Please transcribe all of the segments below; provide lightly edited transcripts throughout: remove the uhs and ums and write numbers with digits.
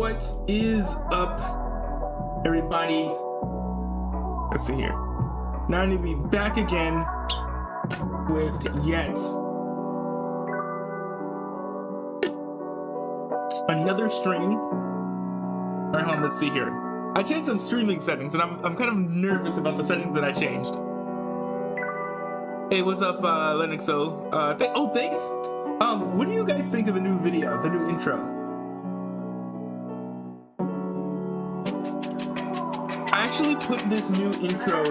What is up, everybody? Let's see here. Now I need to be back again with yet another stream. All right, hold on, let's see here. I changed some streaming settings, and I'm kind of nervous about the settings that I changed. Hey, what's up, Lennoxo? Thanks. What do you guys think of the new video, the new intro? I actually put this new intro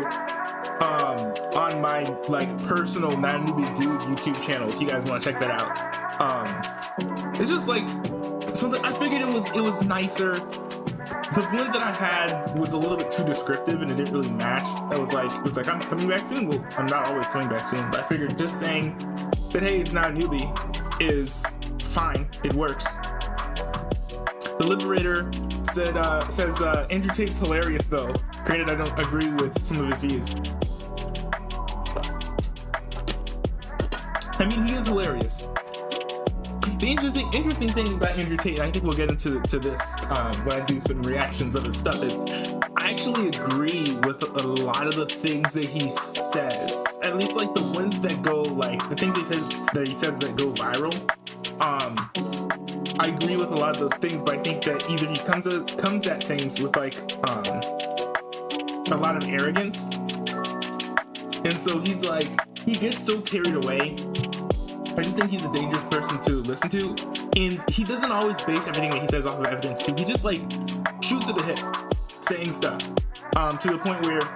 on my personal Not a Newbie Dude YouTube channel if you guys want to check that out. It's just like something I figured it was nicer. The one that I had was a little bit too descriptive and it didn't really match. It was like I'm coming back soon. Well, I'm not always coming back soon, but I figured just saying that hey, it's not a newbie is fine. It works. The Liberator says Andrew Tate's hilarious though. Granted, I don't agree with some of his views. I mean, he is hilarious. The interesting thing about Andrew Tate, and I think we'll get into this when I do some reactions of his stuff, is I actually agree with a lot of the things that he says. At least like the ones that go the things he says that go viral. I agree with a lot of those things, but I think that either he comes at things with a lot of arrogance, and so he gets so carried away. I just think he's a dangerous person to listen to, and he doesn't always base everything that he says off of evidence too. He just shoots at the hip, saying stuff to the point where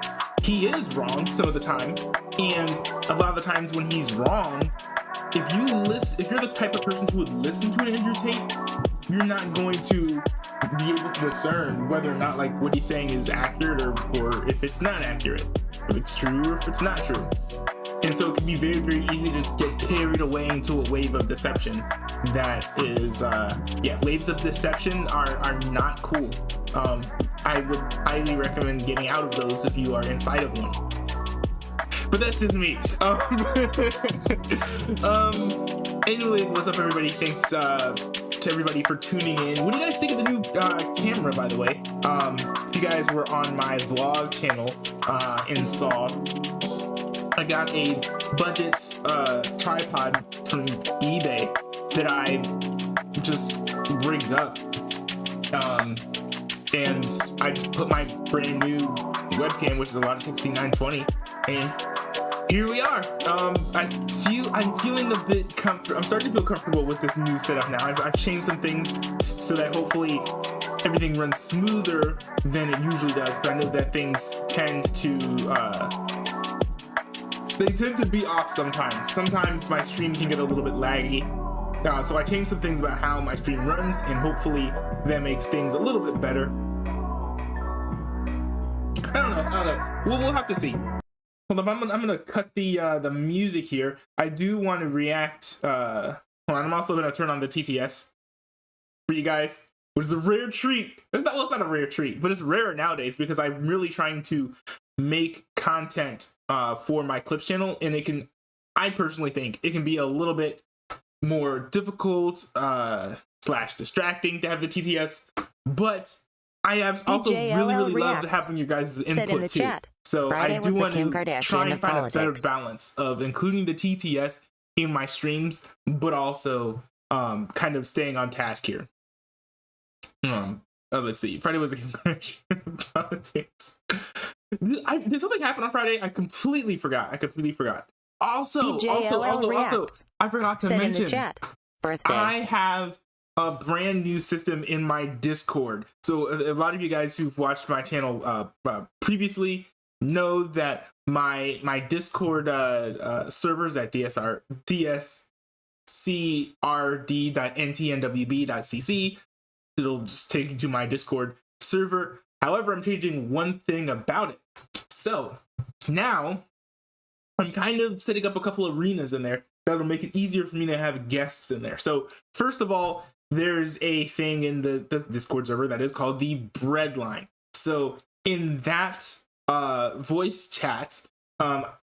he is wrong some of the time, and a lot of the times when he's wrong, if you're the type of person who would listen to an Andrew Tate, you're not going to be able to discern whether or not what he's saying is accurate or if it's not accurate, if it's true or if it's not true. And so it can be very, very easy to just get carried away into a wave of deception that is, waves of deception are not cool. I would highly recommend getting out of those if you are inside of one. But that's just me. Anyways, what's up, everybody? Thanks to everybody for tuning in. What do you guys think of the new camera, by the way? If you guys were on my vlog channel and saw, I got a budget tripod from eBay that I just rigged up. And I just put my brand new webcam, which is a Logitech C920, and here we are. I'm feeling a bit comfortable. I'm starting to feel comfortable with this new setup now. I've changed some things so that hopefully everything runs smoother than it usually does. But I know that things tend to be off sometimes. Sometimes my stream can get a little bit laggy. So I changed some things about how my stream runs, and hopefully that makes things a little bit better. I don't know. We'll have to see. Hold on, I'm gonna cut the music here. I do want to react. Hold on, I'm also gonna turn on the TTS for you guys, which is a rare treat. It's not a rare treat, but it's rarer nowadays because I'm really trying to make content for my clips channel, and I personally think it can be a little bit more difficult / distracting to have the TTS, but I have also really love having your guys' input too. Chat. So Friday I do want to try and find a better balance of including the TTS in my streams, but also kind of staying on task here. Let's see. Friday was a Kim Kardashian politics. Did something happen on Friday? I completely forgot. Also, I forgot to mention, birthday. I have a brand new system in my Discord. So a lot of you guys who've watched my channel previously know that my Discord servers at dscrd.ntnwb.cc, it'll just take you to my Discord server. However, I'm changing one thing about it. So now I'm kind of setting up a couple of arenas in there that'll make it easier for me to have guests in there. So first of all, there's a thing in the Discord server that is called the bread line. So in that voice chat,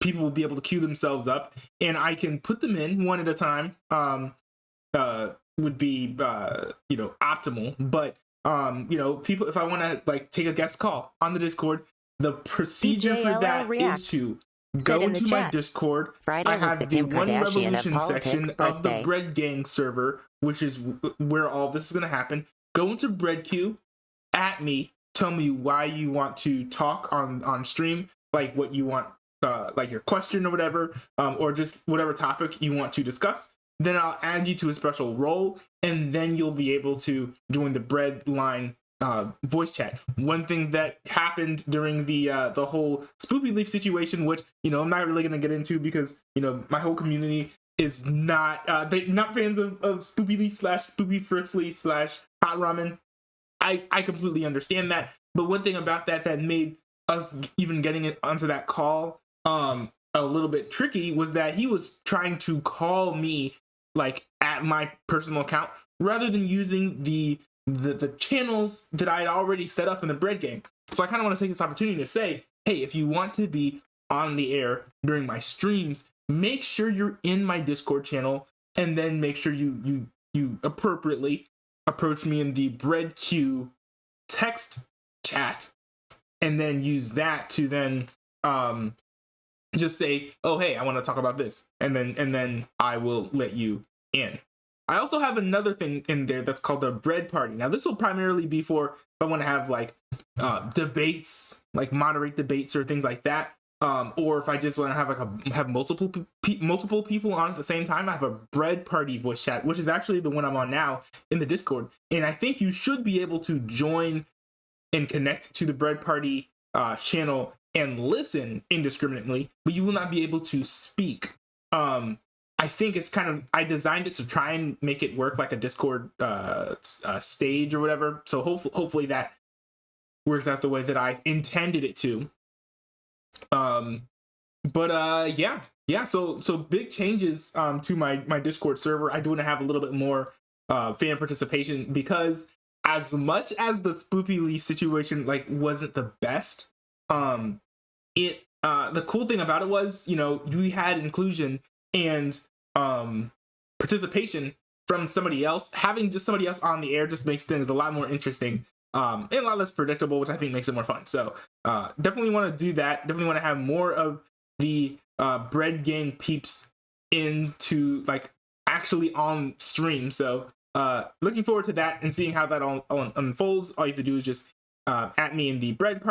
people will be able to queue themselves up, and I can put them in one at a time. Would be optimal, but You know, people, if I want to like take a guest call on the Discord, the procedure for that is to go into my Discord. I have the One Revolution section of the Bread Gang server, which is where all this is going to happen. Go into Bread Queue, at me, tell me why you want to talk on stream, like what you want, like your question or whatever, or just whatever topic you want to discuss. Then I'll add you to a special role, and then you'll be able to join the Bread Line voice chat. One thing that happened during the whole Spoopy Leaf situation, which, you know, I'm not really going to get into because, you know, my whole community is not not fans of Spoopy Leaf / Spoopy Fritzley / Hot Ramen. I completely understand that. But one thing about that made us even getting it onto that call a little bit tricky was that he was trying to call me like at my personal account rather than using the channels that I had already set up in the Bread Gang. So I kind of want to take this opportunity to say, hey, if you want to be on the air during my streams, make sure you're in my Discord channel, and then make sure you appropriately approach me in the Bread Queue text chat, and then use that to then just say, oh, hey, I want to talk about this, and then I will let you in. I also have another thing in there that's called the Bread Party. Now, this will primarily be for if I want to have like debates, like moderate debates or things like that, or if I just want to have have multiple people on at the same time. I have a Bread Party voice chat, which is actually the one I'm on now in the Discord, and I think you should be able to join and connect to the Bread Party channel and listen indiscriminately, but you will not be able to speak. I think it's kind of, I designed it to try and make it work like a Discord stage or whatever. So hopefully that works out the way that I intended it to. Yeah. So big changes to my Discord server. I do want to have a little bit more fan participation, because as much as the Spoopy Leaf situation like wasn't the best, the cool thing about it was, you know, we had inclusion and participation from somebody else. Having just somebody else on the air just makes things a lot more interesting and a lot less predictable, which I think makes it more fun. So definitely want to do that. Definitely want to have more of the Bread Gang peeps into like actually on stream. So looking forward to that and seeing how that all unfolds. All you have to do is just at me in the bread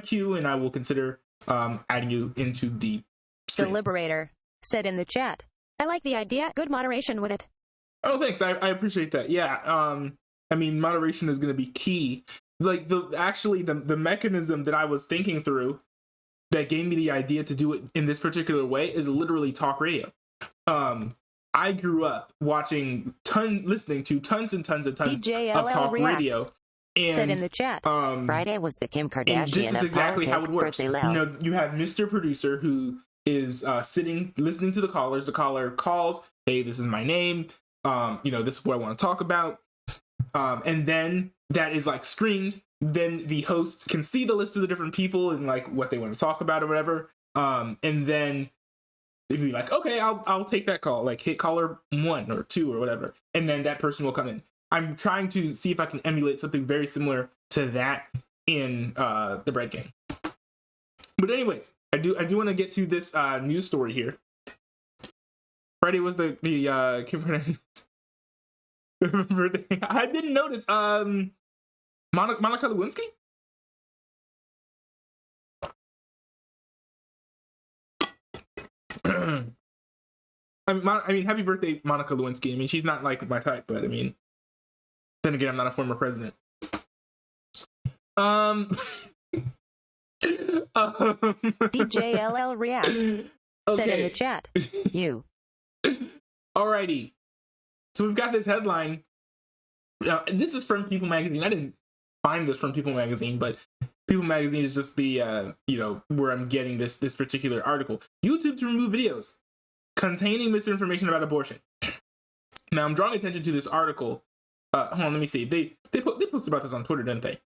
queue, and I will consider adding you into the stream. The Liberator said in the chat, I like the idea. Good moderation with it. Oh, thanks. I appreciate that. Yeah. I mean, moderation is going to be key. Like the mechanism that I was thinking through that gave me the idea to do it in this particular way is literally talk radio. I grew up listening to tons and tons of talk radio. And said in the chat, Friday was the Kim Kardashian. And this is exactly how it works. You know, you have Mr. Producer who is sitting, listening to the callers. The caller calls, hey, this is my name. You know, this is what I want to talk about. And then that is like screened. Then the host can see the list of the different people and like what they want to talk about or whatever. And then they'd be like, okay, I'll take that call. Like hit caller 1 or 2 or whatever. And then that person will come in. I'm trying to see if I can emulate something very similar to that in the Bread Gang. But anyways, I do want to get to this news story here. Friday was the Kim Kardashian birthday. I didn't notice. Monica Lewinsky? I mean, happy birthday, Monica Lewinsky. I mean, she's not like my type, but I mean, then again, I'm not a former president. DJ LL Reacts said in the chat, you. Alrighty. So we've got this headline. Now, this is from People Magazine. I didn't find this from People Magazine, but People Magazine is just the, you know, where I'm getting this particular article. YouTube to remove videos containing misinformation about abortion. Now, I'm drawing attention to this article. Hold on, let me see. They posted about this on Twitter, didn't they?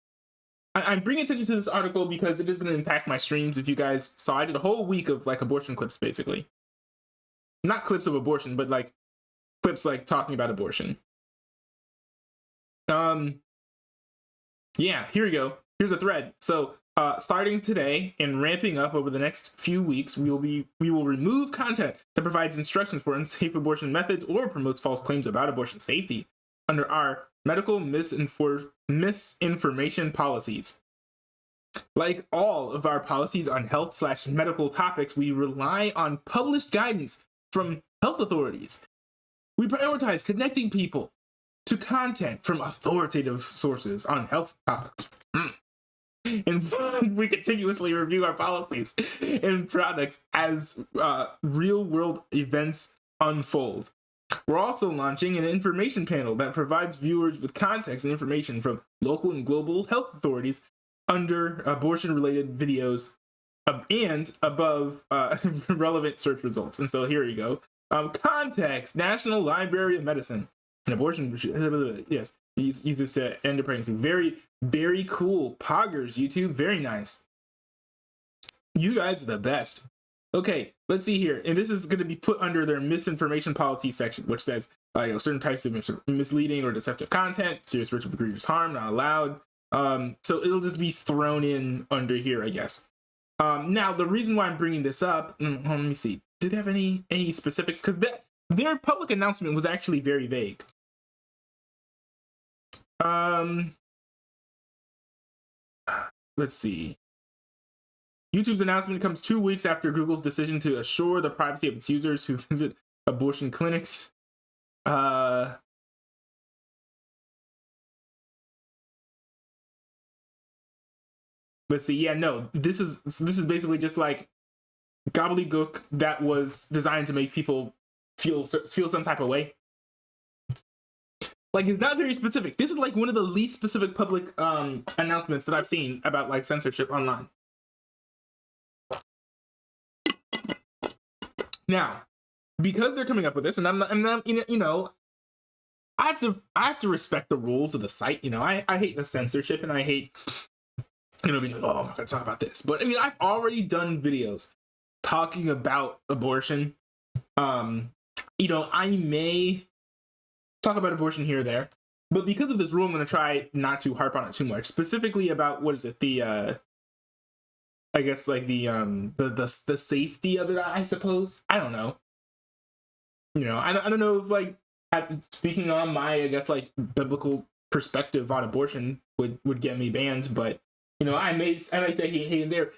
I'm bringing attention to this article because it is going to impact my streams. If you guys saw, I did a whole week of like abortion clips, basically. Not clips of abortion, but like clips like talking about abortion. Yeah, here we go. Here's a thread. So starting today and ramping up over the next few weeks, we will remove content that provides instructions for unsafe abortion methods or promotes false claims about abortion safety under our medical misinformation policies. Like all of our policies on health/medical topics, we rely on published guidance from health authorities. We prioritize connecting people to content from authoritative sources on health topics. And we continuously review our policies and products as real-world events unfold. We're also launching an information panel that provides viewers with context and information from local and global health authorities under abortion-related videos and above relevant search results. And so here you go. Context, National Library of Medicine. An abortion, yes, he's uses to end a pregnancy. Very, very cool. Poggers, YouTube, very nice. You guys are the best. Okay, let's see here. And this is going to be put under their misinformation policy section, which says, certain types of misleading or deceptive content, serious risk of egregious harm, not allowed. So it'll just be thrown in under here, I guess. Now, the reason why I'm bringing this up, let me see. Do they have any specifics? Because their public announcement was actually very vague. Let's see. YouTube's announcement comes 2 weeks after Google's decision to assure the privacy of its users who visit abortion clinics. Let's see. Yeah, no, this is basically just like gobbledygook that was designed to make people feel some type of way. Like, it's not very specific. This is like one of the least specific public announcements that I've seen about like censorship online. Now, because they're coming up with this, and I'm not, you know, I have to respect the rules of the site. You know, I hate the censorship, and I hate, you know, being like, oh, I'm not gonna talk about this. But I mean, I've already done videos talking about abortion. You know, I may talk about abortion here or there, but because of this rule, I'm going to try not to harp on it too much. Specifically about, what is it, the I guess like the safety of it, I suppose. I don't know. You know, I don't know if like speaking on my, I guess, like biblical perspective on abortion would get me banned, but you know, I might say here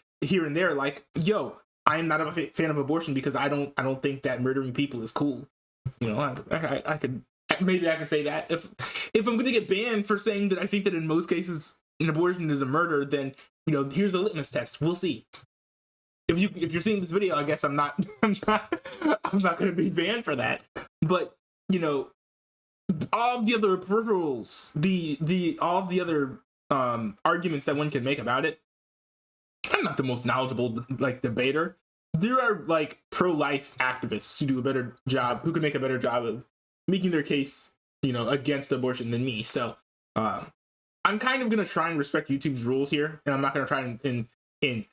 and there, like, yo, I am not a fan of abortion because I don't think that murdering people is cool. You know, I could maybe I can say that if I'm going to get banned for saying that I think that in most cases an abortion is a murder, then you know, here's a litmus test. We'll see. If you're seeing this video, I guess I'm not going to be banned for that. But you know, all the other peripherals, all the other arguments that one can make about it. I'm not the most knowledgeable like debater. There are like pro-life activists who do a better job, who can make a better job of making their case, you know, against abortion than me. So I'm kind of gonna try and respect YouTube's rules here, and I'm not gonna try and you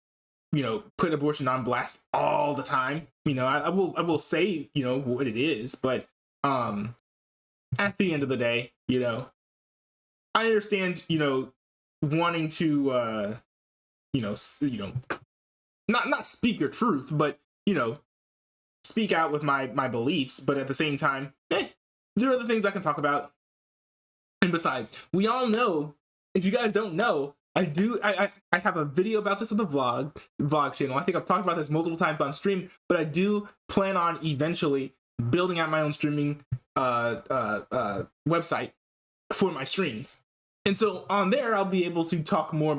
know, put abortion on blast all the time. You know, I will say, you know, what it is, but at the end of the day, you know, I understand, you know, wanting to you know, not speak your truth, but you know, speak out with my beliefs. But at the same time, there are other things I can talk about. And besides, we all know, if you guys don't know, I have a video about this on the vlog channel. I think I've talked about this multiple times on stream, but I do plan on eventually building out my own streaming website for my streams. And so on there, I'll be able to talk more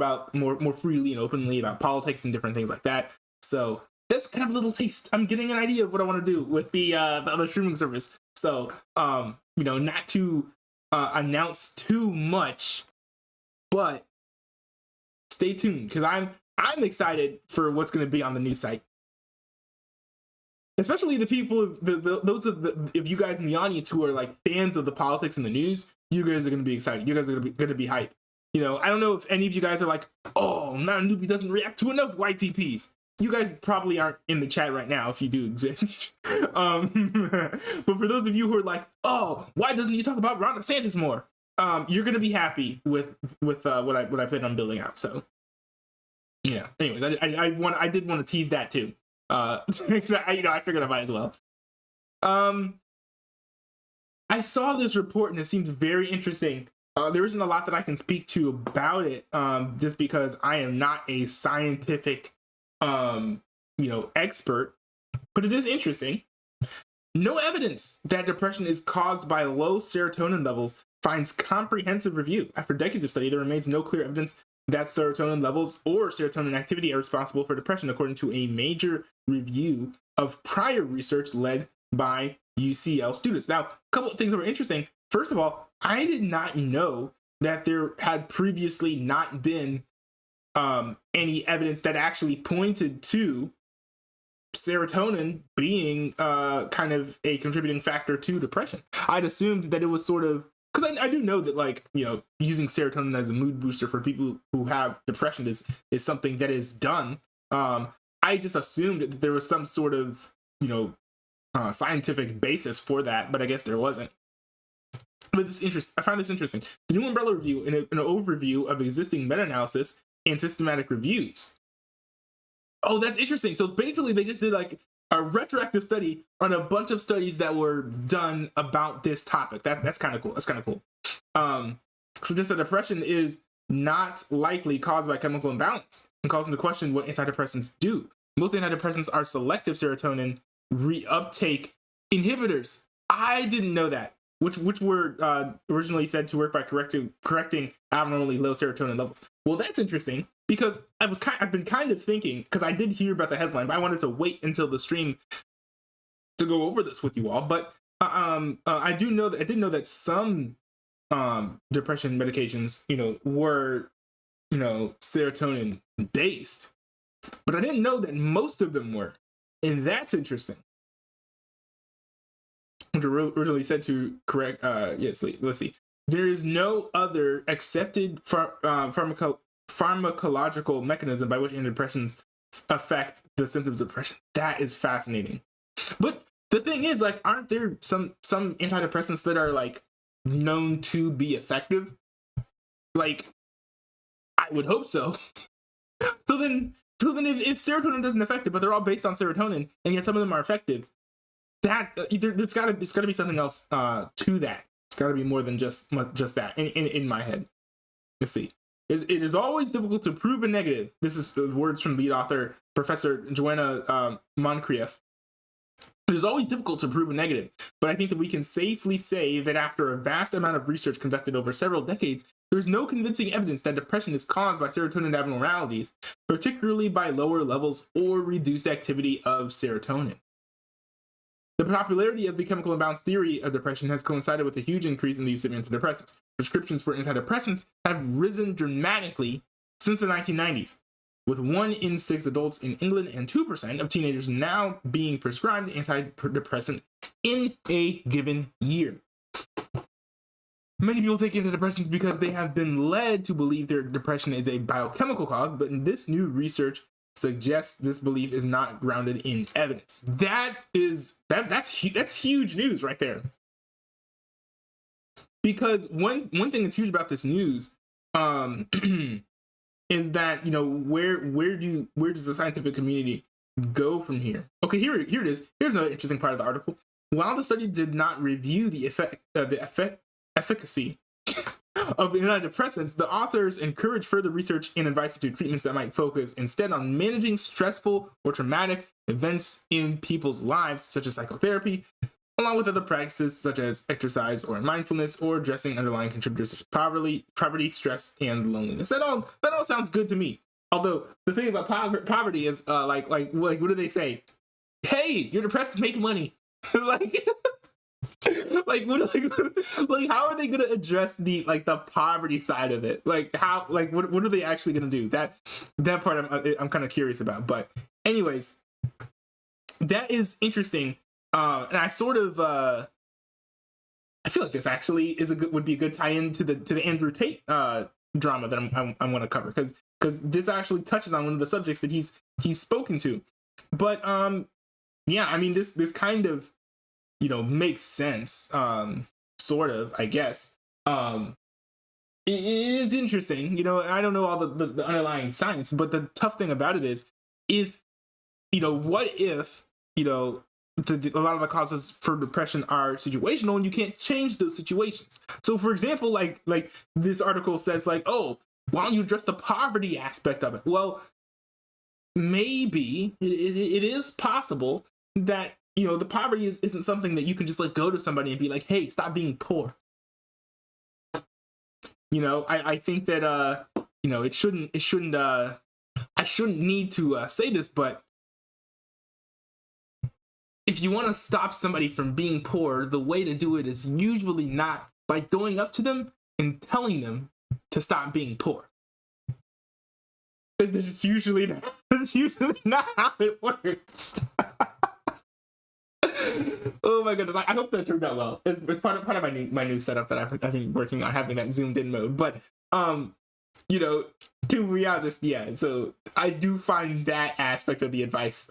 freely and openly about politics and different things like that. So that's kind of a little taste. I'm getting an idea of what I want to do with the other streaming service. So you know, not to announce too much, but stay tuned, because I'm excited for what's going to be on the new site. Especially the people, those of you guys in the audience who are like fans of the politics and the news, you guys are going to be excited. You guys are going to be hype. You know, I don't know if any of you guys are like, oh, now Newbie doesn't react to enough YTPs. You guys probably aren't in the chat right now if you do exist. But for those of you who are like, oh, why doesn't he talk about Ron DeSantis more? you're gonna be happy with what I plan on building out. So yeah. Anyways, I did want to tease that too. I figured I might as well. I saw this report and it seemed very interesting. There isn't a lot that I can speak to about it, just because I am not a scientific, expert. But it is interesting. No evidence that depression is caused by low serotonin levels finds comprehensive review. After decades of study, there remains no clear evidence that serotonin levels or serotonin activity are responsible for depression, according to a major review of prior research led by UCL students. Now, a couple of things that were interesting. First of all, I did not know that there had previously not been any evidence that actually pointed to serotonin being kind of a contributing factor to depression. I'd assumed that it was sort of, because I do know that, like, using serotonin as a mood booster for people who have depression is something that is done. I just assumed that there was some sort of scientific basis for that, but I guess there wasn't. But I find this interesting. The New Umbrella Review, in an overview of existing meta-analysis and systematic reviews. Oh, that's interesting. So basically, they just did like a retroactive study on a bunch of studies that were done about this topic. That's kind of cool. That's kind of cool. So just that depression is not likely caused by chemical imbalance, and calls into question what antidepressants do. Most antidepressants are selective serotonin reuptake inhibitors. I didn't know that. Which were originally said to work by correcting abnormally low serotonin levels. Well, that's interesting, because I've been kind of thinking, because I did hear about the headline, but I wanted to wait until the stream to go over this with you all. But I did know that some depression medications, were serotonin based, but I didn't know that most of them were, and that's interesting. Which originally said to correct, let's see. There is no other accepted pharmacological mechanism by which antidepressants affect the symptoms of depression. That is fascinating. But the thing is, like, aren't there some antidepressants that are, like, known to be effective? Like, I would hope so. So then if serotonin doesn't affect it, but they're all based on serotonin, and yet some of them are effective, there's got to be something else to that. It's got to be more than just that in my head. Let's see. It is always difficult to prove a negative. This is the words from lead author Professor Joanna Moncrieff. It is always difficult to prove a negative, but I think that we can safely say that after a vast amount of research conducted over several decades, there is no convincing evidence that depression is caused by serotonin abnormalities, particularly by lower levels or reduced activity of serotonin. The popularity of the chemical imbalance theory of depression has coincided with a huge increase in the use of antidepressants. Prescriptions for antidepressants have risen dramatically since the 1990s, with 1 in 6 adults in England and 2% of teenagers now being prescribed antidepressant in a given year. Many people take antidepressants because they have been led to believe their depression is a biochemical cause, but in this new research suggests this belief is not grounded in evidence. That's huge news right there. Because one thing that's huge about this news is that, where does the scientific community go from here? Okay, here it is. Here's another interesting part of the article. While the study did not review the efficacy of antidepressants, the authors encourage further research and advice to treatments that might focus instead on managing stressful or traumatic events in people's lives, such as psychotherapy, along with other practices such as exercise or mindfulness, or addressing underlying contributors such as poverty, stress, and loneliness. That all sounds good to me. Although the thing about poverty is, like what do they say? Hey, you're depressed, make money. How are they gonna address the poverty side of it? What are they actually gonna do? That part I'm kind of curious about. But anyways, that is interesting. And I sort of I feel like this actually would be a good tie-in to the Andrew Tate drama that I want to cover, because this actually touches on one of the subjects that he's spoken to. But yeah, I mean, this kind of makes sense, sort of, I guess. it is interesting. You know, I don't know all the underlying science, but the tough thing about it is, if, you know, what if, you know, a lot of the causes for depression are situational, and you can't change those situations. So, for example, like this article says, like, oh, why don't you address the poverty aspect of it? Well, maybe it is possible that, you know, the poverty isn't something that you can just like go to somebody and be like, hey, stop being poor. You know, I think that you know, I shouldn't need to say this, but if you want to stop somebody from being poor, the way to do it is usually not by going up to them and telling them to stop being poor. This is usually not how it works. Oh my goodness! I hope that turned out well. It's part of my new setup that I've been working on, having that zoomed in mode. But you know, to be honest, yeah. So I do find that aspect of the advice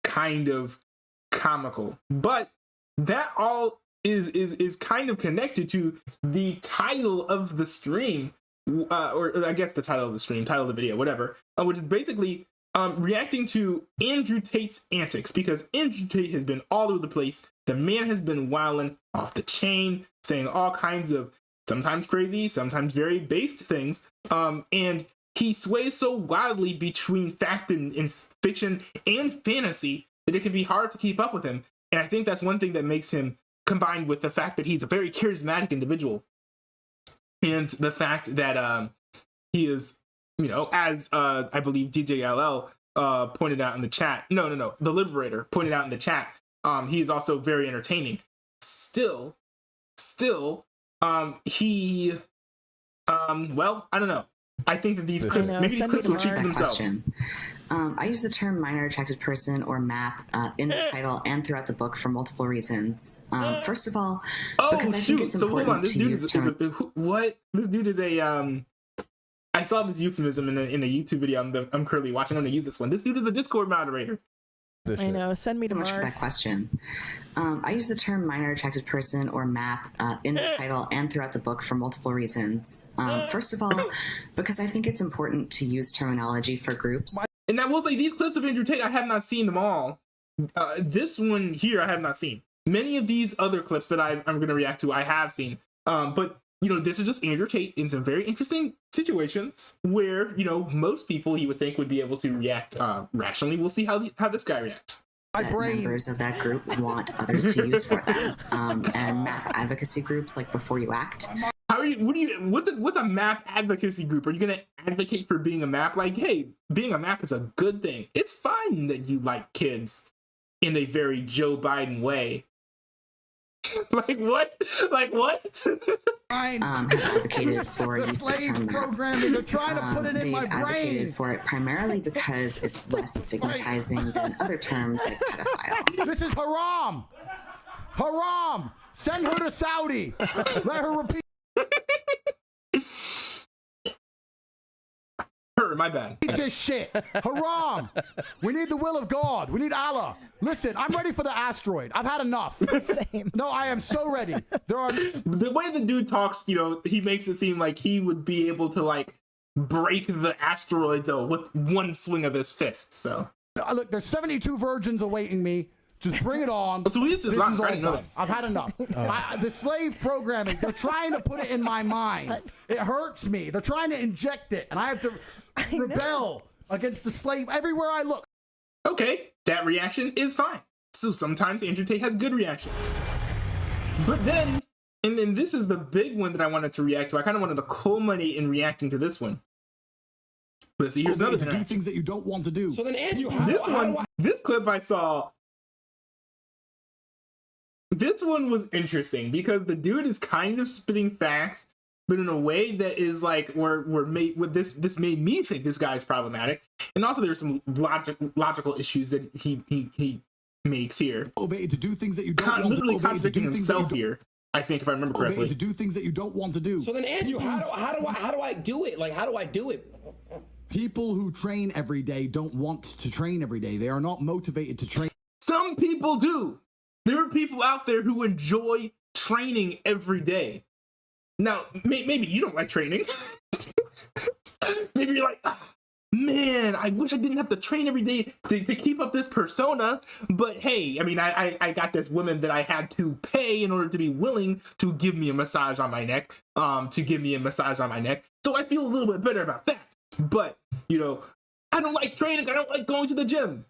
kind of comical, but that all is kind of connected to the title of the stream, or I guess the title of the stream, title of the video, whatever, which is basically reacting to Andrew Tate's antics, because Andrew Tate has been all over the place. The man has been wilding off the chain, saying all kinds of sometimes crazy, sometimes very based things, and he sways so wildly between fact and fiction and fantasy that it can be hard to keep up with him. And I think that's one thing that makes him, combined with the fact that he's a very charismatic individual, and the fact that he is, you know, as I believe DJLL pointed out in the chat, no, the Liberator pointed out in the chat, he is also very entertaining. Still, he, well, I don't know. I think that these clips, maybe these clips will speak for themselves. I use the term minor attracted person or MAP in the title and throughout the book for multiple reasons. First of all, because I think it's important to use what? This dude is a I saw this euphemism in a YouTube video I'm currently watching. I'm gonna use this one. This dude is a Discord moderator. I know. Send me to Mars. So much for that question. I use the term minor attracted person or MAP in the title and throughout the book for multiple reasons. First of all, because I think it's important to use terminology for groups. And I will say, these clips of Andrew Tate, I have not seen them all. This one here, I have not seen. Many of these other clips that I'm going to react to, I have seen. But, you know, this is just Andrew Tate in some very interesting situations where, you know, most people you would think would be able to react rationally. We'll see how this guy reacts. That members of that group want others to use for them. And MAP advocacy groups like Before You Act. How are you? What's a MAP advocacy group? Are you gonna advocate for being a MAP? Like, hey, being a MAP is a good thing. It's fine that you like kids in a very Joe Biden way. Like what? Like what? Have advocated for the use slave of programming. They're trying to put it in my brain. Advocated for it primarily because it's less stigmatizing than other terms like pedophile. This is haram. Haram. Send her to Saudi. Let her repeat. My bad. This shit. Haram. We need the will of God. We need Allah. Listen, I'm ready for the asteroid. I've had enough. Same. No, I am so ready. There are the way the dude talks, you know, he makes it seem like he would be able to like break the asteroid though with one swing of his fist. So look, there's 72 virgins awaiting me. Just bring it on. So this is not, I didn't know that. I've had enough. The slave programming, they're trying to put it in my mind. It hurts me. They're trying to inject it, and I have to rebel against the slave everywhere I look. Okay, that reaction is fine. So sometimes Andrew Tate has good reactions. But then, and then this is the big one that I wanted to react to. I kind of wanted to culminate in reacting to this one. But see, here's another to do things that you don't want to do. So then, Andrew, this clip I saw. This one was interesting because the dude is kind of spitting facts, but in a way that is like we're made with this made me think this guy is problematic, and also there's some logical issues that he makes here. Obey to do things that you don't want literally to do. contradicting himself here. I think if I remember correctly. Obey to do things that you don't want to do. So then, Andrew, how do I do it? Like, how do I do it? People who train every day don't want to train every day. They are not motivated to train. Some people do. There are people out there who enjoy training every day. Now, maybe you don't like training. Maybe you're like, man, I wish I didn't have to train every day to keep up this persona. But hey, I mean, I got this woman that I had to pay in order to be willing to give me a massage on my neck. So I feel a little bit better about that. But, you know, I don't like training. I don't like going to the gym.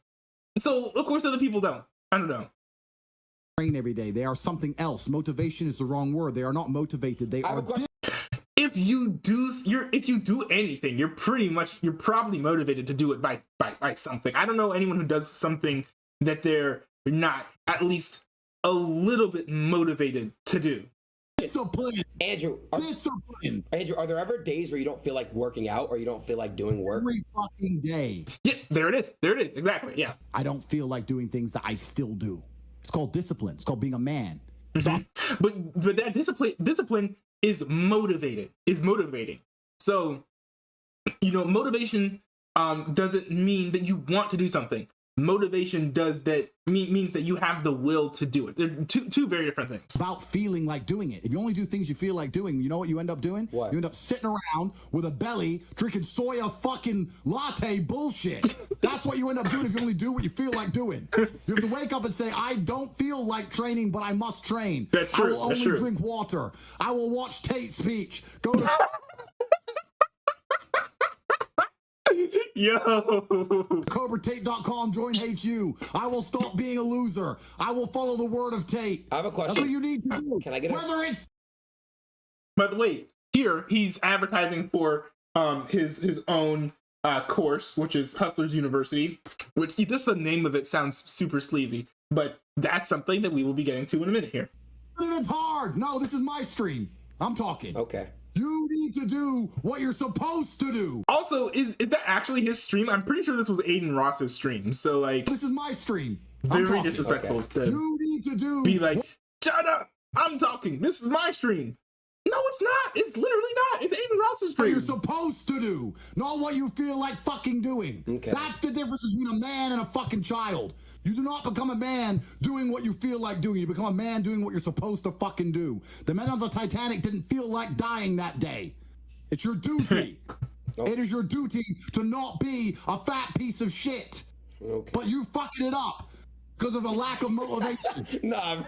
So, of course, other people don't. I don't know. Train every day. They are something else. Motivation is the wrong word. They are not motivated. They are. If you do anything, you're probably motivated to do it by something. I don't know anyone who does something that they're not at least a little bit motivated to do. Discipline. Andrew, are there ever days where you don't feel like working out or you don't feel like doing work? Every fucking day. Yeah, there it is. Exactly. Yeah. I don't feel like doing things that I still do. It's called discipline. It's called being a man. Stop. But that discipline is motivating. So, you know, motivation doesn't mean that you want to do something. Motivation means that you have the will to do it. They're two very different things. About feeling like doing it. If you only do things you feel like doing, you know what you end up doing? What? You end up sitting around with a belly drinking soya fucking latte bullshit. That's what you end up doing if you only do what you feel like doing. You have to wake up and say, I don't feel like training, but I must train. That's true. I will only drink water. I will watch Tate speech. Go to Yo. CobraTate.com, join HU. I will stop being a loser. I will follow the word of Tate. I have a question. That's what you need to do. Can I get Whether it's By the way, here he's advertising for his own course, which is Hustlers University, which just the name of it sounds super sleazy, but that's something that we will be getting to in a minute here. it's hard. No, this is my stream. I'm talking. Okay. You need to do what you're supposed to do. Also, is that actually his stream? I'm pretty sure this was Aiden Ross's stream. So like, This is my stream. I'm very talking. disrespectful to You need to do be like, shut up! I'm talking. This is my stream. No, it's not. It's literally not. It's Aiden Ross's what stream. you're supposed to do, not what you feel like fucking doing. Okay. That's the difference between a man and a fucking child. You do not become a man doing what you feel like doing. You become a man doing what you're supposed to fucking do. The men on the Titanic didn't feel like dying that day. It's your duty. It is your duty to not be a fat piece of shit. Okay. But you fucking it up because of a lack of motivation. Nah,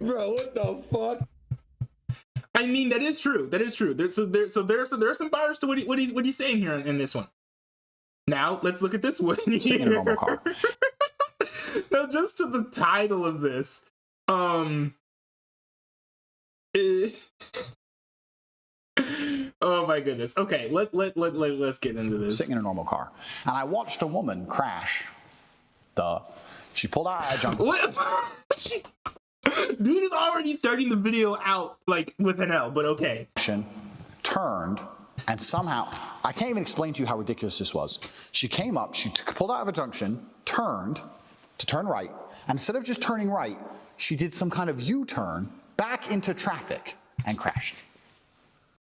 bro, what the fuck? I mean, that is true. That is true. There's some bars to what he's saying here in this one. Now let's look at this one. Sitting in a normal car. Now, just to the title of this, oh my goodness. Okay, let's get into this. Sitting in a normal car. And I watched a woman crash. She pulled out a jump. What? Dude is already starting the video out like with an L, but okay. Turned, and somehow, I can't even explain to you how ridiculous this was. She came up, she pulled out of a junction, turned to turn right, and instead of just turning right, she did some kind of U-turn back into traffic and crashed.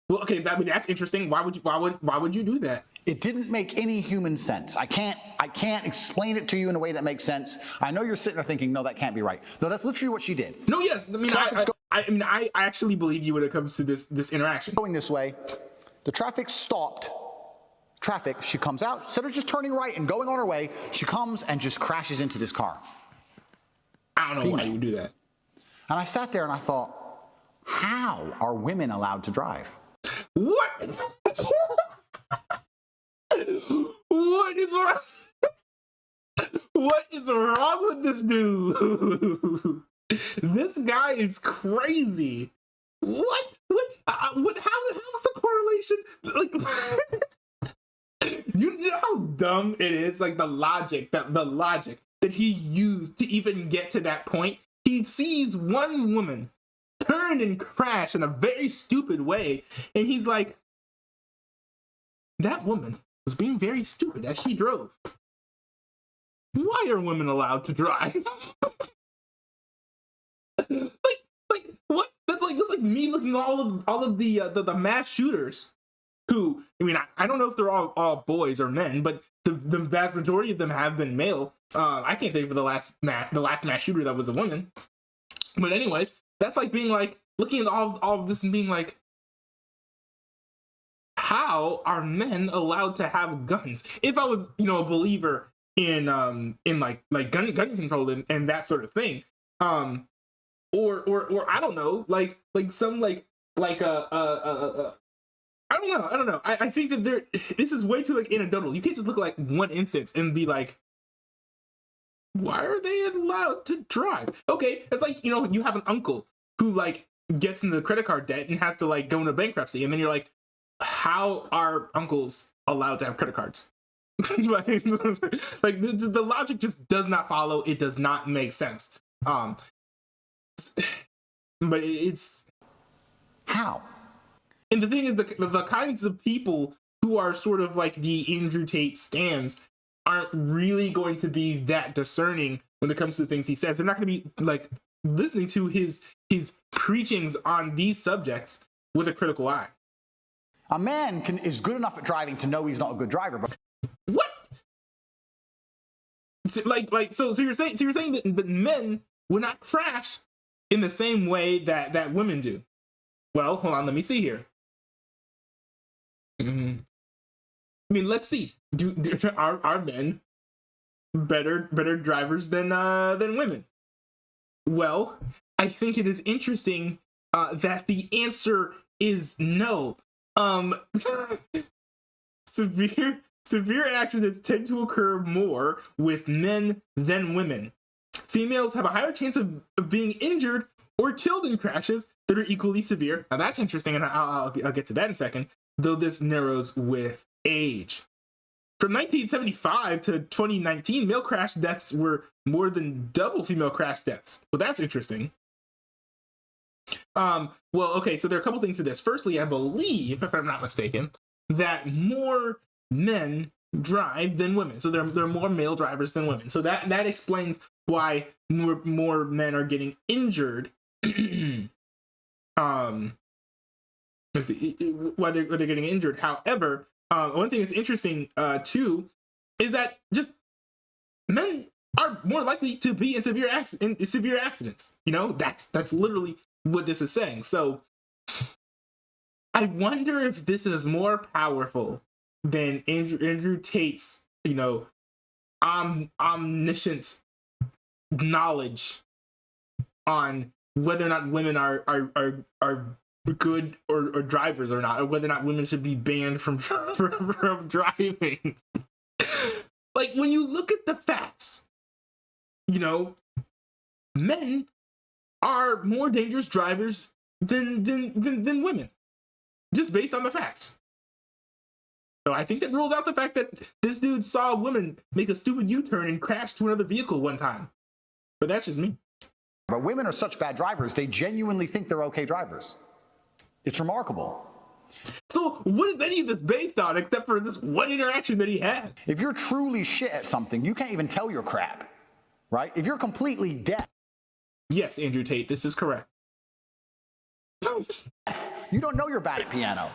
Well, okay, that's interesting. Why would you do that? It didn't make any human sense. I can't explain it to you in a way that makes sense. I know you're sitting there thinking, no, that can't be right. No, that's literally what she did. No, yes. I mean, I actually believe you when it comes to this interaction. Going this way, the traffic stopped. She comes out, instead of just turning right and going on her way, she comes and just crashes into this car. I don't know why you would do that. And I sat there and I thought, how are women allowed to drive? What? What is wrong? What is wrong with this dude? This guy is crazy. What? How's the correlation? Like, you know how dumb it is? Like the logic that he used to even get to that point. He sees one woman turn and crash in a very stupid way, and he's like, that woman was being very stupid as she drove. Why are women allowed to drive? like what? That's like me looking at all of the mass shooters who, I mean, I don't know if they're all boys or men, but the vast majority of them have been male. I can't think of the last mass shooter that was a woman. But anyways, that's like being like looking at all of this and being like, how are men allowed to have guns? If I was, you know, a believer in like gun control and that sort of thing, or I don't know, like some I don't know. I think that this is way too like anecdotal. You can't just look at like one instance and be like, why are they allowed to drive? Okay, it's like, you know, you have an uncle who like gets into credit card debt and has to like go into bankruptcy, and then you're like, how are uncles allowed to have credit cards? like the logic just does not follow. It does not make sense. But it's how. And the thing is, the kinds of people who are sort of like the Andrew Tate stans aren't really going to be that discerning when it comes to the things he says. They're not going to be like listening to his preachings on these subjects with a critical eye. A man is good enough at driving to know he's not a good driver, but what? So, so you're saying that men would not crash in the same way that women do? Well, hold on, let me see here. I mean, let's see. Are men better drivers than women? Well, I think it is interesting that the answer is no. Severe accidents tend to occur more with men than women. Females have a higher chance of being injured or killed in crashes that are equally severe. Now that's interesting, and I'll get to that in a second, though this narrows with age. From 1975 to 2019, male crash deaths were more than double female crash deaths. Well, that's interesting. Well, okay, so there are a couple things to this. Firstly, I believe, if I'm not mistaken, that more men drive than women. So there are more male drivers than women. So that explains why more men are getting injured. Let's see, why they're getting injured. However, one thing that's interesting too is that just men are more likely to be in severe accidents. You know, that's literally what this is saying. So I wonder if this is more powerful than Andrew Tate's, you know, omniscient knowledge on whether or not women are good or drivers or not, or whether or not women should be banned from driving. Like, when you look at the facts, you know, men are more dangerous drivers than women, just based on the facts. So I think that rules out the fact that this dude saw a woman make a stupid U-turn and crash to another vehicle one time. But that's just me. But women are such bad drivers, they genuinely think they're okay drivers. It's remarkable. So what is any of this based on except for this one interaction that he had? If you're truly shit at something, you can't even tell you're crap, right? If you're completely deaf. Yes, Andrew Tate, this is correct. You don't know you're bad at piano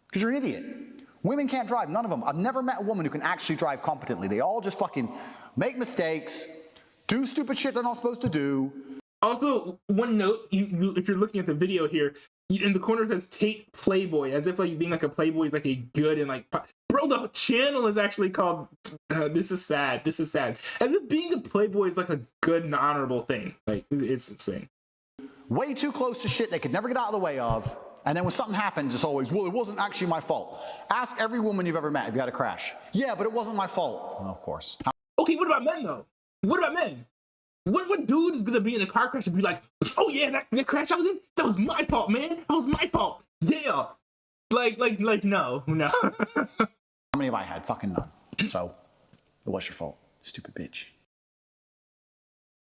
because you're an idiot. Women can't drive, none of them. I've never met a woman who can actually drive competently. They all just fucking make mistakes, do stupid shit they're not supposed to do. Also, one note, if you're looking at the video here, in the corner it says Tate Playboy, as if like being like a Playboy is like a good and like, bro, the channel is actually called, this is sad, as if being a Playboy is like a good and honorable thing. Like, it's insane. Way too close to shit they could never get out of the way of. And then when something happens, it's always, well, it wasn't actually my fault. Ask every woman you've ever met if you had a crash. Yeah, but it wasn't my fault. Well, of course. Okay, what about men, though? What about men? What dude is going to be in a car crash and be like, oh, yeah, that crash I was in, that was my fault, man. That was my fault. Yeah. Like, no. How many have I had? Fucking none. So, it was your fault, stupid bitch.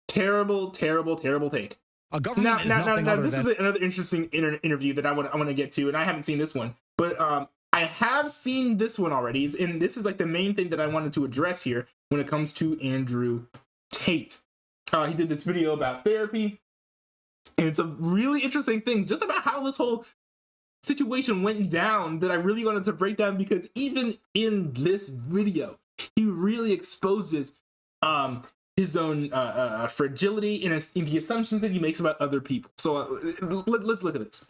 Terrible take. A government is nothing other this than... is another interesting interview that I want to get to, and I haven't seen this one, but I have seen this one already, and this is like the main thing that I wanted to address here when it comes to Andrew Tate. He did this video about therapy, and some really interesting things just about how this whole situation went down that I really wanted to break down, because even in this video, he really exposes his own fragility and the assumptions that he makes about other people. So let's look at this.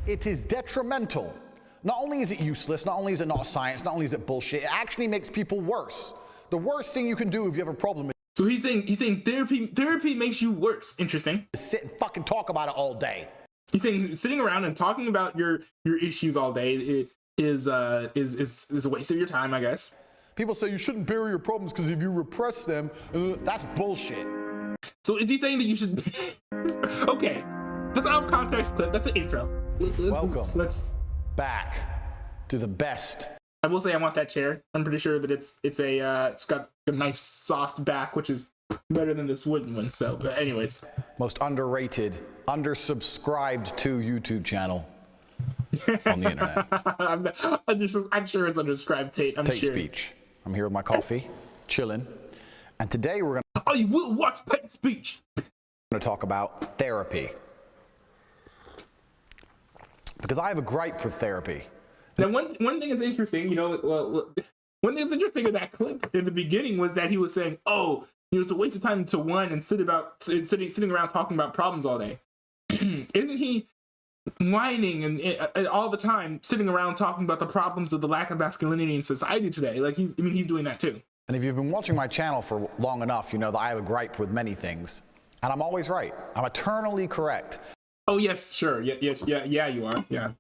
It is detrimental. Not only is it useless, not only is it not science, not only is it bullshit, it actually makes people worse. The worst thing you can do if you have a problem So he's saying therapy makes you worse. Interesting. is sit and fucking talk about it all day. He's saying sitting around and talking about your issues all day is a waste of your time, I guess. People say you shouldn't bury your problems because if you repress them, that's bullshit. So is he saying that you should? Okay, that's out of context clip. That's an intro. Welcome. Let's back to the best. I will say I want that chair. I'm pretty sure that it's got a nice soft back, which is better than this wooden one. So, but anyways, Most underrated, undersubscribed to YouTube channel on the internet. I'm sure it's underscribed, Tate. I'm Tate sure. Speech. I'm here with my coffee, chilling, and today we're I will watch Tate Speech. going to talk about therapy. Because I have a gripe with therapy. Now, one thing that's interesting, one thing that's interesting in that clip in the beginning was that he was saying, "Oh, it's a waste of time to whine and sitting around talking about problems all day." Isn't he whining and all the time sitting around talking about the problems of the lack of masculinity in society today? Like he's doing that too. And if you've been watching my channel for long enough, you know that I have a gripe with many things. And I'm always right. I'm eternally correct. Oh yes, sure, yeah, you are, yeah.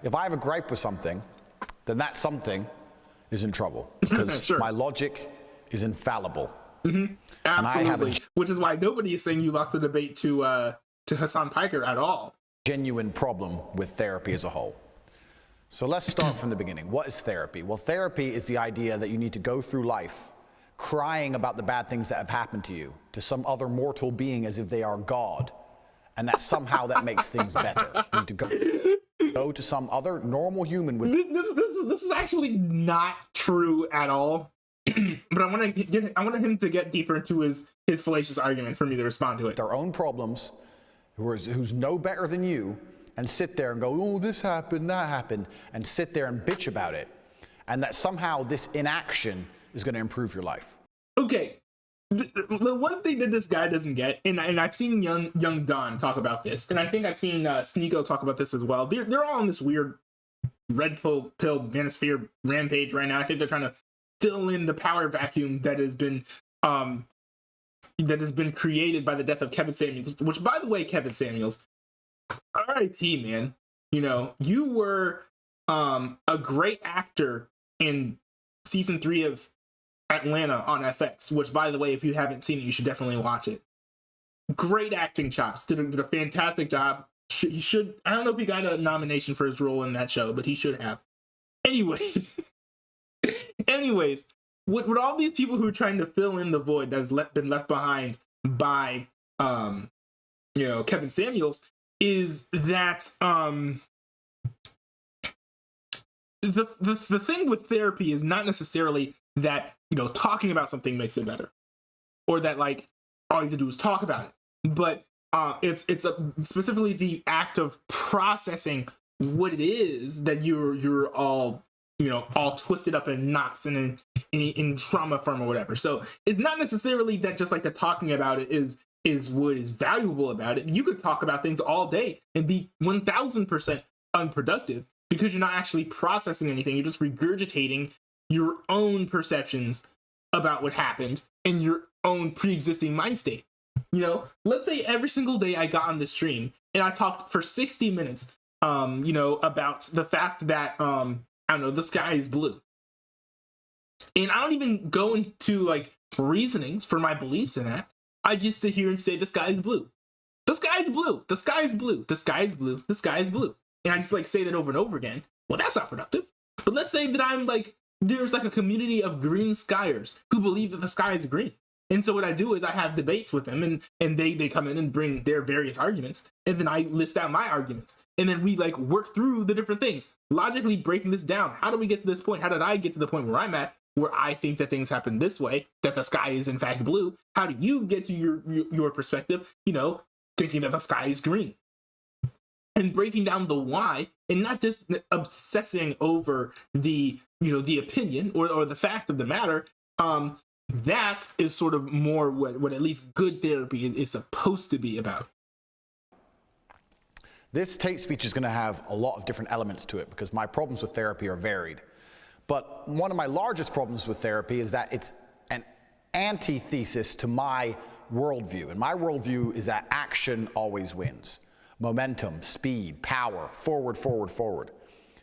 If I have a gripe with something, then that something is in trouble. Because Sure. my logic is infallible. Absolutely. Which is why nobody is saying you lost the debate to Hassan Piker at all. Genuine problem with therapy as a whole. So let's start from the beginning. What is therapy? Well, therapy is the idea that you need to go through life crying about the bad things that have happened to you to some other mortal being as if they are God, and that somehow that makes things better. You need to go to some other normal human with This is actually not true at all. But I want him to get deeper into his fallacious argument for me to respond to it. their own problems, who's no better than you, and sit there and go, oh, this happened, that happened, and sit there and bitch about it, and that somehow this inaction is going to improve your life. Okay, the one thing that this guy doesn't get, and I've seen young Don talk about this, and I think I've seen Sneeko talk about this as well. They're all on this weird red pill manosphere rampage right now. I think they're trying to fill in the power vacuum that has been created by the death of Kevin Samuels. Which, by the way, Kevin Samuels, R.I.P. man. You were a great actor in season 3 of Atlanta on FX, which, by the way, if you haven't seen it, you should definitely watch it. Great acting chops. Did a fantastic job. He should. I don't know if he got a nomination for his role in that show, but he should have. Anyways, with all these people who are trying to fill in the void that's been left behind by Kevin Samuels, is that the thing with therapy is not necessarily that talking about something makes it better, or that like all you have to do is talk about it, but it's specifically the act of processing what it is that you're all twisted up in knots and in trauma from or whatever. So it's not necessarily that just like the talking about it is what is valuable about it. You could talk about things all day and be 1000% unproductive because you're not actually processing anything. You're just regurgitating your own perceptions about what happened in your own pre-existing mind state. Let's say every single day I got on this stream and I talked for 60 minutes, about the fact that, the sky is blue. And I don't even go into like reasonings for my beliefs in that. I just sit here and say the sky is blue. The sky is blue. The sky is blue. The sky is blue. The sky is blue. And I just like say that over and over again. Well, that's not productive. But let's say that I'm like, there's like a community of green skiers who believe that the sky is green. And so what I do is I have debates with them and they come in and bring their various arguments. And then I list out my arguments. And then we like work through the different things, logically breaking this down. How do we get to this point? How did I get to the point where I'm at, where I think that things happen this way, that the sky is in fact blue? How do you get to your perspective, thinking that the sky is green? And breaking down the why, and not just obsessing over the opinion or the fact of the matter. That is sort of more what at least good therapy is supposed to be about. This Tate speech is going to have a lot of different elements to it because my problems with therapy are varied. But one of my largest problems with therapy is that it's an antithesis to my worldview. And my worldview is that action always wins. Momentum, speed, power, forward, forward, forward.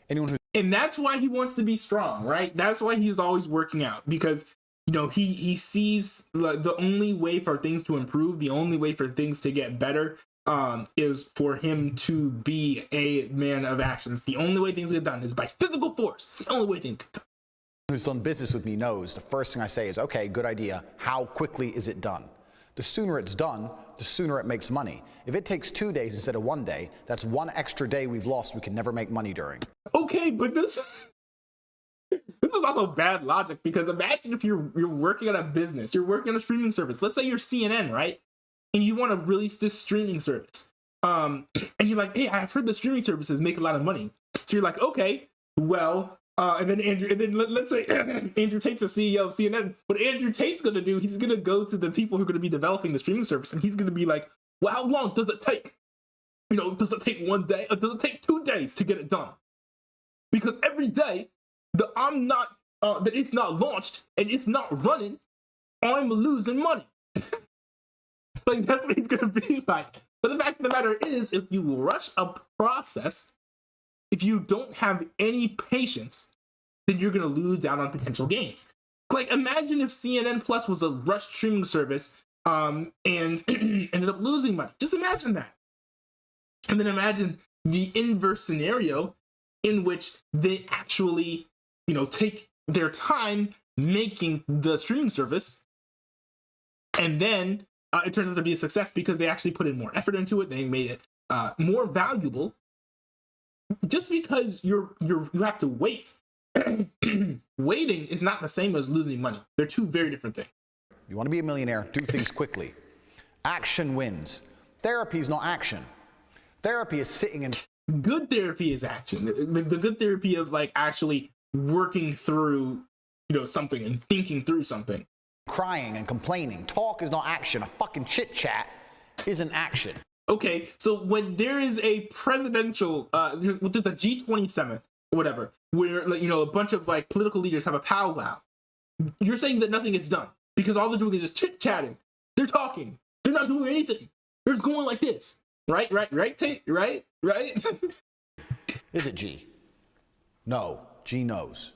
And that's why he wants to be strong, right? That's why he's always working out, because he sees the only way for things to improve, the only way for things to get better is for him to be a man of action. It's the only way things get done is by physical force. It's the only way things get done. Who's done business with me knows the first thing I say is, okay, good idea. How quickly is it done? The sooner it's done, the sooner it makes money. If it takes 2 days instead of 1 day, that's 1 extra day we've lost we can never make money during. Okay, but this is also bad logic, because imagine if you're working on a business, you're working on a streaming service. Let's say you're CNN, right? And you want to release this streaming service. And you're like, hey, I've heard the streaming services make a lot of money. So you're like, okay, well, let's say Andrew Tate's the CEO of CNN. What Andrew Tate's going to do, he's going to go to the people who are going to be developing the streaming service, and he's going to be like, well, how long does it take? Does it take 1 day? Or does it take 2 days to get it done? Because every day that it's not launched and it's not running, I'm losing money. Like, that's what he's going to be like. But the fact of the matter is, if you rush a process, if you don't have any patience, then you're going to lose out on potential gains. Like, imagine if CNN Plus was a rush streaming service and ended up losing money. Just imagine that. And then imagine the inverse scenario in which they actually, take their time making the streaming service, and then it turns out to be a success because they actually put in more effort into it. They made it more valuable. Just because you have to wait, waiting is not the same as losing money. They're two very different things. You want to be a millionaire, do things quickly. Action wins. Therapy is not action. Therapy is sitting in... Good therapy is action. The good therapy of actually working through, something and thinking through something. Crying and complaining. Talk is not action. A fucking chit chat isn't action. Okay, so when there is a presidential, there's a G20 summit or whatever, where a bunch of political leaders have a powwow, you're saying that nothing gets done because all they're doing is just chit chatting. They're talking. They're not doing anything. They're just going like this. Right, Tate? Right? Is it G? No, G knows.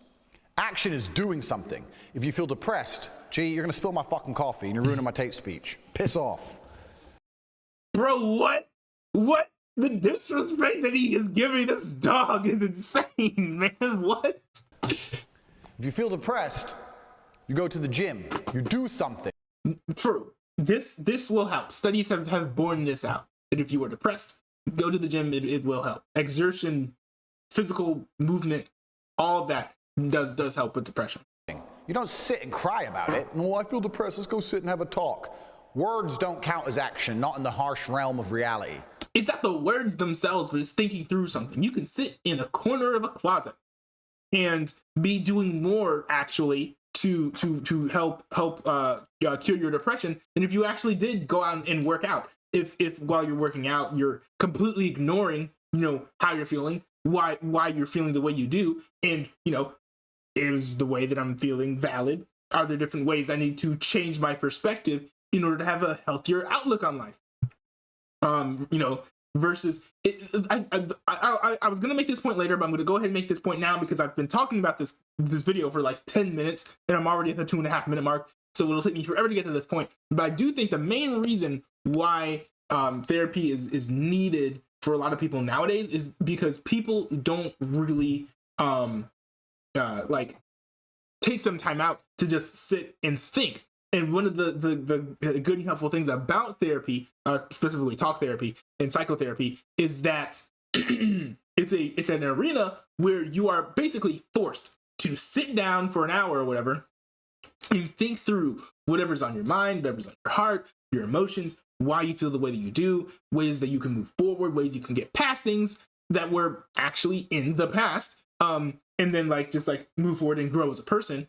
Action is doing something. If you feel depressed, G, you're gonna spill my fucking coffee and you're ruining my Tate speech. Piss off. Bro, what? The disrespect that he is giving this dog is insane, man. What? If you feel depressed, you go to the gym. You do something. True. This will help. Studies have borne this out. That if you are depressed, go to the gym, it will help. Exertion, physical movement, all of that does help with depression. You don't sit and cry about it. No, I feel depressed. Let's go sit and have a talk. Words don't count as action, not in the harsh realm of reality. It's not the words themselves, but it's thinking through something. You can sit in a corner of a closet and be doing more actually to help cure your depression than if you actually did go out and work out. If while you're working out, you're completely ignoring, how you're feeling, why you're feeling the way you do, and, is the way that I'm feeling valid? Are there different ways I need to change my perspective in order to have a healthier outlook on life? Versus I was gonna make this point later, but I'm gonna go ahead and make this point now because I've been talking about this video for 10 minutes and I'm already at the 2.5 minute mark, so it'll take me forever to get to this point. But I do think the main reason why therapy is needed for a lot of people nowadays is because people don't really take some time out to just sit and think. And one of the good and helpful things about therapy, specifically talk therapy and psychotherapy, is that it's an arena where you are basically forced to sit down for an hour or whatever and think through whatever's on your mind, whatever's on your heart, your emotions, why you feel the way that you do, ways that you can move forward, ways you can get past things that were actually in the past, and then just move forward and grow as a person.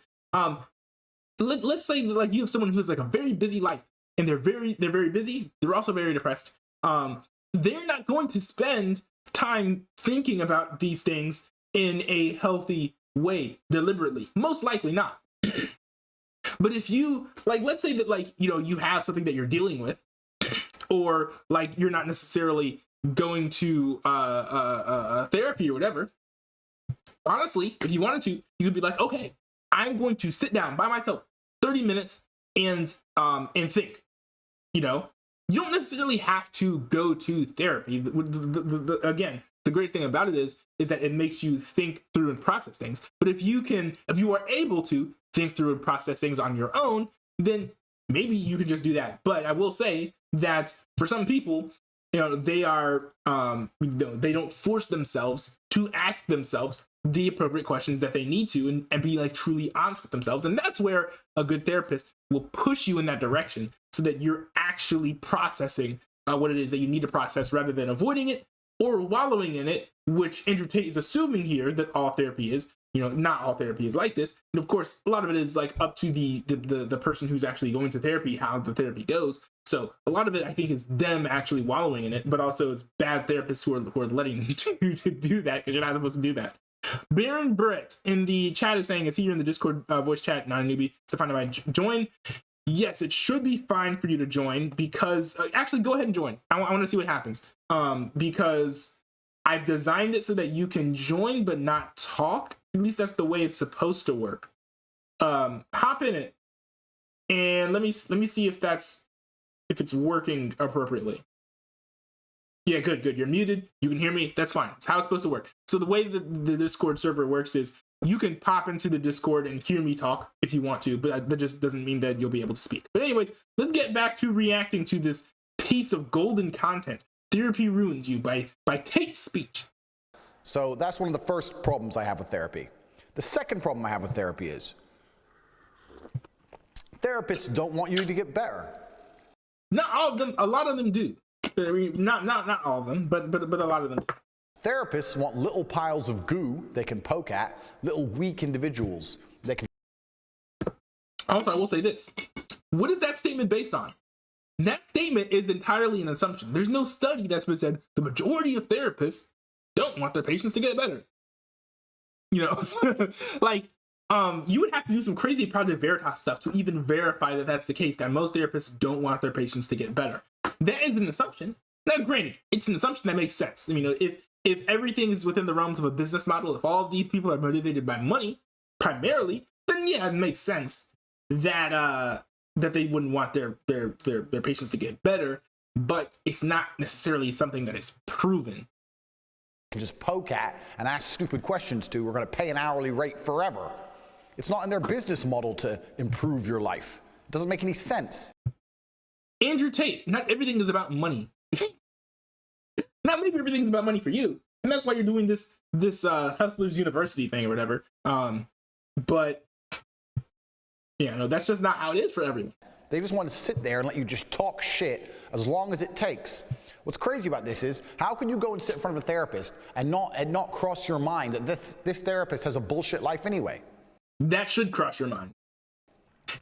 Let's say that you have someone who's a very busy life and they're very busy. They're also very depressed. They're not going to spend time thinking about these things in a healthy way deliberately. Most likely not. But if you, like, let's say that, like, you know, you have something that you're dealing with, or like you're not necessarily going to therapy or whatever. Honestly, if you wanted to, you could be like, okay, I'm going to sit down by myself 30 minutes and think. You know, you don't necessarily have to go to therapy. Again, the great thing about it is that it makes you think through and process things. But if you are able to think through and process things on your own, then maybe you can just do that. But I will say that for some people, you know, they don't force themselves to ask themselves the appropriate questions that they need to and be like truly honest with themselves. And that's where a good therapist will push you in that direction so that you're actually processing what it is that you need to process rather than avoiding it or wallowing in it, which Andrew Tate is assuming here that all therapy is. You know, not all therapy is like this. And of course, a lot of it is like up to the person who's actually going to therapy, how the therapy goes. So a lot of it, I think, is them actually wallowing in it, but also it's bad therapists who are letting them to do that because you're not supposed to do that. Baron Brett in the chat is saying, it's here in the Discord voice chat, not a newbie. So fine if I join. Yes, it should be fine for you to join because actually go ahead and join. I want to see what happens because I've designed it so that you can join but not talk. At least that's the way it's supposed to work. Hop in it and let me see if it's working appropriately. Yeah, good. You're muted. You can hear me. That's fine. It's how it's supposed to work. So the way the Discord server works is you can pop into the Discord and hear me talk if you want to, but that just doesn't mean that you'll be able to speak. But anyways, let's get back to reacting to this piece of golden content. Therapy Ruins You by Tate's speech. So that's one of the first problems I have with therapy. The second problem I have with therapy is therapists don't want you to get better. Not all of them. A lot of them do. I mean, not all of them, but a lot of them do. Therapists want little piles of goo they can poke at, little weak individuals they can. Also, I will say this. What is that statement based on? That statement is entirely an assumption. There's no study that's been said the majority of therapists don't want their patients to get better. You know, like, you would have to do some crazy Project Veritas stuff to even verify that that's the case, that most therapists don't want their patients to get better. That is an assumption. Now, granted, it's an assumption that makes sense. I mean, if everything is within the realms of a business model, if all of these people are motivated by money, primarily, then yeah, it makes sense that that they wouldn't want their patients to get better, but it's not necessarily something that is proven. Can just poke at and ask stupid questions to. We're going to pay an hourly rate forever. It's not in their business model to improve your life. It doesn't make any sense. Andrew Tate, not everything is about money. Not maybe everything's about money for you, and that's why you're doing this Hustlers University thing or whatever. But yeah, no, that's just not how it is for everyone. They just want to sit there and let you just talk shit as long as it takes. What's crazy about this is, how can you go and sit in front of a therapist and not cross your mind that this therapist has a bullshit life anyway? That should cross your mind.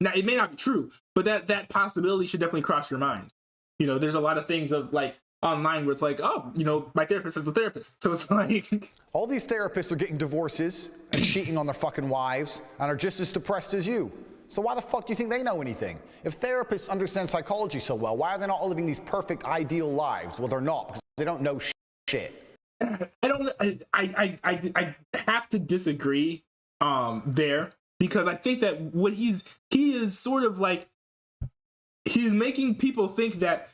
Now, it may not be true, but that possibility should definitely cross your mind. You know, there's a lot of things of like online where it's like, oh, you know, my therapist is the therapist. So it's like all these therapists are getting divorces and cheating on their fucking wives and are just as depressed as you. So why the fuck do you think they know anything? If therapists understand psychology so well, why are they not all living these perfect, ideal lives? Well, they're not, because they don't know shit. I have to disagree there, because I think that what he is sort of like, he's making people think that,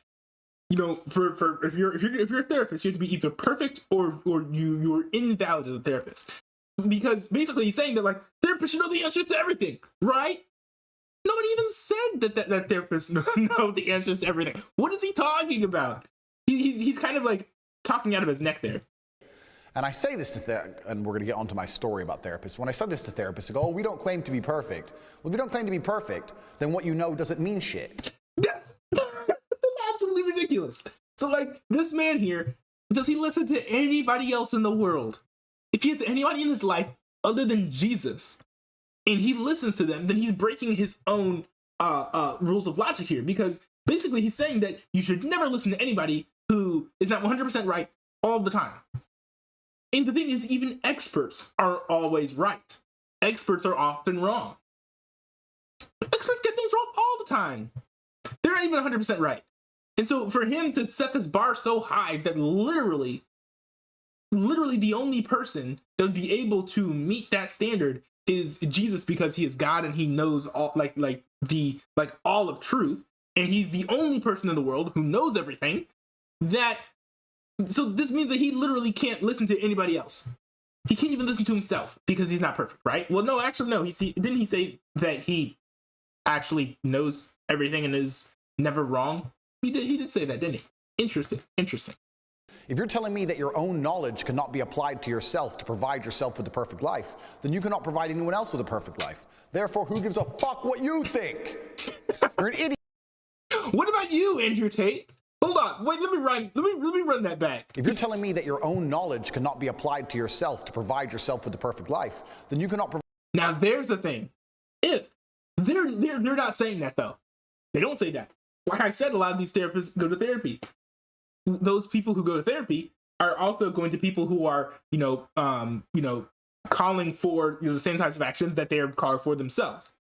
you know, for if you're a therapist, you have to be either perfect or you're invalid as a therapist. Because basically he's saying that like therapists should know the answers to everything, right? Nobody even said that therapists know the answers to everything. What is he talking about? He's kind of like talking out of his neck there. And I say this to and we're going to get onto my story about therapists. When I said this to therapists, they go, oh, we don't claim to be perfect. Well, if you don't claim to be perfect, then what you know doesn't mean shit. That's absolutely ridiculous. So like, this man here, does he listen to anybody else in the world? If he has anybody in his life other than Jesus, and he listens to them, then he's breaking his own rules of logic here, because basically he's saying that you should never listen to anybody who is not 100% right all the time. And the thing is, even experts aren't always right. Experts are often wrong. Experts get things wrong all the time. They're not even 100% right. And so for him to set this bar so high that literally the only person that would be able to meet that standard is Jesus, because he is God and he knows all all of truth, and he's the only person in the world who knows everything. So this means that he literally can't listen to anybody else. He can't even listen to himself because he's not perfect, right? Well, no, actually, no. Didn't he say that he actually knows everything and is never wrong? He did say that, didn't he? Interesting. If you're telling me that your own knowledge cannot be applied to yourself to provide yourself with the perfect life, then you cannot provide anyone else with a perfect life. Therefore, who gives a fuck what you think? You're an idiot. What about you, Andrew Tate? Hold on, wait, let me run that back. If you're telling me that your own knowledge cannot be applied to yourself to provide yourself with the perfect life, then you cannot provide. Now there's the thing. If they're not saying that though. They don't say that. Like I said, a lot of these therapists go to therapy. Those people who go to therapy are also going to people who are, calling for the same types of actions that they are calling for themselves,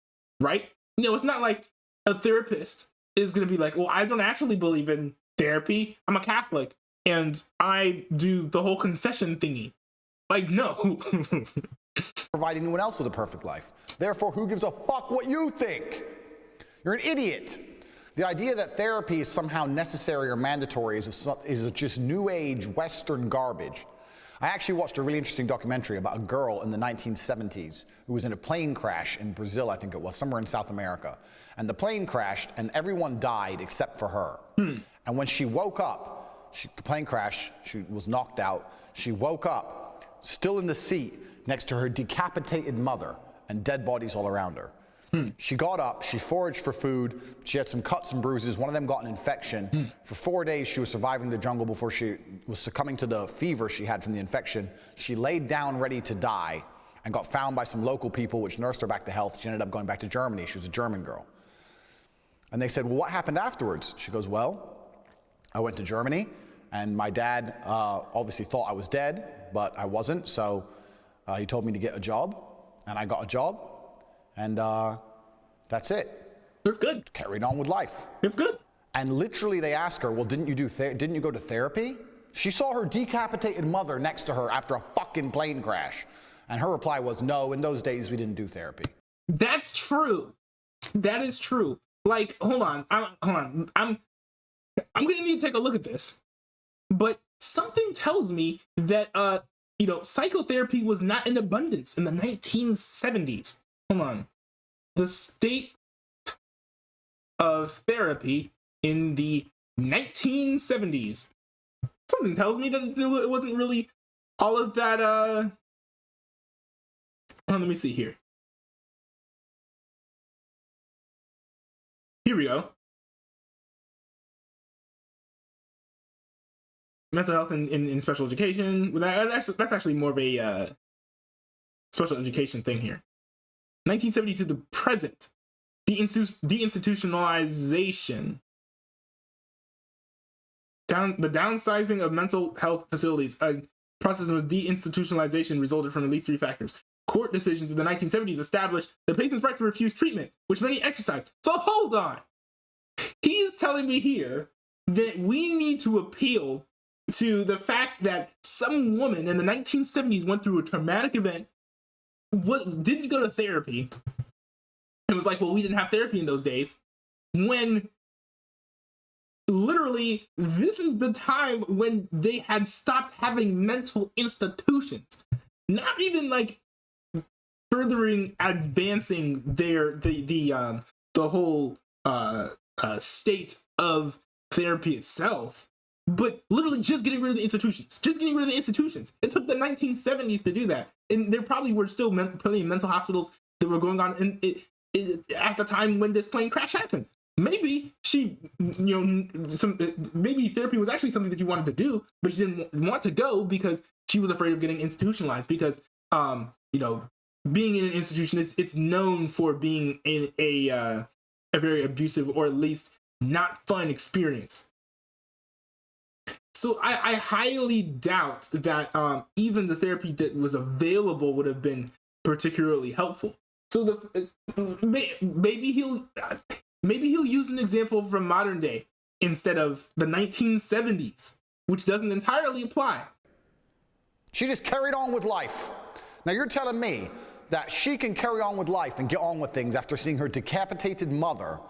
right? It's not like a therapist is going to be like, well, I don't actually believe in therapy. I'm a Catholic and I do the whole confession thingy. Like, no. Provide anyone else with a perfect life. Therefore, who gives a fuck what you think? You're an idiot. The idea that therapy is somehow necessary or mandatory is just new age Western garbage. I actually watched a really interesting documentary about a girl in the 1970s who was in a plane crash in Brazil, I think it was, somewhere in South America. And the plane crashed and everyone died except for her. And when she woke up, the plane crashed, she was knocked out. She woke up, still in the seat, next to her decapitated mother and dead bodies all around her. She got up, she foraged for food, she had some cuts and bruises, one of them got an infection. For 4 days she was surviving the jungle before she was succumbing to the fever she had from the infection. She laid down ready to die and got found by some local people which nursed her back to health. She ended up going back to Germany. She was a German girl. And they said, well, what happened afterwards? She goes, well, I went to Germany and my dad obviously thought I was dead, but I wasn't, so he told me to get a job and I got a job. And that's it. That's good. Carried on with life. It's good. And literally they asked her, well, didn't you go to therapy? She saw her decapitated mother next to her after a fucking plane crash. And her reply was, no, in those days we didn't do therapy. That's true. That is true. Like, hold on. I'm gonna need to take a look at this. But something tells me that psychotherapy was not in abundance in the 1970s. Hold on. The state of therapy in the 1970s. Something tells me that it wasn't really all of that. Let me see here. Here we go. Mental health in special education. That's actually more of a special education thing here. 1970 to the present, deinstitutionalization, the downsizing of mental health facilities, a process of deinstitutionalization resulted from at least 3 factors. Court decisions in the 1970s established the patient's right to refuse treatment, which many exercised. So hold on. He's telling me here that we need to appeal to the fact that some woman in the 1970s went through a traumatic event, didn't go to therapy, and was like, well, we didn't have therapy in those days, when literally this is the time when they had stopped having mental institutions, not even like advancing the whole state of therapy itself, but literally just getting rid of the institutions. It took the 1970s to do that. And there probably were still plenty of mental hospitals that were going on at the time when this plane crash happened. Maybe maybe therapy was actually something that you wanted to do, but she didn't want to go because she was afraid of getting institutionalized. Because, being in an institution, it's known for being in a very abusive or at least not fun experience. So I highly doubt that even the therapy that was available would have been particularly helpful. So maybe he'll use an example from modern day instead of the 1970s, which doesn't entirely apply. She just carried on with life. Now you're telling me that she can carry on with life and get on with things after seeing her decapitated mother,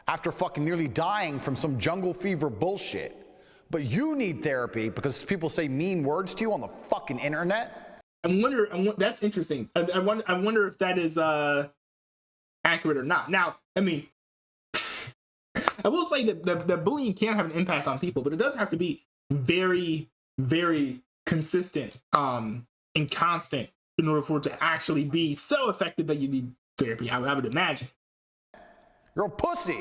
after fucking nearly dying from some jungle fever bullshit. But you need therapy because people say mean words to you on the fucking internet? That's interesting. I wonder if that is accurate or not. Now, I mean, I will say that bullying can have an impact on people, but it does have to be very, very consistent and constant in order for it to actually be so effective that you need therapy, I would imagine. You're a pussy.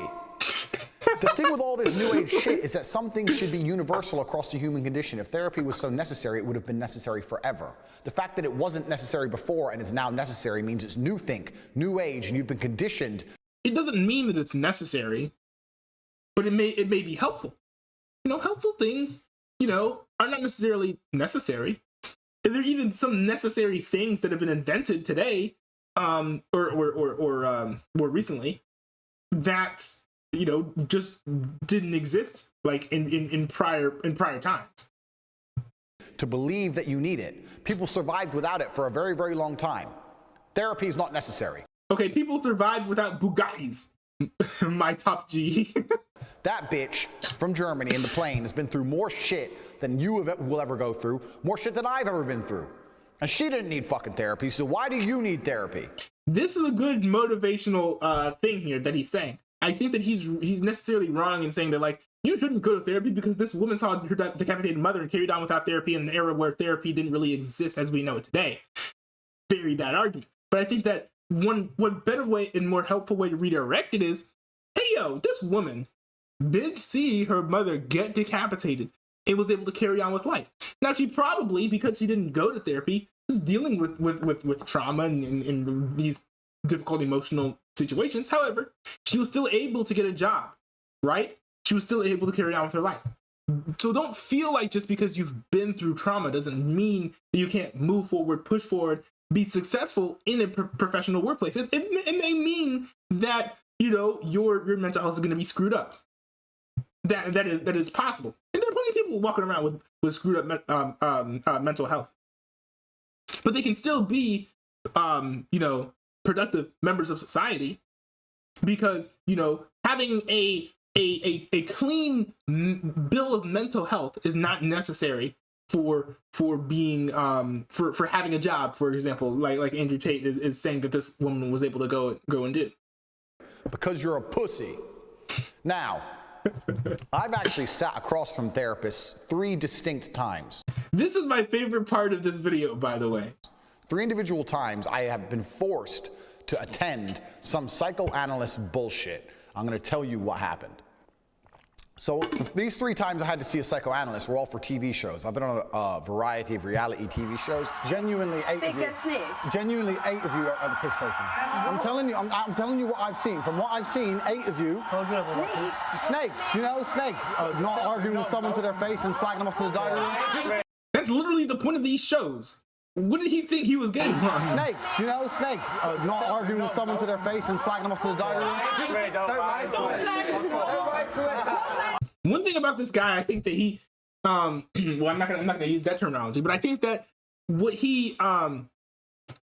The thing with all this new age shit is that some things should be universal across the human condition. If therapy was so necessary, it would have been necessary forever. The fact that it wasn't necessary before and is now necessary means it's new think, new age, and you've been conditioned. It doesn't mean that it's necessary, but it may be helpful. You know, helpful things, you know, are not necessarily necessary. And there are even some necessary things that have been invented today, or more recently, that, you know, just didn't exist like in prior times. To believe that you need it. People survived without it for a very, very long time. Therapy is not necessary. Okay, people survived without Bugattis. My top G. That bitch from Germany in the plane has been through more shit than you will ever go through, more shit than I've ever been through. And she didn't need fucking therapy, so why do you need therapy? This is a good motivational thing here that he's saying. I think that he's necessarily wrong in saying that, like, you shouldn't go to therapy because this woman saw her decapitated mother and carried on without therapy in an era where therapy didn't really exist as we know it today. Very bad argument. But I think that one better way and more helpful way to redirect it is, hey, yo, this woman did see her mother get decapitated and was able to carry on with life. Now, she probably, because she didn't go to therapy, was dealing with trauma and these difficult emotional situations. However, she was still able to get a job, right? She was still able to carry on with her life. So don't feel like just because you've been through trauma doesn't mean that you can't move forward, push forward, be successful in a professional workplace. It may mean that, you know, your mental health is going to be screwed up. That is possible. And there are plenty of people walking around with screwed up mental health. But they can still be, you know, productive members of society because, you know, having a clean bill of mental health is not necessary for being for having a job, for example, like Andrew Tate is saying that this woman was able to go and do. Because you're a pussy. Now, I've actually sat across from therapists 3 distinct times. This is my favorite part of this video, by the way. 3 individual times I have been forced to attend some psychoanalyst bullshit. I'm going to tell you what happened. So these 3 times I had to see a psychoanalyst were all for TV shows. I've been on a variety of reality TV shows. Genuinely 8 of you. Genuinely 8 of you are the piss taking. I'm telling you. I'm telling you what I've seen. From what I've seen, 8 of you. Snakes. You know, snakes. Not arguing with someone to their face and slacking them off to the diary room. That's literally the point of these shows. What did he think he was getting from? Snakes, you know, snakes. Not arguing with someone to their face and slacking them off to the diary room. One thing about this guy, I think that he, well, I'm not gonna use that terminology, but I think that what he, one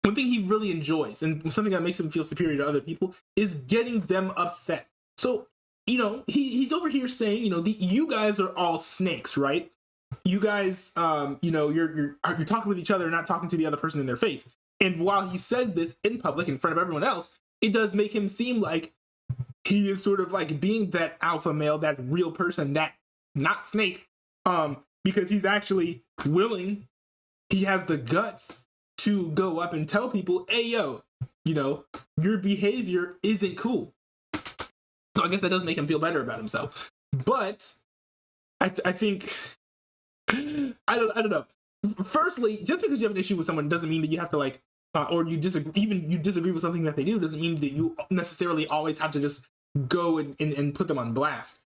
thing he really enjoys and something that makes him feel superior to other people is getting them upset. So, you know, he's over here saying, you know, you guys are all snakes, right? You guys, you know, you're talking with each other, not talking to the other person in their face. And while he says this in public in front of everyone else, it does make him seem like he is sort of like being that alpha male, that real person, that not snake, because he's actually willing, he has the guts to go up and tell people, hey, yo, you know, your behavior isn't cool. So I guess that does make him feel better about himself. But I think, I don't know. Firstly, just because you have an issue with someone doesn't mean that you have to like, or you disagree with something that they do doesn't mean that you necessarily always have to just go and put them on blast.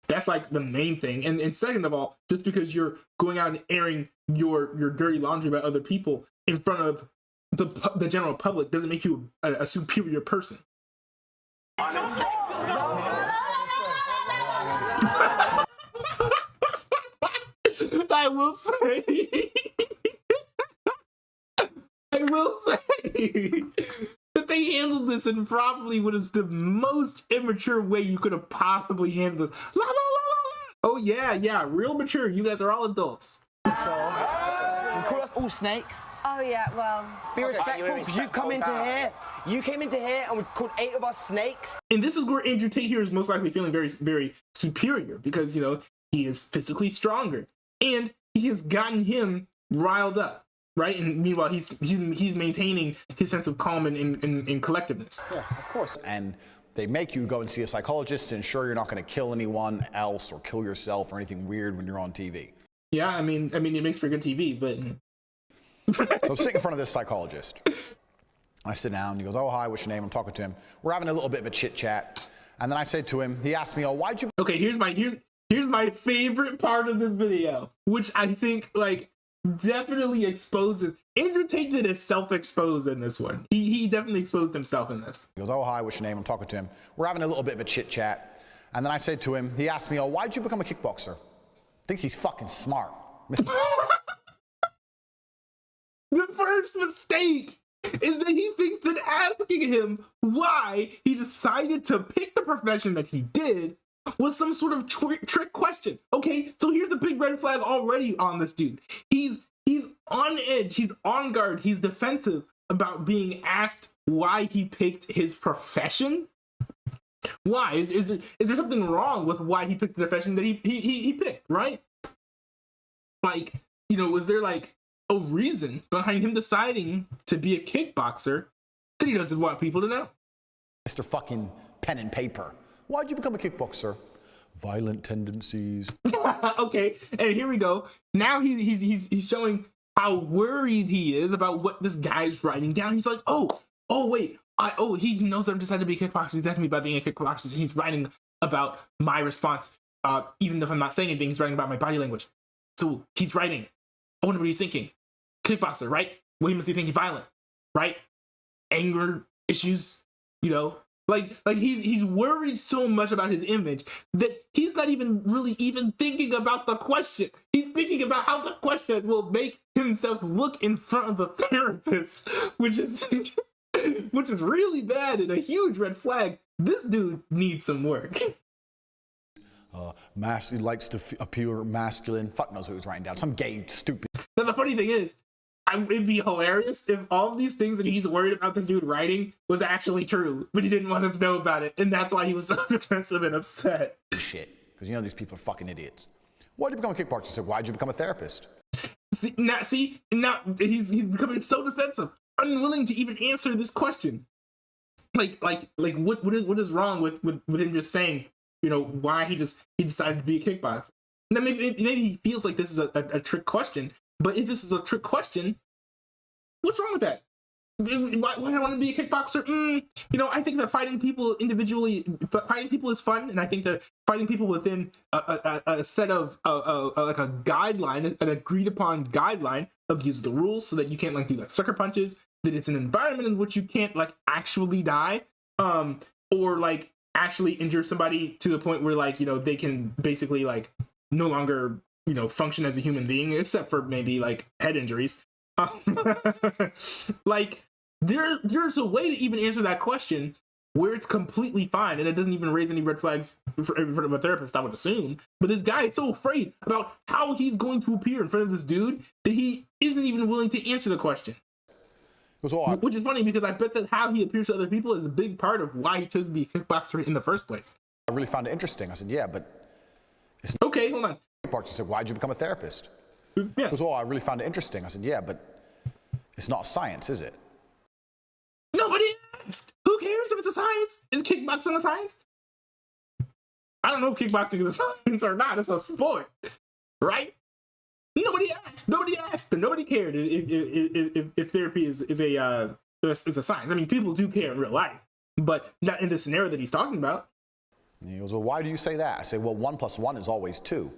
That's like the main thing. And second of all, just because you're going out and airing your dirty laundry about other people in front of the general public doesn't make you a superior person. I will say that they handled this in probably what is the most immature way you could have possibly handled this. La, la, la, la, la. Oh yeah, real mature. You guys are all adults. You call us all snakes. Oh yeah, well. Be respectful, because you come into here. You came into here and we called 8 of us snakes. And this is where Andrew Tate here is most likely feeling very, very superior because, you know, he is physically stronger and he has gotten him riled up, right? And meanwhile, he's maintaining his sense of calm and collectiveness. Yeah, of course. And they make you go and see a psychologist to ensure you're not going to kill anyone else or kill yourself or anything weird when you're on TV. Yeah, I mean, it makes for good TV, but. So I'm sitting in front of this psychologist. I sit down, and he goes, "Oh, hi, what's your name?" I'm talking to him. We're having a little bit of a chit chat. And then I said to him, he asked me, "Oh, why'd you..." Okay, here's my favorite part of this video, which I think like definitely exposes. Andrew Tate did a self-expose in this one. He definitely exposed himself in this. He goes, "Oh, hi, what's your name?" I'm talking to him. We're having a little bit of a chit chat. And then I said to him, he asked me, "Oh, why'd you become a kickboxer?" Thinks he's fucking smart. The first mistake is that he thinks that asking him why he decided to pick the profession that he did was some sort of trick question. Okay, so here's the big red flag already on this dude. He's on edge, he's on guard, he's defensive about being asked why he picked his profession. Why? Is there something wrong with why he picked the profession that he picked, right? Like, you know, was there like a reason behind him deciding to be a kickboxer that he doesn't want people to know? Mr. fucking pen and paper. Why'd you become a kickboxer? Violent tendencies. Okay, and here we go. Now he's showing how worried he is about what this guy's writing down. He's like, oh wait, he knows I've decided to be a kickboxer. He's asking me about being a kickboxer. He's writing about my response. Even if I'm not saying anything, he's writing about my body language. So he's writing. I wonder what he's thinking. Kickboxer, right? Well, he must be thinking violent, right? Anger issues, you know? Like he's worried so much about his image that he's not even really even thinking about the question. He's thinking about how the question will make himself look in front of the therapist, which is really bad and a huge red flag. This dude needs some work. He likes to appear masculine. Fuck knows what he was writing down. Some gay, stupid. Now, the funny thing is, it'd be hilarious if all of these things that he's worried about this dude writing was actually true, but he didn't want him to know about it, and that's why he was so defensive and upset. Shit, because you know these people are fucking idiots. Why'd you become a kickboxer? He said, why'd you become a therapist? Now he's becoming so defensive, unwilling to even answer this question. Like what is wrong with him just saying, you know, why he decided to be a kickboxer? Now maybe he feels like this is a trick question. But if this is a trick question, what's wrong with that? Why do I want to be a kickboxer? You know, I think that fighting people individually, fighting people is fun, and I think that fighting people within a set of like a guideline, an agreed upon guideline of these are the rules, so that you can't like do like sucker punches, that it's an environment in which you can't like actually die, or like actually injure somebody to the point where like, you know, they can basically like no longer, you know, function as a human being, except for maybe like head injuries. Like there's a way to even answer that question where it's completely fine and it doesn't even raise any red flags in front of a therapist, I would assume. But this guy is so afraid about how he's going to appear in front of this dude that he isn't even willing to answer the question. Which is funny because I bet that how he appears to other people is a big part of why he chose to be a kickboxer in the first place. I really found it interesting. I said, yeah, but... Okay, hold on. Kickboxer said, why'd you become a therapist? Yeah. He goes, I really found it interesting. I said, yeah, but it's not science, is it? Nobody asked. Who cares if it's a science? Is kickboxing a science? I don't know if kickboxing is a science or not. It's a sport, right? Nobody asked. Nobody asked. And nobody cared if therapy is a science. I mean, people do care in real life, but not in the scenario that he's talking about. And he goes, well, why do you say that? I say, well, 1 + 1 is always 2.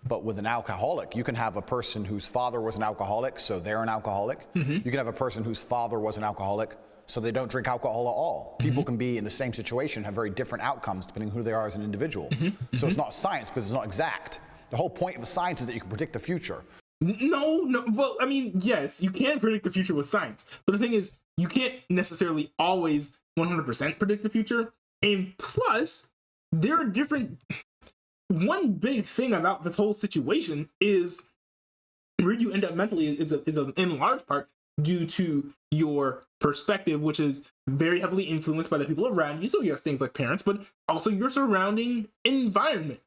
But with an alcoholic, you can have a person whose father was an alcoholic, so they're an alcoholic. You can have a person whose father was an alcoholic, so they don't drink alcohol at all. People can be in the same situation, have very different outcomes depending on who they are as an individual. So it's not science because it's not exact. The whole point of a science is that you can predict the future. No. Well, I mean, yes, you can predict the future with science. But the thing is, you can't necessarily always 100% predict the future. And plus, there are different... One big thing about this whole situation is where you end up mentally is in large part due to your perspective, which is very heavily influenced by the people around you. So yes, things like parents, but also your surrounding environment.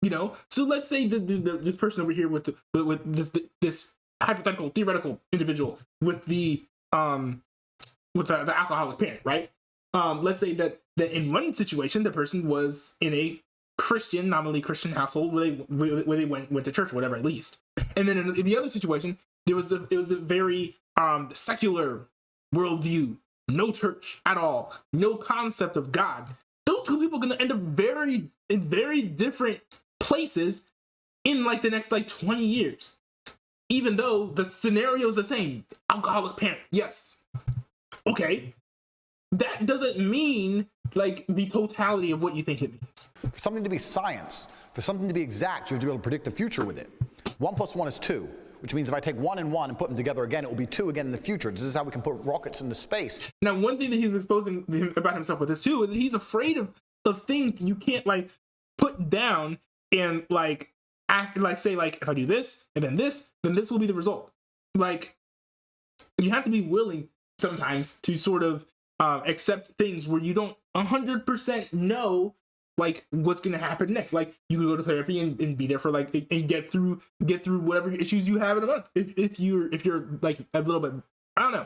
You know, so let's say this person over here with this hypothetical theoretical individual with the alcoholic parent, right? Let's say that in one situation the person was in a Christian, nominally Christian household where they went to church, or whatever, at least. And then in the other situation, it was a very secular worldview, no church at all, no concept of God. Those two people are going to end up in very different places in like the next like 20 years, even though the scenario is the same. Alcoholic parent, yes, okay. That doesn't mean like the totality of what you think it means. For something to be science, for something to be exact, you have to be able to predict the future with it. 1 + 1 is 2, which means if I take 1 and 1 and put them together again, it will be 2 again in the future. This is how we can put rockets into space. Now, one thing that he's exposing about himself with this too is that he's afraid of things you can't like put down and like act like, say like, if I do this and then this will be the result. Like, you have to be willing sometimes to sort of accept things where you don't 100% know like what's gonna happen next. Like, you can go to therapy and be there for like and get through whatever issues you have in a month. If you're like a little bit, I don't know,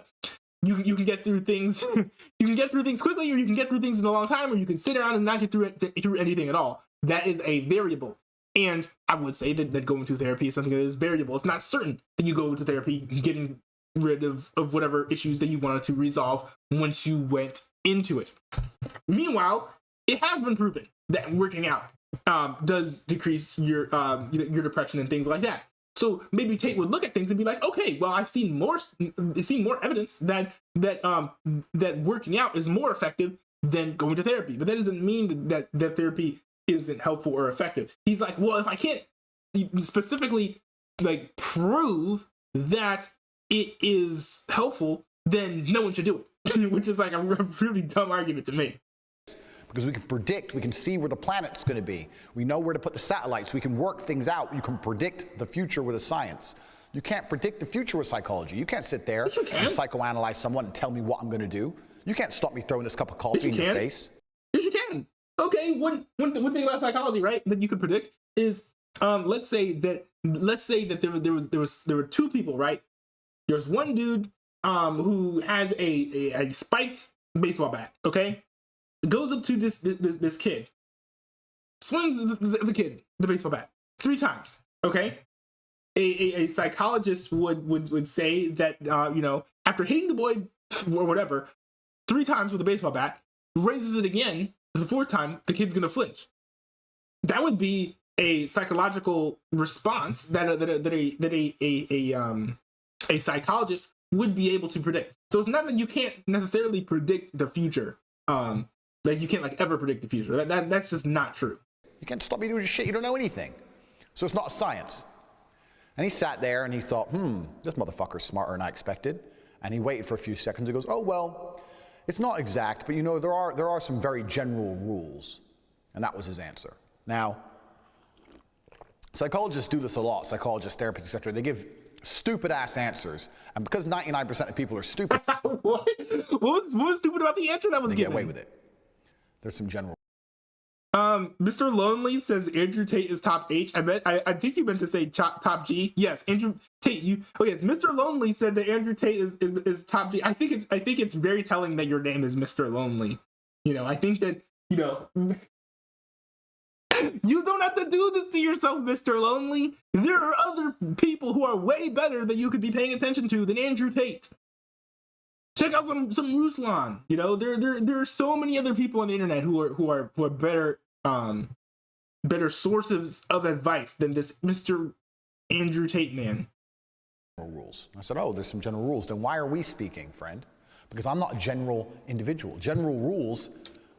you can get through things. You can get through things quickly, or you can get through things in a long time, or you can sit around and not get through anything at all. That is a variable. And I would say that going to therapy is something that is variable. It's not certain that you go to therapy getting rid of whatever issues that you wanted to resolve once you went into it. Meanwhile, it has been proven that working out does decrease your depression and things like that. So maybe Tate would look at things and be like, okay, well, I've seen more evidence that working out is more effective than going to therapy. But that doesn't mean that therapy isn't helpful or effective. He's like, well, if I can't specifically like prove that it is helpful, then no one should do it, which is like a really dumb argument to me. Because we can predict, we can see where the planet's going to be. We know where to put the satellites. We can work things out. You can predict the future with a science. You can't predict the future with psychology. You can't sit there and psychoanalyze someone and tell me what I'm going to do. You can't stop me throwing this cup of coffee in your face. Yes, you can. Okay, one thing about psychology, right, that you could predict is, let's say that there were two people, right? There's one dude who has a spiked baseball bat, okay? Goes up to this kid, swings the baseball bat 3 times, okay? A psychologist would say that, after hitting the boy or whatever 3 times with a baseball bat, raises it again the 4th time, the kid's gonna flinch. That would be a psychological response that a psychologist would be able to predict. So it's not that you can't necessarily predict the future. Like, you can't like ever predict the future. That's just not true. You can't stop me doing shit. You don't know anything. So it's not a science. And he sat there and he thought, this motherfucker's smarter than I expected. And he waited for a few seconds and goes, oh, well, it's not exact, but there are some very general rules. And that was his answer. Now, psychologists do this a lot. Psychologists, therapists, etc. They give stupid ass answers. And because 99% of people are stupid. What was stupid about the answer that was given? Get away with it. There's some general. Mr. Lonely says Andrew Tate is top H. I think you meant to say top G. Yes, Andrew Tate. Mr. Lonely said that Andrew Tate is top G. I think it's very telling that your name is Mr. Lonely. I think that you don't have to do this to yourself, Mr. Lonely. There are other people who are way better that you could be paying attention to than Andrew Tate. Check out some Ruslan. There are so many other people on the internet who are better better sources of advice than this Mr. Andrew Tate man. Rules. I said, oh, there's some general rules. Then why are we speaking, friend? Because I'm not a general individual. General rules,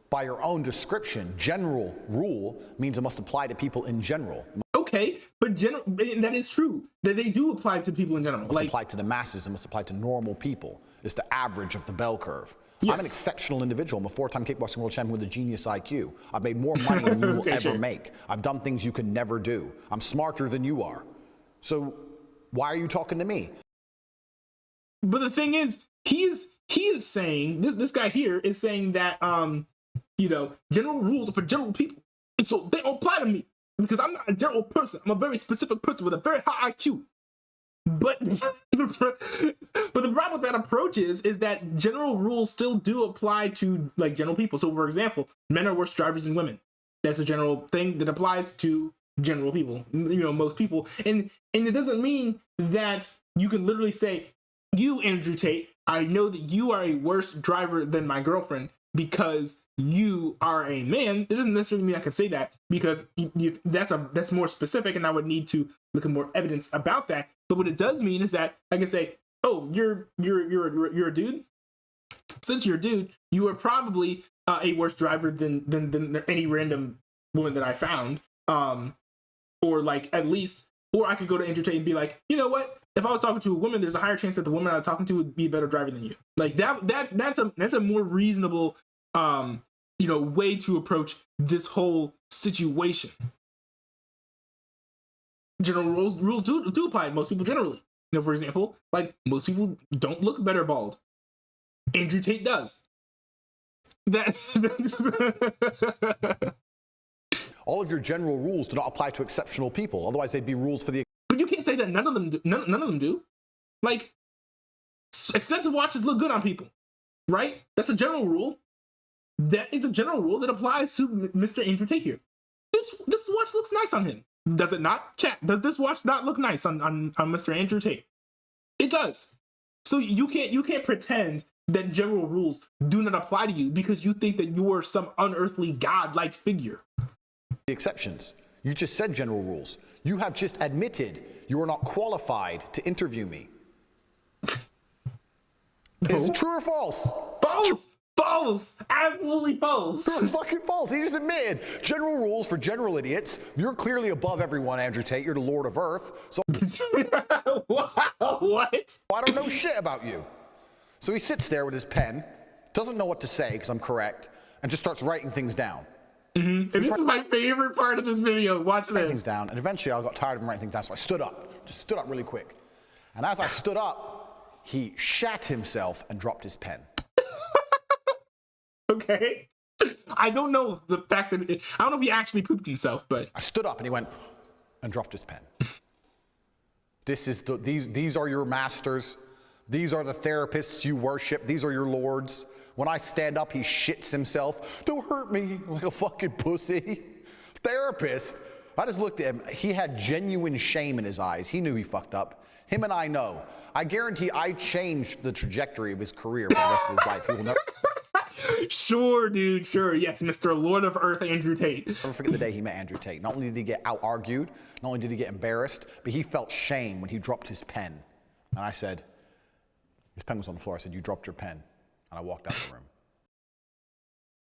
by your own description, general rule means it must apply to people in general. Okay, but that is true. That they do apply to people in general. It must apply to the masses. It must apply to normal people. It's the average of the bell curve. Yes. I'm an exceptional individual. I'm a 4-time kickboxing world champion with a genius IQ. I've made more money than you will ever make. I've done things you could never do. I'm smarter than you are. So why are you talking to me? But the thing is, he is saying, this guy here is saying that general rules are for general people, and so they don't apply to me because I'm not a general person. I'm a very specific person with a very high IQ. But but the problem with that approach is that general rules still do apply to like general people. So for example, men are worse drivers than women. That's a general thing that applies to general people, most people. And it doesn't mean that you can literally say, you, Andrew Tate, I know that you are a worse driver than my girlfriend because you are a man. It doesn't necessarily mean I can say that because that's more specific, and I would need to look at more evidence about that. But what it does mean is that I can say, oh, you're a dude. Since you're a dude, you are probably a worse driver than any random woman that I found. Or like at least, or I could go to Andrew Tate and be like, you know what? If I was talking to a woman, there's a higher chance that the woman I'm talking to would be a better driver than you. Like that's a more reasonable way to approach this whole situation. General rules do apply to most people generally. For example, like most people don't look better bald. Andrew Tate does. All of your general rules do not apply to exceptional people. Otherwise, they'd be rules for the. But you can't say that none of them do. None of them do. Like, expensive watches look good on people, right? That's a general rule. That is a general rule that applies to Mr. Andrew Tate here. This watch looks nice on him. Does it not? Chat. Does this watch not look nice on Mr. Andrew Tate? It does. So you can't pretend that general rules do not apply to you because you think that you are some unearthly god-like figure. The exceptions. You just said general rules. You have just admitted you are not qualified to interview me. No. Is it true or false? False! False! Absolutely false! It's fucking false. He just admitted general rules for general idiots. You're clearly above everyone, Andrew Tate. You're the Lord of Earth. So what? I don't know shit about you. So he sits there with his pen, doesn't know what to say because I'm correct, and just starts writing things down. Mm-hmm. And this is my favorite part of this video. Watch this. Things down, and eventually I got tired of him writing things down, so I stood up. Just stood up really quick. And as I stood up, he shat himself and dropped his pen. Okay. I don't know the fact that I don't know if he actually pooped himself, but I stood up and he went and dropped his pen. These are your masters. These are the therapists you worship. These are your lords. When I stand up, he shits himself. Don't hurt me like a fucking pussy. Therapist. I just looked at him. He had genuine shame in his eyes. He knew he fucked up. Him and I know. I guarantee I changed the trajectory of his career for the rest of his life. He will never. Sure, dude. Sure. Yes, Mr. Lord of Earth, Andrew Tate. Never forget the day he met Andrew Tate. Not only did he get out-argued, not only did he get embarrassed, but he felt shame when he dropped his pen. And I said, his pen was on the floor. I said, you dropped your pen. And I walked out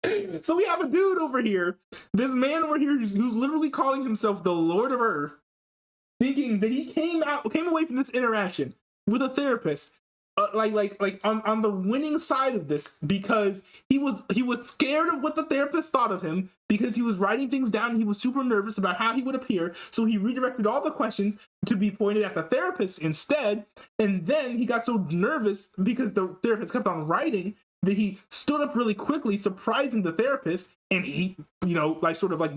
the room. So we have a dude over here, this man over here who's literally calling himself the Lord of Earth, thinking that he came away from this interaction with a therapist, on the winning side of this because he was scared of what the therapist thought of him because he was writing things down and he was super nervous about how he would appear. So he redirected all the questions to be pointed at the therapist instead. And then he got so nervous because the therapist kept on writing that he stood up really quickly, surprising the therapist. And he,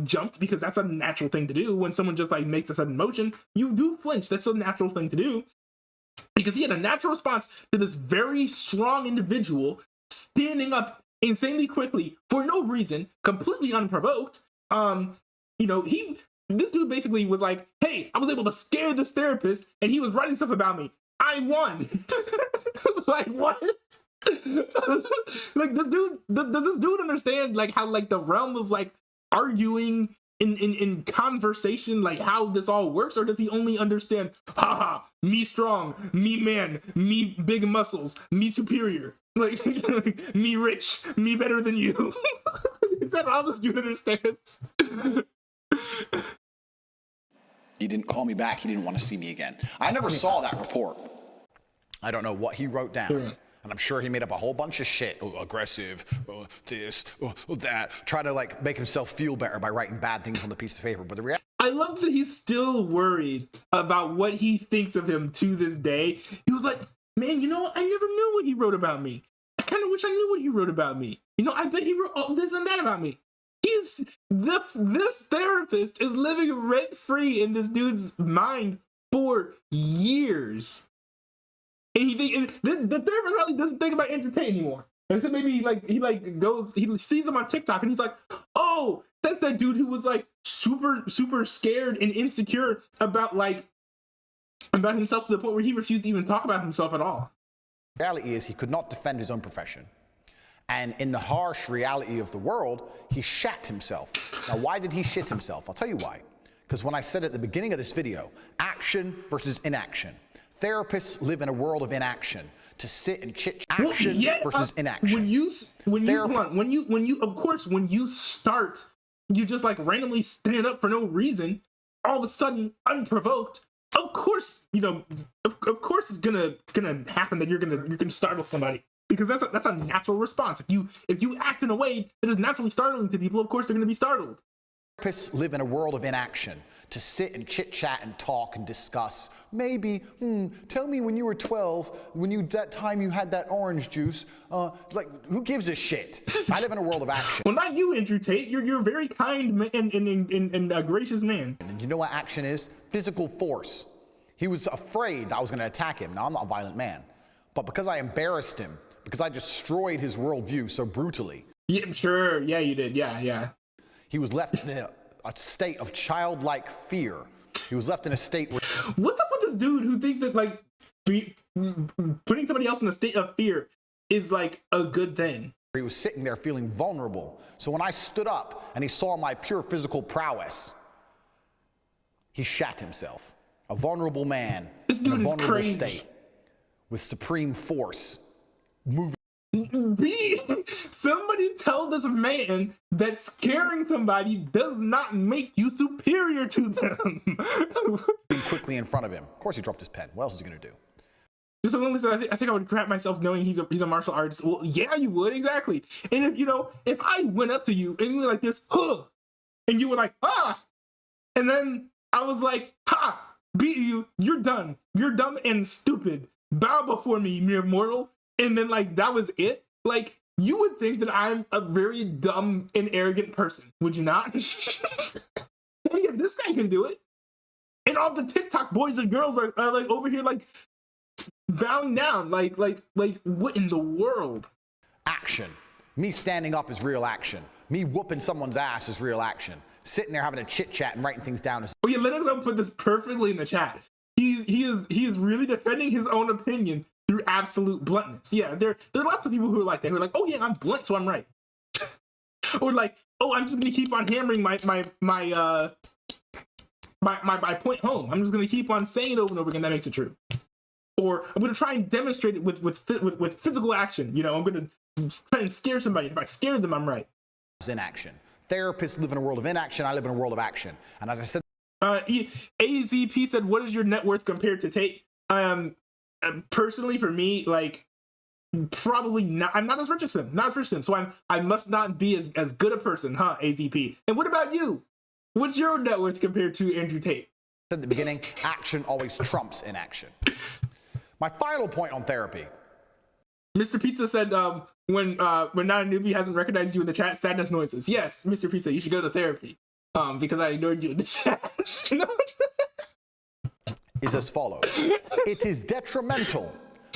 jumped because that's a natural thing to do. When someone just makes a sudden motion, you do flinch. That's a natural thing to do. Because he had a natural response to this very strong individual standing up insanely quickly for no reason, completely unprovoked. This dude basically was like, hey, I was able to scare this therapist and he was writing stuff about me. I won. Like, what? Like, this dude, does this dude understand how the realm of arguing in conversation like how this all works, or does he only understand, haha, me strong, me man, me big muscles, me superior, like me rich, me better than you? Is that all this dude understands? He didn't call me back. He didn't want to see me again. I never saw that report. I don't know what he wrote down. And I'm sure he made up a whole bunch of shit. Oh, aggressive, this, that. Try to like make himself feel better by writing bad things on the piece of paper. But the reality, I love that he's still worried about what he thinks of him to this day. He was like, man, you know what? I never knew what he wrote about me. I kind of wish I knew what he wrote about me. You know, I bet he wrote all this and that about me. This therapist is living rent-free in this dude's mind for years. And the therapist probably doesn't think about entertaining anymore. And so maybe he sees him on TikTok and he's like, oh, that's that dude who was like super scared and insecure about himself to the point where he refused to even talk about himself at all. the reality is he could not defend his own profession. And in the harsh reality of the world, he shat himself. Now, why did he shit himself? I'll tell you why. Because when I said at the beginning of this video, action versus inaction. Therapists live in a world of inaction. To sit and chit action versus inaction. When you start, you just like randomly stand up for no reason, all of a sudden, unprovoked. Of course, of course it's gonna happen that you're gonna startle somebody, because that's a natural response. If you act in a way that is naturally startling to people, of course they're gonna be startled. Therapists live in a world of inaction. To sit and chit-chat and talk and discuss. Maybe, tell me when you were 12, that time you had that orange juice. Like, who gives a shit? I live in a world of action. Well, not you, Andrew Tate. You're a very kind and a gracious man. And you know what action is? Physical force. He was afraid I was going to attack him. Now, I'm not a violent man. But because I embarrassed him, because I destroyed his worldview so brutally. Yeah, sure. Yeah, you did. Yeah. He was left in a state of childlike fear. He was left in a state where... What's up with this dude who thinks that, like, putting somebody else in a state of fear is, like, a good thing? He was sitting there feeling vulnerable. So when I stood up and he saw my pure physical prowess, he shat himself. A vulnerable man in a vulnerable state with supreme force. Moving. Somebody tell this man that scaring somebody does not make you superior to them. Quickly in front of him. Of course he dropped his pen. What else is he gonna do? Just listen, I think I would crap myself knowing he's a martial artist. Well, yeah, you would, exactly. And if I went up to you and you were like this, huh, and you were like, ah, and then I was like, ha, beat you, you're done. You're dumb and stupid. Bow before me, mere mortal. And then, like, that was it. Like, you would think that I'm a very dumb and arrogant person, would you not? And if this guy can do it, and all the TikTok boys and girls are like over here, like, bowing down, like, what in the world? Action. Me standing up is real action. Me whooping someone's ass is real action. Sitting there having a chit chat and writing things down is. Oh yeah, Linux put this perfectly in the chat. He is really defending his own opinion through absolute bluntness. Yeah, there are lots of people who are like that, who are like, oh yeah, I'm blunt, so I'm right. Or like, oh, I'm just gonna keep on hammering my point home. I'm just gonna keep on saying it over and over again. That makes it true. Or I'm gonna try and demonstrate it with physical action. I'm gonna try and scare somebody. If I scare them, I'm right. In action. Therapists live in a world of inaction. I live in a world of action. And as I said, AZP said, "What is your net worth compared to Tate?" Personally, for me, like, probably not. I'm not as rich as him. So I must not be as good a person, huh, AZP? And what about you? What's your net worth compared to Andrew Tate? At the beginning, action always trumps inaction. My final point on therapy. Mr. Pizza said, when not a newbie hasn't recognized you in the chat, sadness noises. Yes, Mr. Pizza, you should go to therapy. Because I ignored you in the chat. Is as follows. It is detrimental.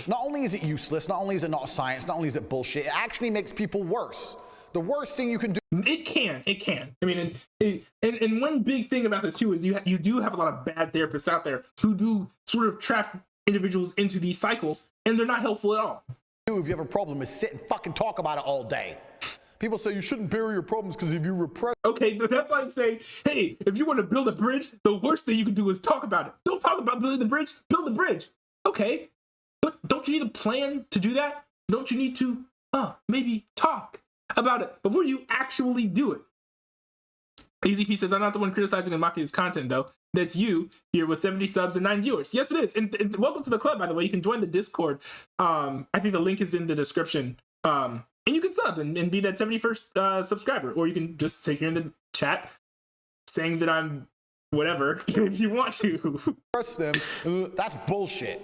Not only is it useless, not only is it not science, not only is it bullshit, it actually makes people worse. The worst thing you can do. It can. I mean, and one big thing about this too is you do have a lot of bad therapists out there who do sort of trap individuals into these cycles, and they're not helpful at all. If you have a problem, is sit and fucking talk about it all day. People say you shouldn't bury your problems because if you repress. Okay, but that's like saying, hey, if you want to build a bridge, the worst thing you can do is talk about it. Don't talk about building the bridge, build the bridge. Okay, but don't you need a plan to do that? Don't you need to maybe talk about it before you actually do it? Easy P says, I'm not the one criticizing and mocking his content, though. That's you here with 70 subs and 9 viewers. Yes, it is. And welcome to the club, by the way. You can join the Discord. I think the link is in the description. And you can sub and be that 71st subscriber. Or you can just sit here in the chat saying that I'm whatever if you want to. That's bullshit.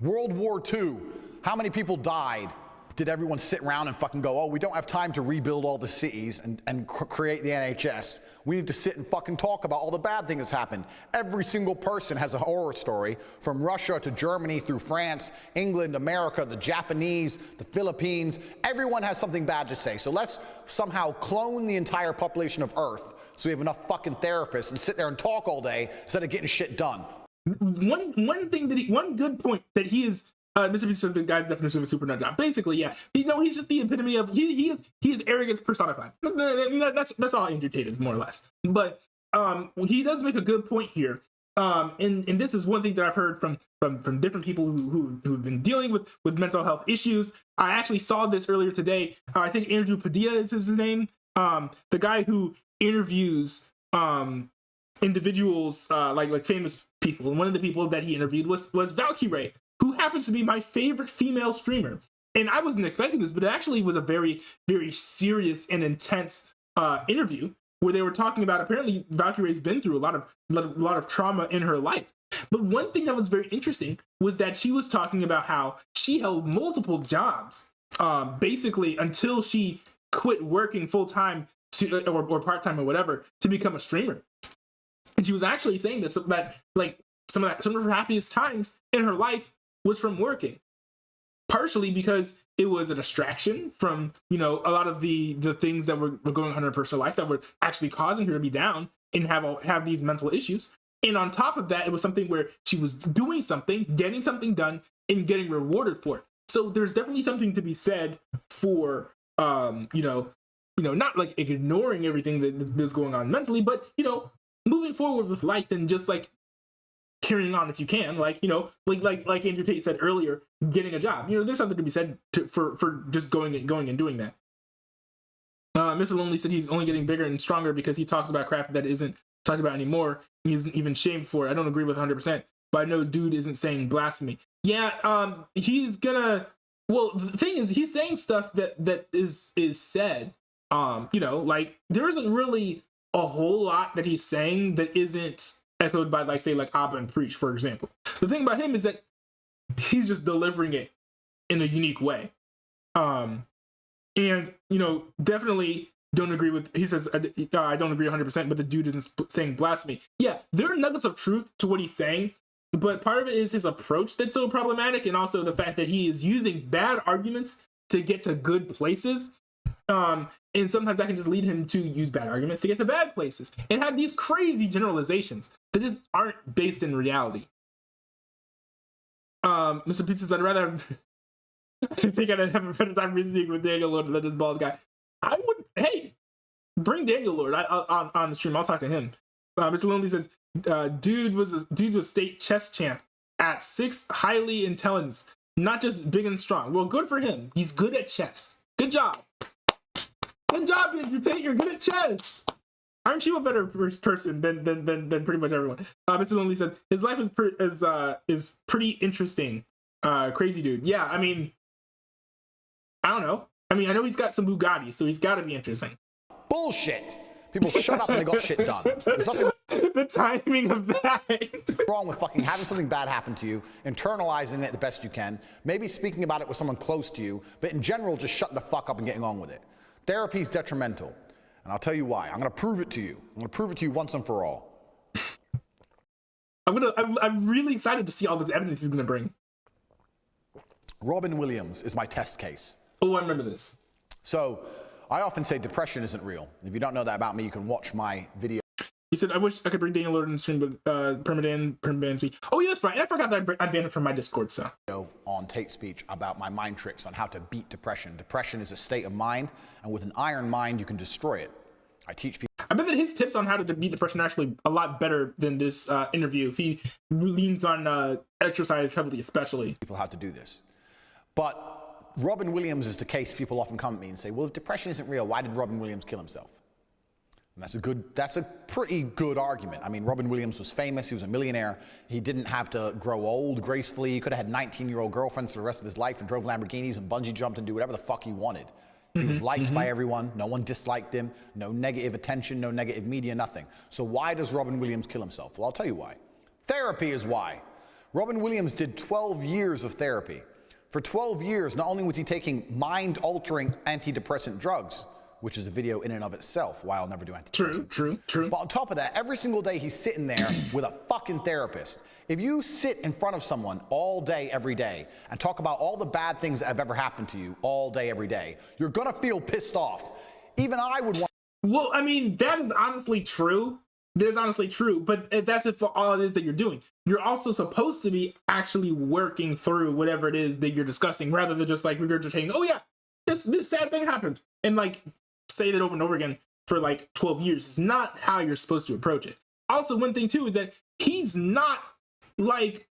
World War II. How many people died? Did everyone sit around and fucking go, oh, we don't have time to rebuild all the cities and create the NHS. We need to sit and fucking talk about all the bad things that's happened. Every single person has a horror story, from Russia to Germany through France, England, America, the Japanese, the Philippines. Everyone has something bad to say. So let's somehow clone the entire population of Earth so we have enough fucking therapists and sit there and talk all day instead of getting shit done. One good point that he is Mr. Beast says the guy's definition of a super nut job. Basically, yeah. He's just the epitome of he is arrogance personified. That's all Andrew Tate is, more or less. But he does make a good point here. And this is one thing that I've heard from different people who've been dealing with mental health issues. I actually saw this earlier today. I think Andrew Padilla is his name. The guy who interviews individuals like famous people. And one of the people that he interviewed was Valkyrie, who happens to be my favorite female streamer. And I wasn't expecting this, but it actually was a very, very serious and intense interview where they were talking about, apparently Valkyrie's been through a lot of trauma in her life. But one thing that was very interesting was that she was talking about how she held multiple jobs, basically until she quit working full-time or part-time or whatever to become a streamer. And she was actually saying that some of her happiest times in her life was from working, partially because it was a distraction from, a lot of the things that were going on in her personal life that were actually causing her to be down and have these mental issues. And on top of that, it was something where she was doing something, getting something done, and getting rewarded for it. So there's definitely something to be said for, not like ignoring everything that's going on mentally, but, moving forward with life and just like carrying on if you can, like Andrew Tate said earlier, getting a job. There's something to be said for just going and doing that. Mr. Lonely said he's only getting bigger and stronger because he talks about crap that isn't talked about anymore. He isn't even shamed for it. I don't agree with 100%, but I know dude isn't saying blasphemy. Yeah, he's gonna. Well, the thing is, he's saying stuff that is said. There isn't really a whole lot that he's saying that isn't echoed by like Abba and Preach, for example. The thing about him is that he's just delivering it in a unique way. And definitely don't agree with, he says, I don't agree 100%, but the dude isn't saying blasphemy. Yeah, there are nuggets of truth to what he's saying, but part of it is his approach that's so problematic, and also the fact that he is using bad arguments to get to good places. And sometimes that can just lead him to use bad arguments to get to bad places and have these crazy generalizations that just aren't based in reality. Mr. Pizza said, I'd rather have, I think I'd have a better time reasoning with Daniel Lord than this bald guy. I would, hey, bring Daniel Lord on the stream. I'll talk to him. Mr. Lonely says, dude was state chess champ at 6 highly intelligence, not just big and strong. Well, good for him. He's good at chess. Good job. Good job, Andrew Tate. You're good at chess. Aren't you a better person than pretty much everyone? Mr. Lonely said his life is pretty interesting. Crazy dude. Yeah, I mean, I don't know. I mean, I know he's got some Bugatti, so he's got to be interesting. Bullshit. People shut up and they got shit done. There's nothing the timing of that wrong with fucking having something bad happen to you, internalizing it the best you can, maybe speaking about it with someone close to you, but in general, just shutting the fuck up and getting on with it. Therapy is detrimental, and I'll tell you why. I'm going to prove it to you. I'm going to prove it to you once and for all. I'm really excited to see all this evidence he's going to bring. Robin Williams is my test case. Oh, I remember this. So, I often say depression isn't real. If you don't know that about me, you can watch my video. He said, "I wish I could bring Daniel Lord in the stream, but permanent me." Oh yeah, that's right. I forgot that I banned it from my Discord. So on Tate speech about my mind tricks on how to beat depression. Depression is a state of mind, and with an iron mind, you can destroy it. I teach people. I bet that his tips on how to beat depression are actually a lot better than this interview. If he leans on exercise heavily, especially. People how to do this, but Robin Williams is the case. People often come at me and say, "Well, if depression isn't real, why did Robin Williams kill himself?" And that's a pretty good argument. I mean, Robin Williams was famous. He was a millionaire. He didn't have to grow old gracefully. He could have had 19-year-old girlfriends for the rest of his life and drove Lamborghinis and bungee jumped and do whatever the fuck he wanted. He was liked by everyone. No one disliked him. No negative attention, no negative media, nothing. So why does Robin Williams kill himself? Well, I'll tell you why. Therapy is why. Robin Williams did 12 years of therapy. For 12 years, not only was he taking mind-altering antidepressant drugs, which is a video in and of itself, why I'll never do antidepressants. True. But on top of that, every single day he's sitting there with a fucking therapist. If you sit in front of someone all day, every day, and talk about all the bad things that have ever happened to you all day, every day, you're gonna feel pissed off. Even I would want. Well, I mean, that is honestly true. That is honestly true, but that's if all it is that you're doing. You're also supposed to be actually working through whatever it is that you're discussing, rather than just like regurgitating, "Oh yeah, this sad thing happened," and like say that over and over again for like 12 years. It's not how you're supposed to approach it. Also, one thing too is that he's not like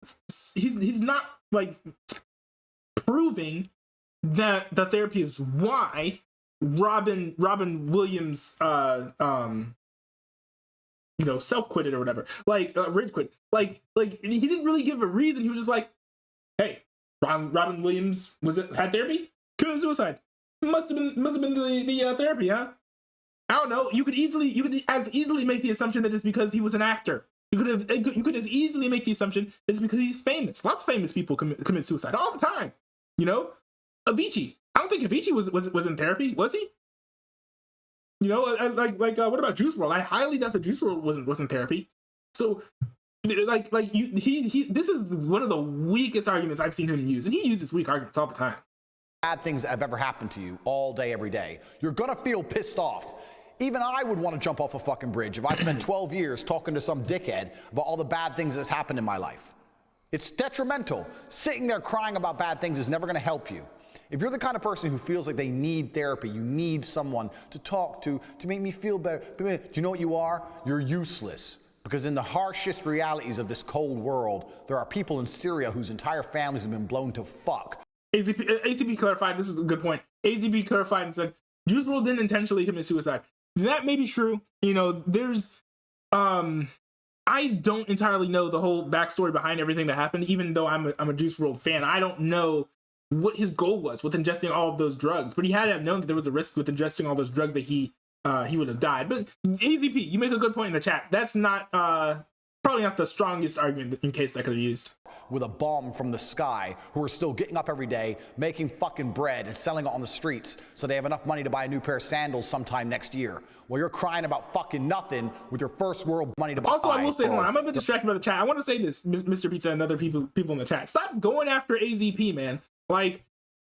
proving that the therapy is why Robin Williams self-quitted or whatever, rage quit. Like he didn't really give a reason. He was just like, "Hey, Robin Williams had therapy, committed suicide. Must have been the therapy, huh?" I don't know. You could as easily make the assumption that it's because he was an actor. You could as easily make the assumption it's because he's famous. Lots of famous people commit suicide all the time. You know, Avicii. I don't think Avicii was in therapy, was he? You know, what about Juice WRLD? I highly doubt that Juice WRLD was in therapy. So, this is one of the weakest arguments I've seen him use, and he uses weak arguments all the time. Bad things that have ever happened to you all day, every day, you're gonna feel pissed off. Even I would want to jump off a fucking bridge if I spent 12 years talking to some dickhead about all the bad things that's happened in my life. It's detrimental. Sitting there crying about bad things is never gonna help you. If you're the kind of person who feels like they need therapy, you need someone to talk to make me feel better, do you know what you are? You're useless. Because in the harshest realities of this cold world, there are people in Syria whose entire families have been blown to fuck. ACP clarified, this is a good point. ACP clarified and said, Juice WRLD didn't intentionally commit suicide. That may be true. You know, there's, I don't entirely know the whole backstory behind everything that happened, even though I'm a Juice WRLD fan. I don't know what his goal was with ingesting all of those drugs, but he had to have known that there was a risk with ingesting all those drugs that he would have died. But AZP, you make a good point in the chat. That's not, probably not the strongest argument in case I could have used. With a bomb from the sky, who are still getting up every day, making fucking bread and selling it on the streets so they have enough money to buy a new pair of sandals sometime next year. While you're crying about fucking nothing with your first world money to buy. Also, I will say, hold on, I'm a bit distracted by the chat. I want to say this, Mr. Pizza and other people in the chat. Stop going after AZP, man. Like,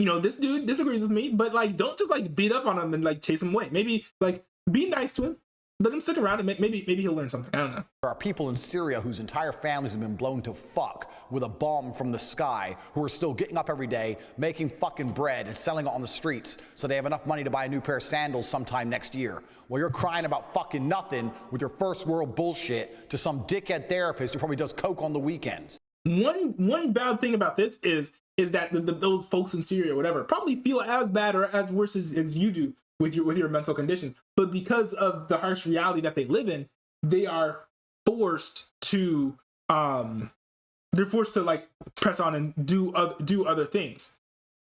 you know, this dude disagrees with me, but like, don't just like beat up on him and like chase him away. Maybe like be nice to him. Let him stick around and maybe he'll learn something. I don't know. There are people in Syria whose entire families have been blown to fuck with a bomb from the sky, who are still getting up every day, making fucking bread and selling it on the streets so they have enough money to buy a new pair of sandals sometime next year. While you're crying about fucking nothing with your first world bullshit to some dickhead therapist who probably does coke on the weekends. One bad thing about this is that those folks in Syria or whatever probably feel as bad or as worse as you do with your mental condition, but because of the harsh reality that they live in, they are forced to like press on and do other things.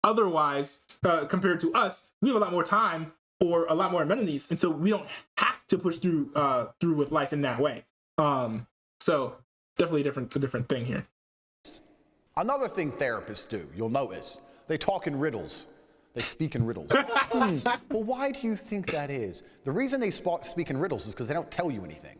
Otherwise, compared to us, we have a lot more time or a lot more amenities, and so we don't have to push through with life in that way. So definitely a different thing here. Another thing therapists do, you'll notice, they talk in riddles. They speak in riddles. Well, why do you think that is? The reason they speak in riddles is because they don't tell you anything.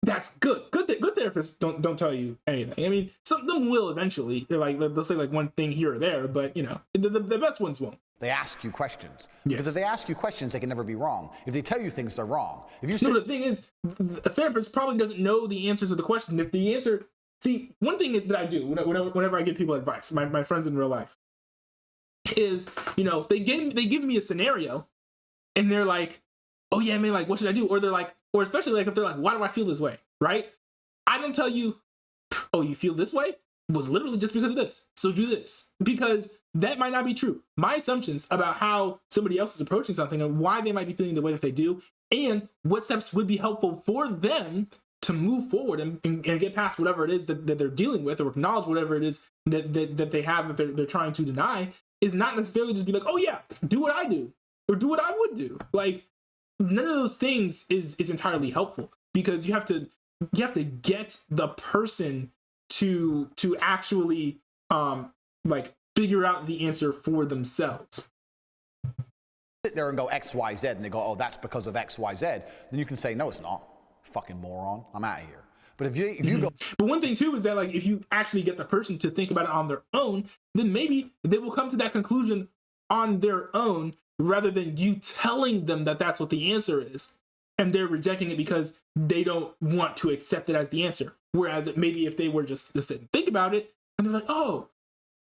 That's good. Good therapists don't tell you anything. I mean, some of them will eventually. They'll say like one thing here or there, but you know, the best ones won't. They ask you questions. Yes. Because if they ask you questions, they can never be wrong. If they tell you things, they're wrong. If you No, the thing is, a therapist probably doesn't know the answers to the question. If the answer, see, one thing that I do whenever I give people advice, my friends in real life, is, you know, they give me a scenario, and they're like, oh yeah, man, like, what should I do? Or they're like, or especially like if they're like, why do I feel this way, right? I don't tell you, oh, you feel this way? It was literally just because of this. So do this. Because that might not be true. My assumptions about how somebody else is approaching something and why they might be feeling the way that they do, and what steps would be helpful for them to move forward and get past whatever it is that they're dealing with, or acknowledge whatever it is that they have that they're trying to deny, is not necessarily just be like, oh yeah, do what I do, or do what I would do. Like, none of those things is entirely helpful, because you have to get the person to actually like figure out the answer for themselves. Sit there and go X, Y, Z, and they go, oh, that's because of X, Y, Z. Then you can say, no, it's not. Fucking moron. I'm out of here. But if you go, but one thing too is that, like, if you actually get the person to think about it on their own, then maybe they will come to that conclusion on their own, rather than you telling them that that's what the answer is, and they're rejecting it because they don't want to accept it as the answer. Whereas maybe if they were just to sit and think about it, and they're like, oh,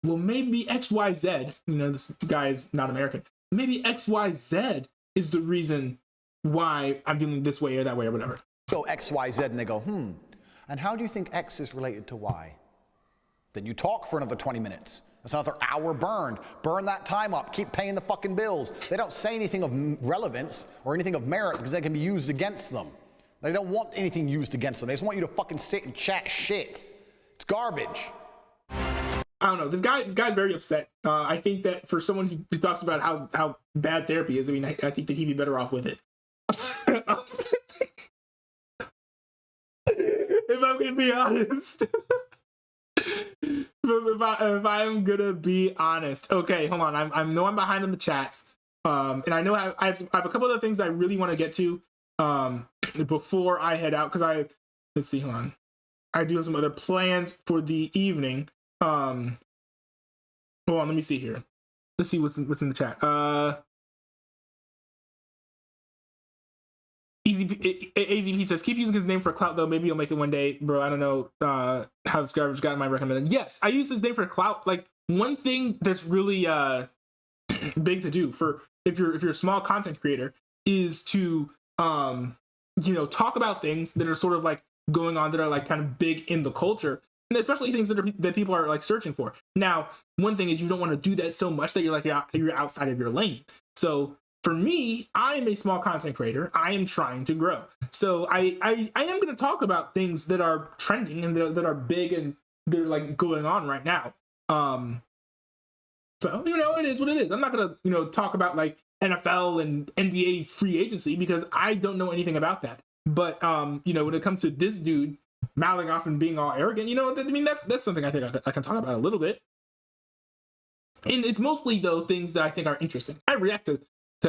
well, maybe X, Y, Z, you know, this guy is not American. Maybe X, Y, Z is the reason why I'm feeling this way or that way or whatever. Go X, Y, Z, and they go, and how do you think X is related to Y? Then you talk for another 20 minutes. That's another hour burned. Burn that time up. Keep paying the fucking bills. They don't say anything of relevance or anything of merit because they can be used against them. They don't want anything used against them. They just want you to fucking sit and chat shit. It's garbage. I don't know. This guy's very upset. I think that for someone who talks about how bad therapy is, I mean, I think that he'd be better off with it. If I'm gonna be honest. If I'm gonna be honest. Okay, hold on. I know I'm behind in the chats. And I know I have a couple other things I really want to get to before I head out, because let's see, hold on. I do have some other plans for the evening. Hold on, let me see here. Let's see what's in the chat. AZP says, keep using his name for clout though. Maybe you'll make it one day, bro. I don't know how this garbage got my recommended. Yes, I use his name for clout. Like, one thing that's really big to do for if you're a small content creator is to talk about things that are sort of like going on, that are like kind of big in the culture, and especially things that people are like searching for. Now, one thing is you don't want to do that so much that you're outside of your lane. So for me, I am a small content creator. I am trying to grow. So I am going to talk about things that are trending and that are big and they're like going on right now. So, it is what it is. I'm not going to, talk about like NFL and NBA free agency because I don't know anything about that. But, when it comes to this dude mouthing off and being all arrogant, that's something I think I can talk about a little bit. And it's mostly, though, things that I think are interesting. I react to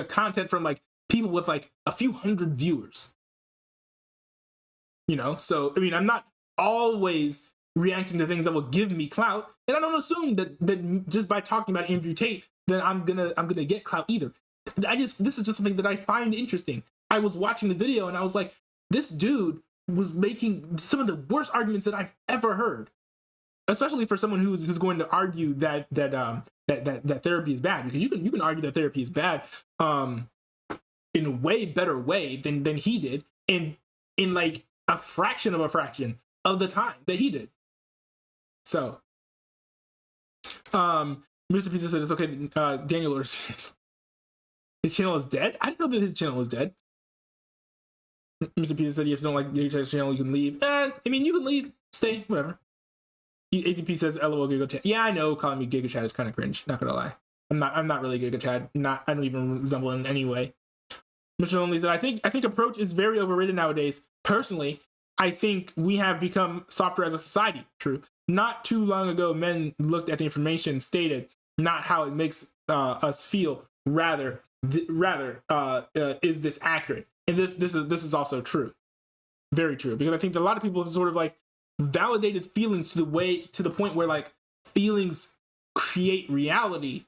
content from like people with like a few hundred viewers. So I'm not always reacting to things that will give me clout, and I don't assume that just by talking about Andrew Tate then I'm gonna get clout either. This is just something that I find interesting. I was watching the video and I was like, this dude was making some of the worst arguments that I've ever heard, especially for someone who's going to argue that therapy is bad, because you can argue that therapy is bad in a way better way than he did, in like a fraction of of the time that he did. So Mr. Pizza said it's okay. Daniel orders his channel is dead. I didn't know that his channel was dead. Mr. Pizza said if you don't like your channel, you can leave. You can leave, stay, whatever. ACP says LOL Giga Chad. Yeah, I know calling me Giga Chad is kind of cringe, not gonna lie. I'm not really Giga Chad. I don't even resemble him in any way. Mr. Lonely said, I think approach is very overrated nowadays. Personally, I think we have become softer as a society. True. Not too long ago, men looked at the information, stated not how it makes us feel, rather is this accurate? And this is also true. Very true. Because I think that a lot of people have sort of like validated feelings to the point where like feelings create reality,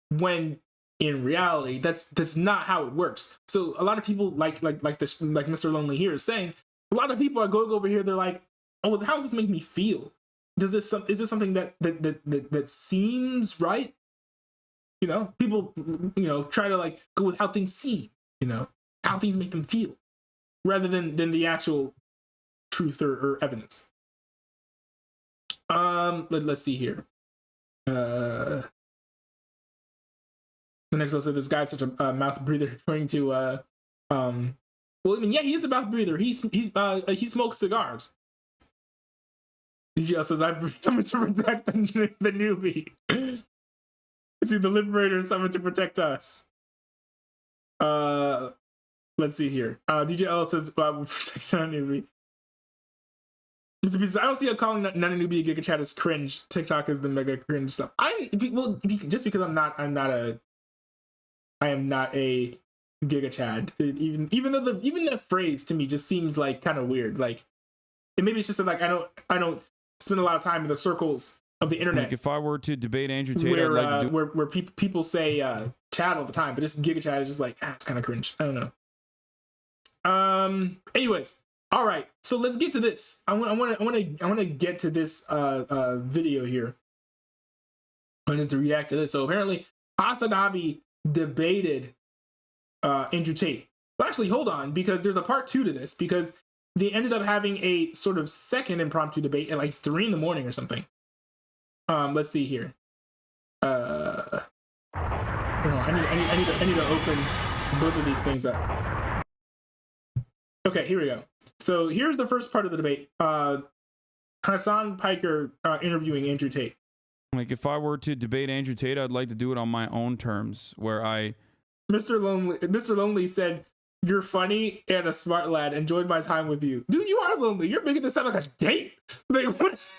when in reality, that's not how it works. So a lot of people like Mr. Lonely here is saying, a lot of people are going over here. They're like, oh, how does this make me feel? Is this something that seems right? You know, people, you know, try to like go with how things seem, you know, how things make them feel, rather than the actual truth or evidence. Let's see here. The next one said this guy's such a mouth breather, referring to well, I mean, yeah, he is a mouth breather. He smokes cigars. He just says, "I'm summoned to protect the newbie." See, the liberator is summoned to protect us. Let's see here. DJ L says, "Protect the newbie." Mr. Pizza, I don't see how calling not a newbie a Giga Chat is cringe. TikTok is the mega cringe stuff. Just because I am not a Giga Chad. Even though the phrase to me just seems like kind of weird. Like, and maybe it's just that like I don't spend a lot of time in the circles of the internet. Like if I were to debate Andrew Tate, I'd like to do where people say Chad all the time, but this Giga Chad is just like it's kind of cringe. I don't know. Anyways, all right. So let's get to this. I want to get to this video here. I wanted to react to this. So apparently, Hasanabi debated Andrew Tate. Well, actually, hold on, because there's a part 2 to this, because they ended up having a sort of second impromptu debate at like 3 in the morning or something. Let's see here. I need to open both of these things up. Okay, here we go. So here's the first part of the debate. Hassan Piker interviewing Andrew Tate. Like if I were to debate Andrew Tate, I'd like to do it on my own terms, where I... Mr. Lonely said, "You're funny and a smart lad. Enjoyed my time with you." Dude, you are lonely. You're making this sound like a date. Like, what?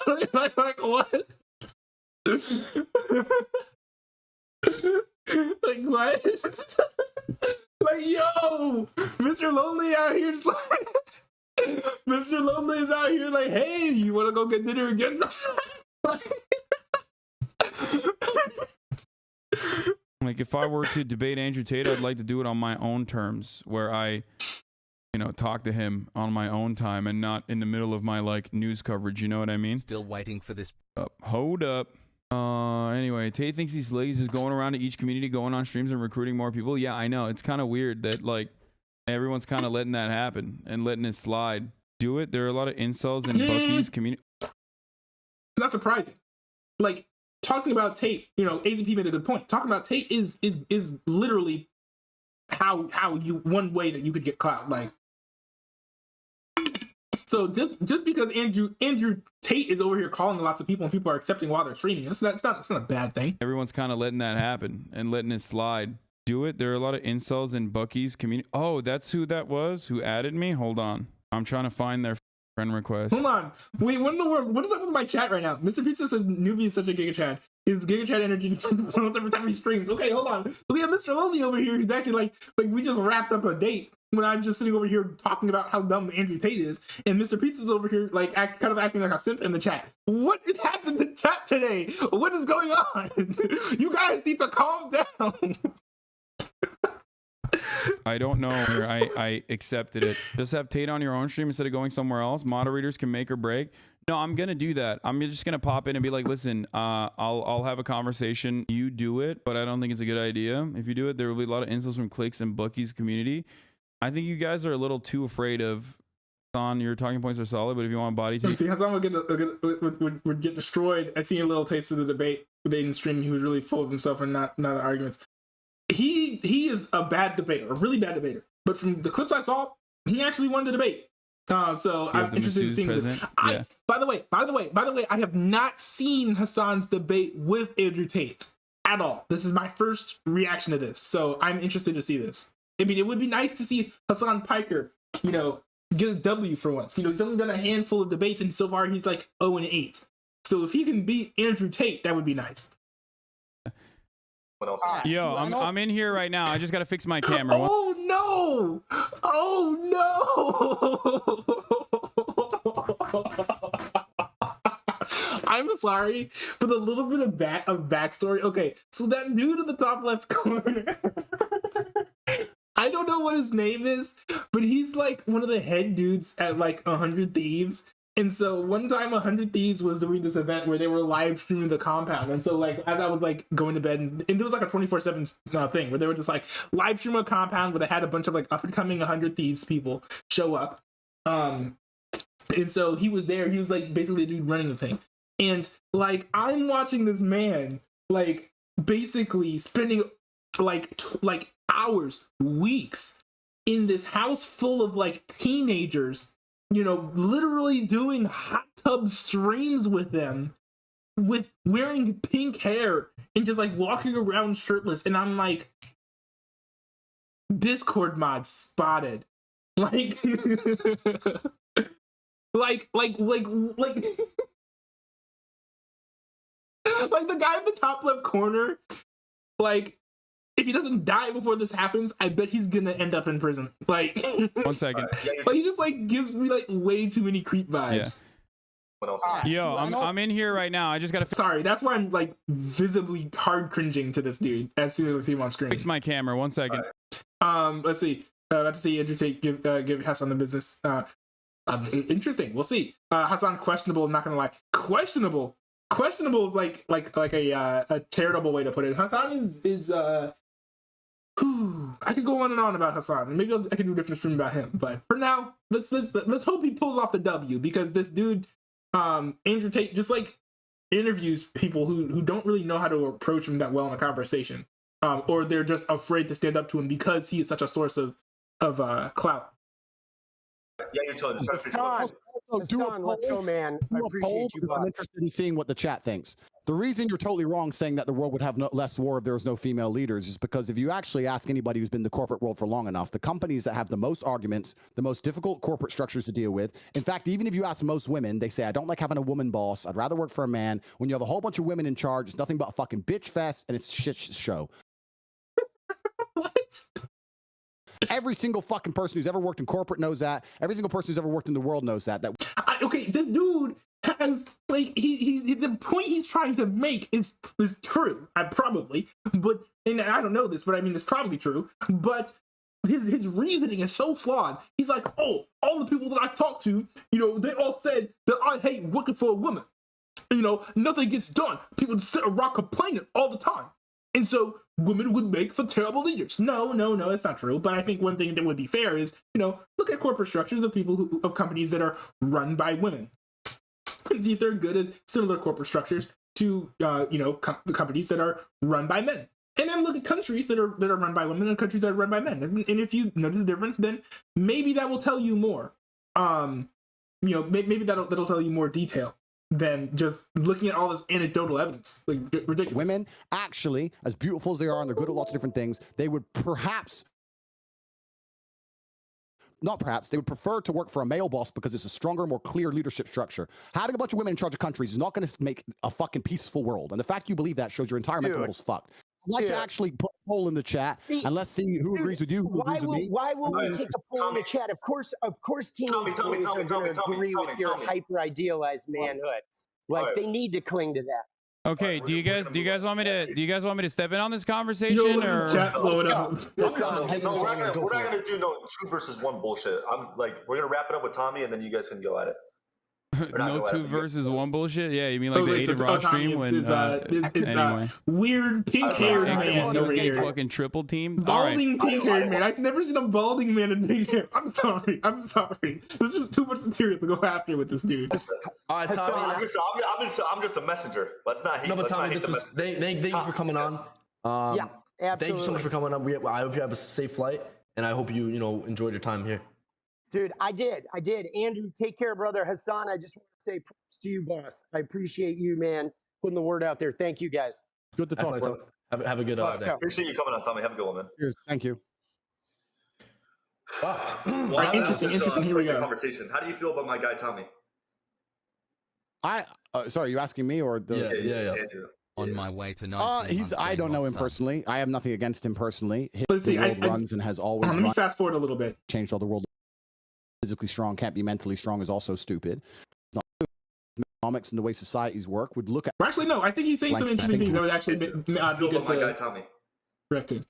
like what? Like what? Like, yo, Mr. Lonely out here just like Mr. Lonely is out here like, hey, you wanna go get dinner again? Like if I were to debate Andrew Tate, I'd like to do it on my own terms, where I, you know, talk to him on my own time and not in the middle of my like news coverage. You know what I mean? Still waiting for this. Hold up. Anyway, Tate thinks he's lazy, just going around to each community, going on streams and recruiting more people. Yeah, I know. It's kind of weird that like everyone's kind of letting that happen and letting it slide. Do it. There are a lot of incels in Bucky's community. It's not surprising. Like, talking about Tate, you know, AZP made a good point. Talking about Tate is literally how you, one way that you could get clout. Like, so just because Andrew Tate is over here calling lots of people and people are accepting while they're streaming, that's not a bad thing. Everyone's kind of letting that happen and letting it slide. Do it. There are a lot of incels in Bucky's community. Oh, that's who that was who added me. Hold on, I'm trying to find their friend request. Hold on. Wait, what in the world? What is up with my chat right now? Mr. Pizza says newbie is such a Giga Chad. His Giga Chad energy every time he streams. Okay, hold on. We have Mr. Lonely over here. He's actually like we just wrapped up a date when I'm just sitting over here talking about how dumb Andrew Tate is, and Mr. Pizza's over here like kind of acting like a simp in the chat. What happened to chat today? What is going on? You guys need to calm down. I don't know. I accepted it. Just have Tate on your own stream instead of going somewhere else. Moderators can make or break. No, I'm gonna do that. I'm just gonna pop in and be like, listen, I'll have a conversation. You do it, but I don't think it's a good idea. If you do it, there will be a lot of insults from Clicks and Bucky's community. I think you guys are a little too afraid of Hassan. Your talking points are solid, but if you want body Tate, see, Hassan would get destroyed. I seen a little taste of the debate with Aiden streaming. He was really full of himself and not the arguments. He is a bad debater, a really bad debater. But from the clips I saw, he actually won the debate. So I'm interested in seeing this. Yeah. By the way, I have not seen Hassan's debate with Andrew Tate at all. This is my first reaction to this, so I'm interested to see this. I mean, it would be nice to see Hassan Piker, you know, get a W for once. You know, he's only done a handful of debates, and so far he's like 0-8. So if he can beat Andrew Tate, that would be nice. What else? Yo, I'm in here right now. I just gotta fix my camera. Oh no! Oh no! I'm sorry for the little bit of backstory. Okay, so that dude in the top left corner, I don't know what his name is, but he's like one of the head dudes at like 100 Thieves. And so one time 100 Thieves was doing this event where they were live streaming the compound. And so like as I was like going to bed, and it was like a 24/7 thing where they were just like live streaming a compound where they had a bunch of like up and coming 100 Thieves people show up. And so he was there. He was like basically the dude running the thing. And like I'm watching this man like basically spending like hours, weeks in this house full of like teenagers, you know, literally doing hot tub streams with them, with wearing pink hair and just like walking around shirtless. And I'm like, Discord mod spotted. Like, like the guy in the top left corner, like, if he doesn't die before this happens, I bet he's gonna end up in prison. Like, 1 second. Like, he just like gives me like way too many creep vibes. Yeah. Yo, I'm in here right now. I just gotta. Sorry, that's why I'm like visibly hard cringing to this dude as soon as I see him on screen. Fix my camera. 1 second. Let's see. About to see Andrew Tate give Hassan the business. Interesting. We'll see. Hassan questionable. I'm not gonna lie. Questionable is like a charitable way to put it. Hassan is I could go on and on about Hassan. Maybe I could do a different stream about him. But for now, let's hope he pulls off the W, because this dude, Andrew Tate, just like interviews people who don't really know how to approach him that well in a conversation, or they're just afraid to stand up to him because he is such a source of clout. Yeah, you're telling us. Hassan, let's go, man. I appreciate you, boss. I'm interested in seeing what the chat thinks. The reason you're totally wrong saying that the world would have less war if there was no female leaders is because if you actually ask anybody who's been in the corporate world for long enough, the companies that have the most arguments, the most difficult corporate structures to deal with. In fact, even if you ask most women, they say, I don't like having a woman boss. I'd rather work for a man. When you have a whole bunch of women in charge, it's nothing but a fucking bitch fest and it's a shit show. What? Every single fucking person who's ever worked in corporate knows that. Every single person who's ever worked in the world knows that. Okay, this dude has like he the point he's trying to make is true. Probably, but and I don't know this, but I mean it's probably true. But his reasoning is so flawed. He's like, oh, all the people that I talked to, you know, they all said that I hate working for a woman. You know, nothing gets done. People just sit around complaining all the time. And so women would make for terrible leaders. No, that's not true. But I think one thing that would be fair is, you know, look at corporate structures of people of companies that are run by women, and see if they're good as similar corporate structures to, you know, companies that are run by men. And then look at countries that are run by women and countries that are run by men. And if you notice the difference, then maybe that will tell you more. You know, maybe that'll tell you more detail than just looking at all this anecdotal evidence. Like, ridiculous. Women, actually, as beautiful as they are and they're good at lots of different things, they would they would prefer to work for a male boss because it's a stronger, more clear leadership structure. Having a bunch of women in charge of countries is not going to make a fucking peaceful world. And the fact you believe that shows your entire mental model's fucked. I'd like to actually put a poll in the chat and let's see who agrees with you, who agrees with me. Why won't we take a poll in the chat? Of course, teenage boys are going to agree with your hyper-idealized manhood. Like, they need to cling to that. Okay, do you guys want me to step in on this conversation, or No, we're not gonna do no 2 versus 1 bullshit. I'm like, we're gonna wrap it up with Tommy, and then you guys can go at it. no 2 versus 1 bullshit? Yeah, you mean like the Aiden Ross stream when anyway. Weird pink-haired man over here. Fucking triple team. Balding pink-haired man. I've never seen a balding man in pink hair. I'm sorry. This is too much material to go after with this dude. All right, Tommy. I'm just a messenger. Let's not hate. No, but Tommy, thank you for coming on. Yeah, absolutely. Thank you so much for coming on. I hope you have a safe flight, and I hope you enjoyed your time here. Dude, I did. Andrew, take care, brother. Hassan, I just want to say props to you, boss. I appreciate you, man, putting the word out there. Thank you, guys. Good to talk, bro. Have a good day. Appreciate you coming on, Tommy. Have a good one, man. Cheers. Thank you. Well, interesting. Here we go. Conversation. How do you feel about my guy, Tommy? Sorry, you asking me or the? Yeah. Andrew. On my way to I don't know him personally. I have nothing against him personally. Let's see. The world runs and has always. Let me fast forward a little bit. Changed all the world. Physically strong, can't be mentally strong is also stupid. economics and the way societies work would look at. Well, actually, no. I think he's saying some interesting things that would actually be good my guy to Tommy. correct it.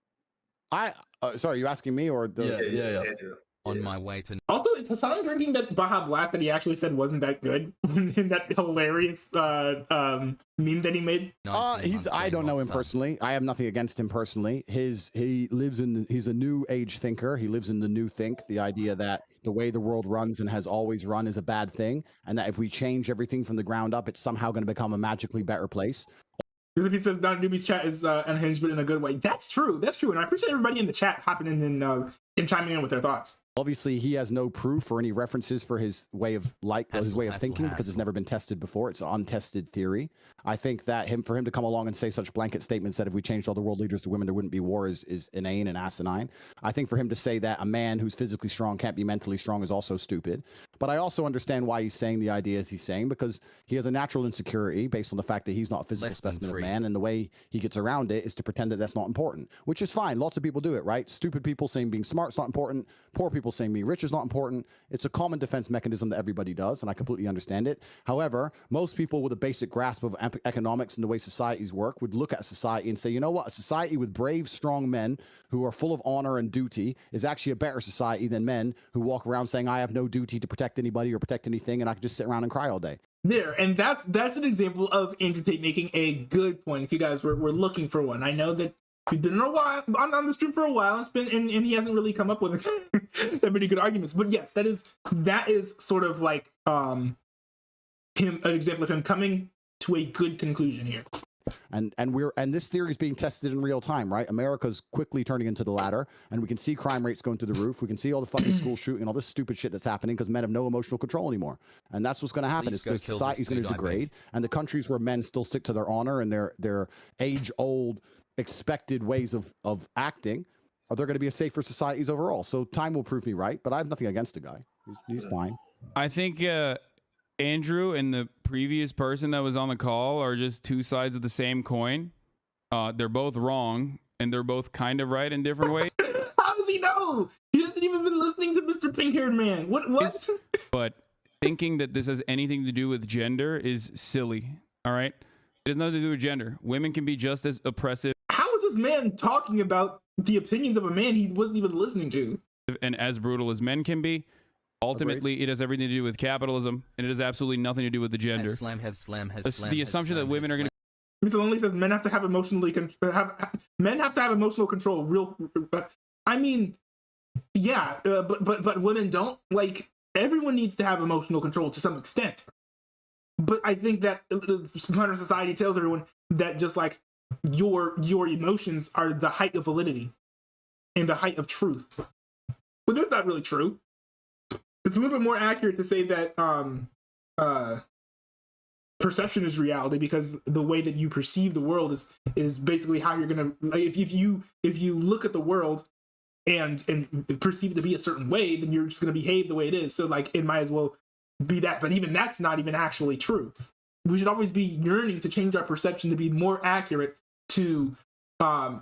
Sorry, you asking me or the? Yeah. Andrew. On my way to. Also, is Hassan drinking that Baja Blast that he actually said wasn't that good in that hilarious meme that he made? I don't know him personally. I have nothing against him personally. He's a new age thinker. He lives in the new think, the idea that the way the world runs and has always run is a bad thing, and that if we change everything from the ground up, it's somehow going to become a magically better place. Because if he says Don Doobie's chat is unhinged, but in a good way, that's true. That's true, and I appreciate everybody in the chat hopping in and chiming in with their thoughts. Obviously, he has no proof or any references for his way of thinking because it's never been tested before. It's an untested theory. I think that for him to come along and say such blanket statements that if we changed all the world leaders to women, there wouldn't be war is inane and asinine. I think for him to say that a man who's physically strong can't be mentally strong is also stupid. But I also understand why he's saying the ideas he's saying, because he has a natural insecurity based on the fact that he's not a physical specimen of man, and the way he gets around it is to pretend that that's not important, which is fine. Lots of people do it, right? Stupid people saying being smart's not important. Poor people saying being rich is not important. It's a common defense mechanism that everybody does, and I completely understand it. However, most people with a basic grasp of economics and the way societies work would look at society and say, you know what? A society with brave, strong men who are full of honor and duty is actually a better society than men who walk around saying, I have no duty to protect anybody or protect anything, and I can just sit around and cry all day. There, and that's an example of Andrew Tate making a good point. If you guys were looking for one, I know that we've been on the stream for a while. It's been and he hasn't really come up with that many good arguments. But yes, that is sort of like an example of him coming to a good conclusion here. And this theory is being tested in real time, right? America's quickly turning into the latter, and we can see crime rates going through the roof. We can see all the fucking school shooting and all this stupid shit that's happening because men have no emotional control anymore. And that's what's going to happen. Is society's going to degrade, and the countries where men still stick to their honor and their age-old expected ways of acting, are there going to be a safer societies overall? So time will prove me right, but I have nothing against the guy. He's fine. I think Andrew and the previous person that was on the call are just two sides of the same coin. They're both wrong, and they're both kind of right in different ways. How does he know? He hasn't even been listening to Mr. Pink-haired Man. What? But thinking that this has anything to do with gender is silly, all right? It has nothing to do with gender. Women can be just as oppressive. How is this man talking about the opinions of a man he wasn't even listening to? And as brutal as men can be. Ultimately, it has everything to do with capitalism, and it has absolutely nothing to do with the gender. The assumption that women are going to. Mr. Lonely says men have to have men have to have emotional control. I mean, yeah, but women don't. Like, everyone needs to have emotional control to some extent. But I think that modern society tells everyone that just like your emotions are the height of validity and the height of truth. But that's not really true. It's a little bit more accurate to say that perception is reality, because the way that you perceive the world is basically how you're gonna, like, if you look at the world and perceive it to be a certain way, then you're just gonna behave the way it is. So like it might as well be that, but even that's not even actually true. We should always be yearning to change our perception to be more accurate to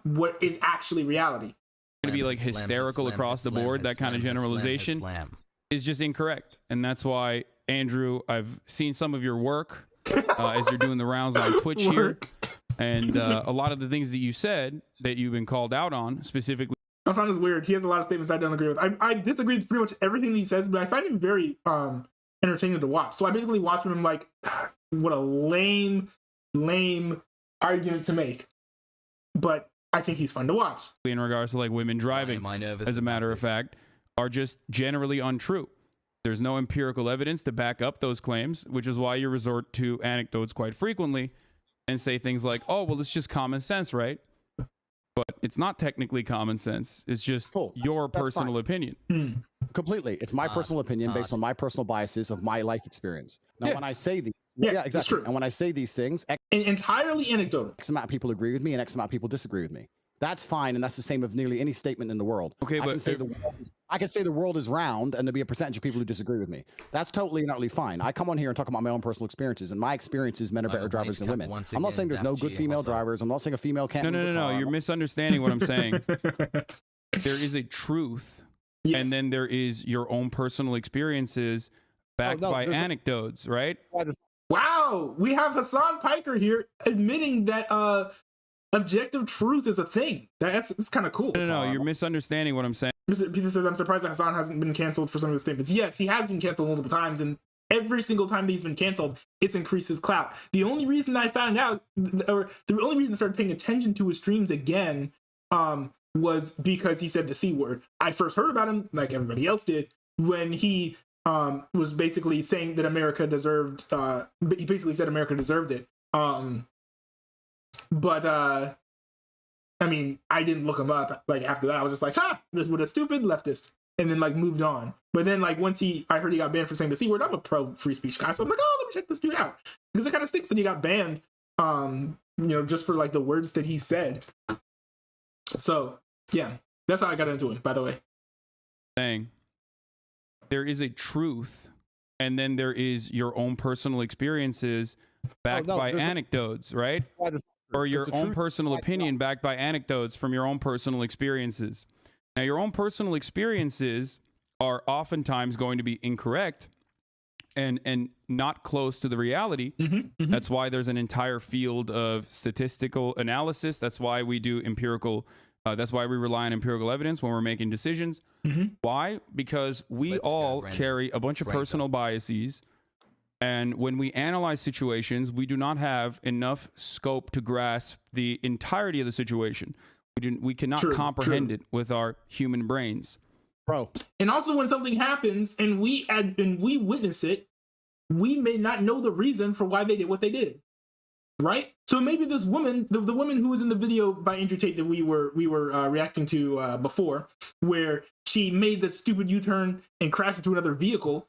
what is actually reality. Going to be like hysterical across the board. That kind of generalization is just incorrect, and that's why, Andrew, I've seen some of your work as you're doing the rounds on Twitch here, and a lot of the things that you said that you've been called out on specifically. Hassan is weird. He has a lot of statements I don't agree with. I disagree with pretty much everything he says, but I find him very entertaining to watch. So I basically watch him like, what a lame argument to make, but I think he's fun to watch. In regards to like women driving, as a matter of fact, are just generally untrue. There's no empirical evidence to back up those claims, which is why you resort to anecdotes quite frequently and say things like, oh, well, it's just common sense, right? But it's not technically common sense. It's just your personal opinion. Completely. It's my personal opinion based on my personal biases of my life experience. Now, when I say these, exactly. And when I say these things, entirely anecdotal. X amount of people agree with me and X amount of people disagree with me. That's fine, and that's the same of nearly any statement in the world. Okay, but I can say the world is round, and there'll be a percentage of people who disagree with me. That's totally and utterly fine. I come on here and talk about my own personal experiences, and my experience is men are better drivers than women. I'm not saying there's no good female drivers. I'm not saying a female can't. No. You're misunderstanding what I'm saying. There is a truth, and then there is your own personal experiences backed by anecdotes, right? Wow, we have Hassan Piker here admitting that objective truth is a thing. It's kind of cool. No, you're misunderstanding what I'm saying. Mr. Pizza says, I'm surprised that Hassan hasn't been canceled for some of his statements. Yes, he has been canceled multiple times, and every single time that he's been canceled, it's increased his clout. The only reason I found out, or the only reason I started paying attention to his streams again, was because he said the C word. I first heard about him, like everybody else did, when he was basically saying that America deserved, he basically said America deserved it. But I mean, I didn't look him up. Like after that, I was just like, this was a stupid leftist, and then like moved on. But then like once I heard he got banned for saying the C word. I'm a pro free speech guy, so I'm like, oh, let me check this dude out, because it kind of stinks that he got banned. Just for like the words that he said. So yeah, that's how I got into it. By the way, saying there is a truth, and then there is your own personal experiences backed by anecdotes, right? Or your own personal opinion backed by anecdotes from your own personal experiences. Now, your own personal experiences are oftentimes going to be incorrect and not close to the reality. That's why there's an entire field of statistical analysis. That's why we do empirical. That's why we rely on empirical evidence when we're making decisions. Why? Because we all carry a bunch of personal biases. And when we analyze situations, we do not have enough scope to grasp the entirety of the situation. We cannot comprehend it with our human brains. Bro. And also when something happens and we witness it, we may not know the reason for why they did what they did. Right? So maybe this woman, the woman who was in the video by Andrew Tate that we were reacting to before, where she made the stupid U-turn and crashed into another vehicle,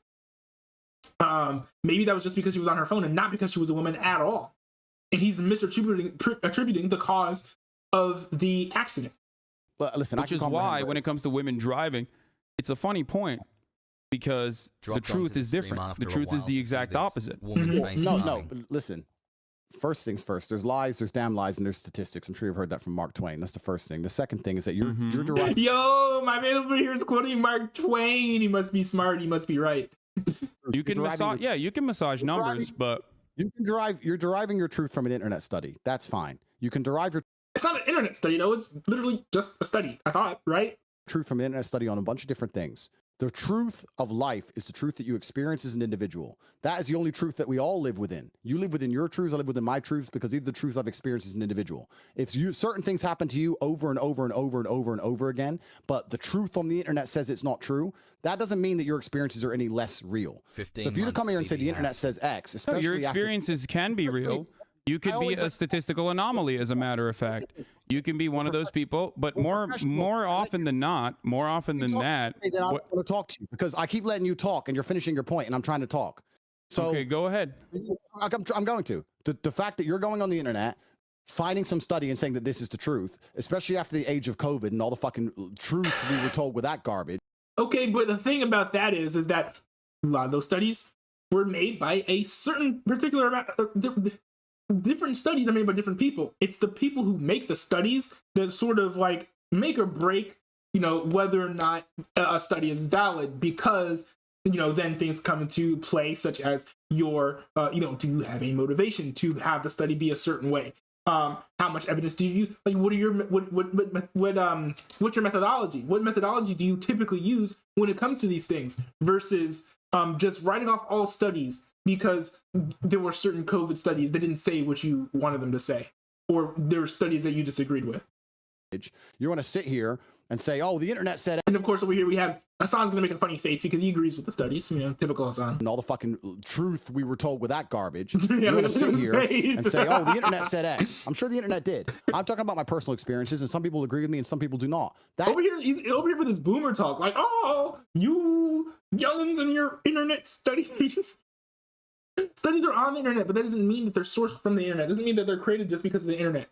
maybe that was just because she was on her phone and not because she was a woman at all. And he's attributing the cause of the accident. Listen, which is why when it comes to women driving, it's a funny point, because the truth is different. The truth is the exact opposite. No, listen. First things first, there's lies, there's damn lies, and there's statistics. I'm sure you've heard that from Mark Twain. That's the first thing. The second thing is that you're deriving. Yo, my man over here is quoting Mark Twain. He must be smart. He must be right. You can massage, you can massage numbers, but you're deriving your truth from an internet study. That's fine. You can derive your. It's not an internet study though. It's literally just a study. I thought, right? Truth from an internet study on a bunch of different things. The truth of life is the truth that you experience as an individual. That is the only truth that we all live within. You live within your truths, I live within my truths, because these are the truths I've experienced as an individual. If certain things happen to you over and over and over and over and over again, but the truth on the internet says it's not true, that doesn't mean that your experiences are any less real. So if you to come here and say the internet says X, especially your experiences can be real. You could be a statistical anomaly, as a matter of fact. You can be one of those people, but more often than not, I want to talk to you because I keep letting you talk and you're finishing your point and I'm trying to talk. So okay, go ahead. I'm going to. The fact that you're going on the internet, finding some study and saying that this is the truth, especially after the age of COVID and all the fucking truth we were told with that garbage. Okay, but the thing about that is that a lot of those studies were made by a certain particular amount. Different studies are made by different people. It's the people who make the studies that sort of like make or break, whether or not a study is valid, because, then things come into play, such as your, do you have a motivation to have the study be a certain way? How much evidence do you use? Like, what's your methodology? What methodology do you typically use when it comes to these things versus just writing off all studies because there were certain COVID studies that didn't say what you wanted them to say, or there were studies that you disagreed with. You want to sit here and say, oh, the internet said. And of course, over here we have Hassan's going to make a funny face because he agrees with the studies. Typical Hassan. And all the fucking truth we were told with that garbage. You want to sit here and say, oh, the internet said X. I'm sure the internet did. I'm talking about my personal experiences, and some people agree with me and some people do not. He's over here with his boomer talk, like, oh, you youngins and your internet studies. Studies are on the internet, but that doesn't mean that they're sourced from the internet. It doesn't mean that they're created just because of the internet.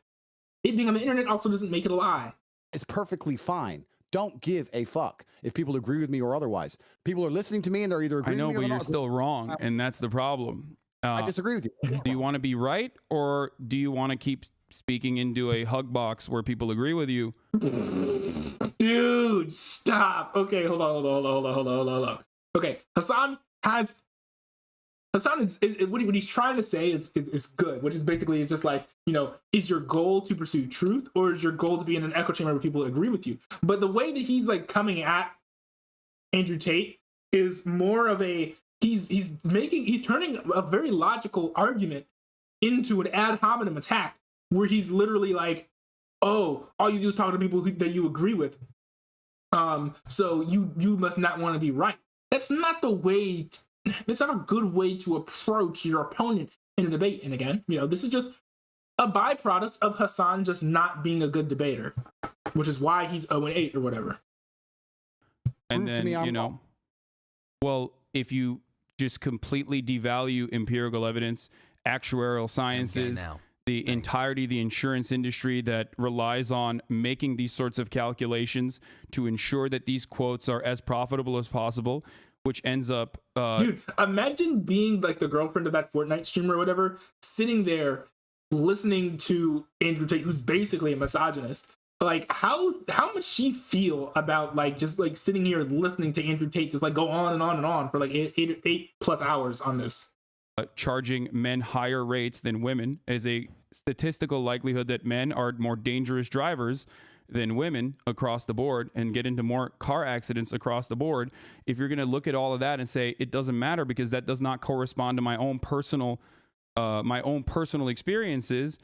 It being on the internet also doesn't make it a lie. It's perfectly fine. Don't give a fuck if people agree with me or otherwise. People are listening to me and they're either agreeing with me or but not. you're still wrong, and that's the problem. I disagree with you. Do you want to be right, or do you want to keep speaking into a hug box where people agree with you? Dude, stop. Okay, hold on. Okay, Hassan has Hassan is what he's trying to say is good, which is basically is just like, is your goal to pursue truth, or is your goal to be in an echo chamber where people agree with you? But the way that he's like coming at Andrew Tate is more of a he's turning a very logical argument into an ad hominem attack, where he's literally like, oh, all you do is talk to people that you agree with, so you must not want to be right. That's not the way. That's not a good way to approach your opponent in a debate. And again, this is just a byproduct of Hassan just not being a good debater, which is why he's 0-8 or whatever. And then, well, if you just completely devalue empirical evidence, actuarial sciences, the entirety of the insurance industry that relies on making these sorts of calculations to ensure that these quotes are as profitable as possible, which ends up dude, imagine being like the girlfriend of that Fortnite streamer or whatever, sitting there listening to Andrew Tate, who's basically a misogynist. Like, how much she feel about like just like sitting here listening to Andrew Tate just like go on and on and on for like eight plus hours on this. Charging men higher rates than women is a statistical likelihood that men are more dangerous drivers than women across the board and get into more car accidents across the board. If you're going to look at all of that and say it doesn't matter because that does not correspond to my own personal experiences,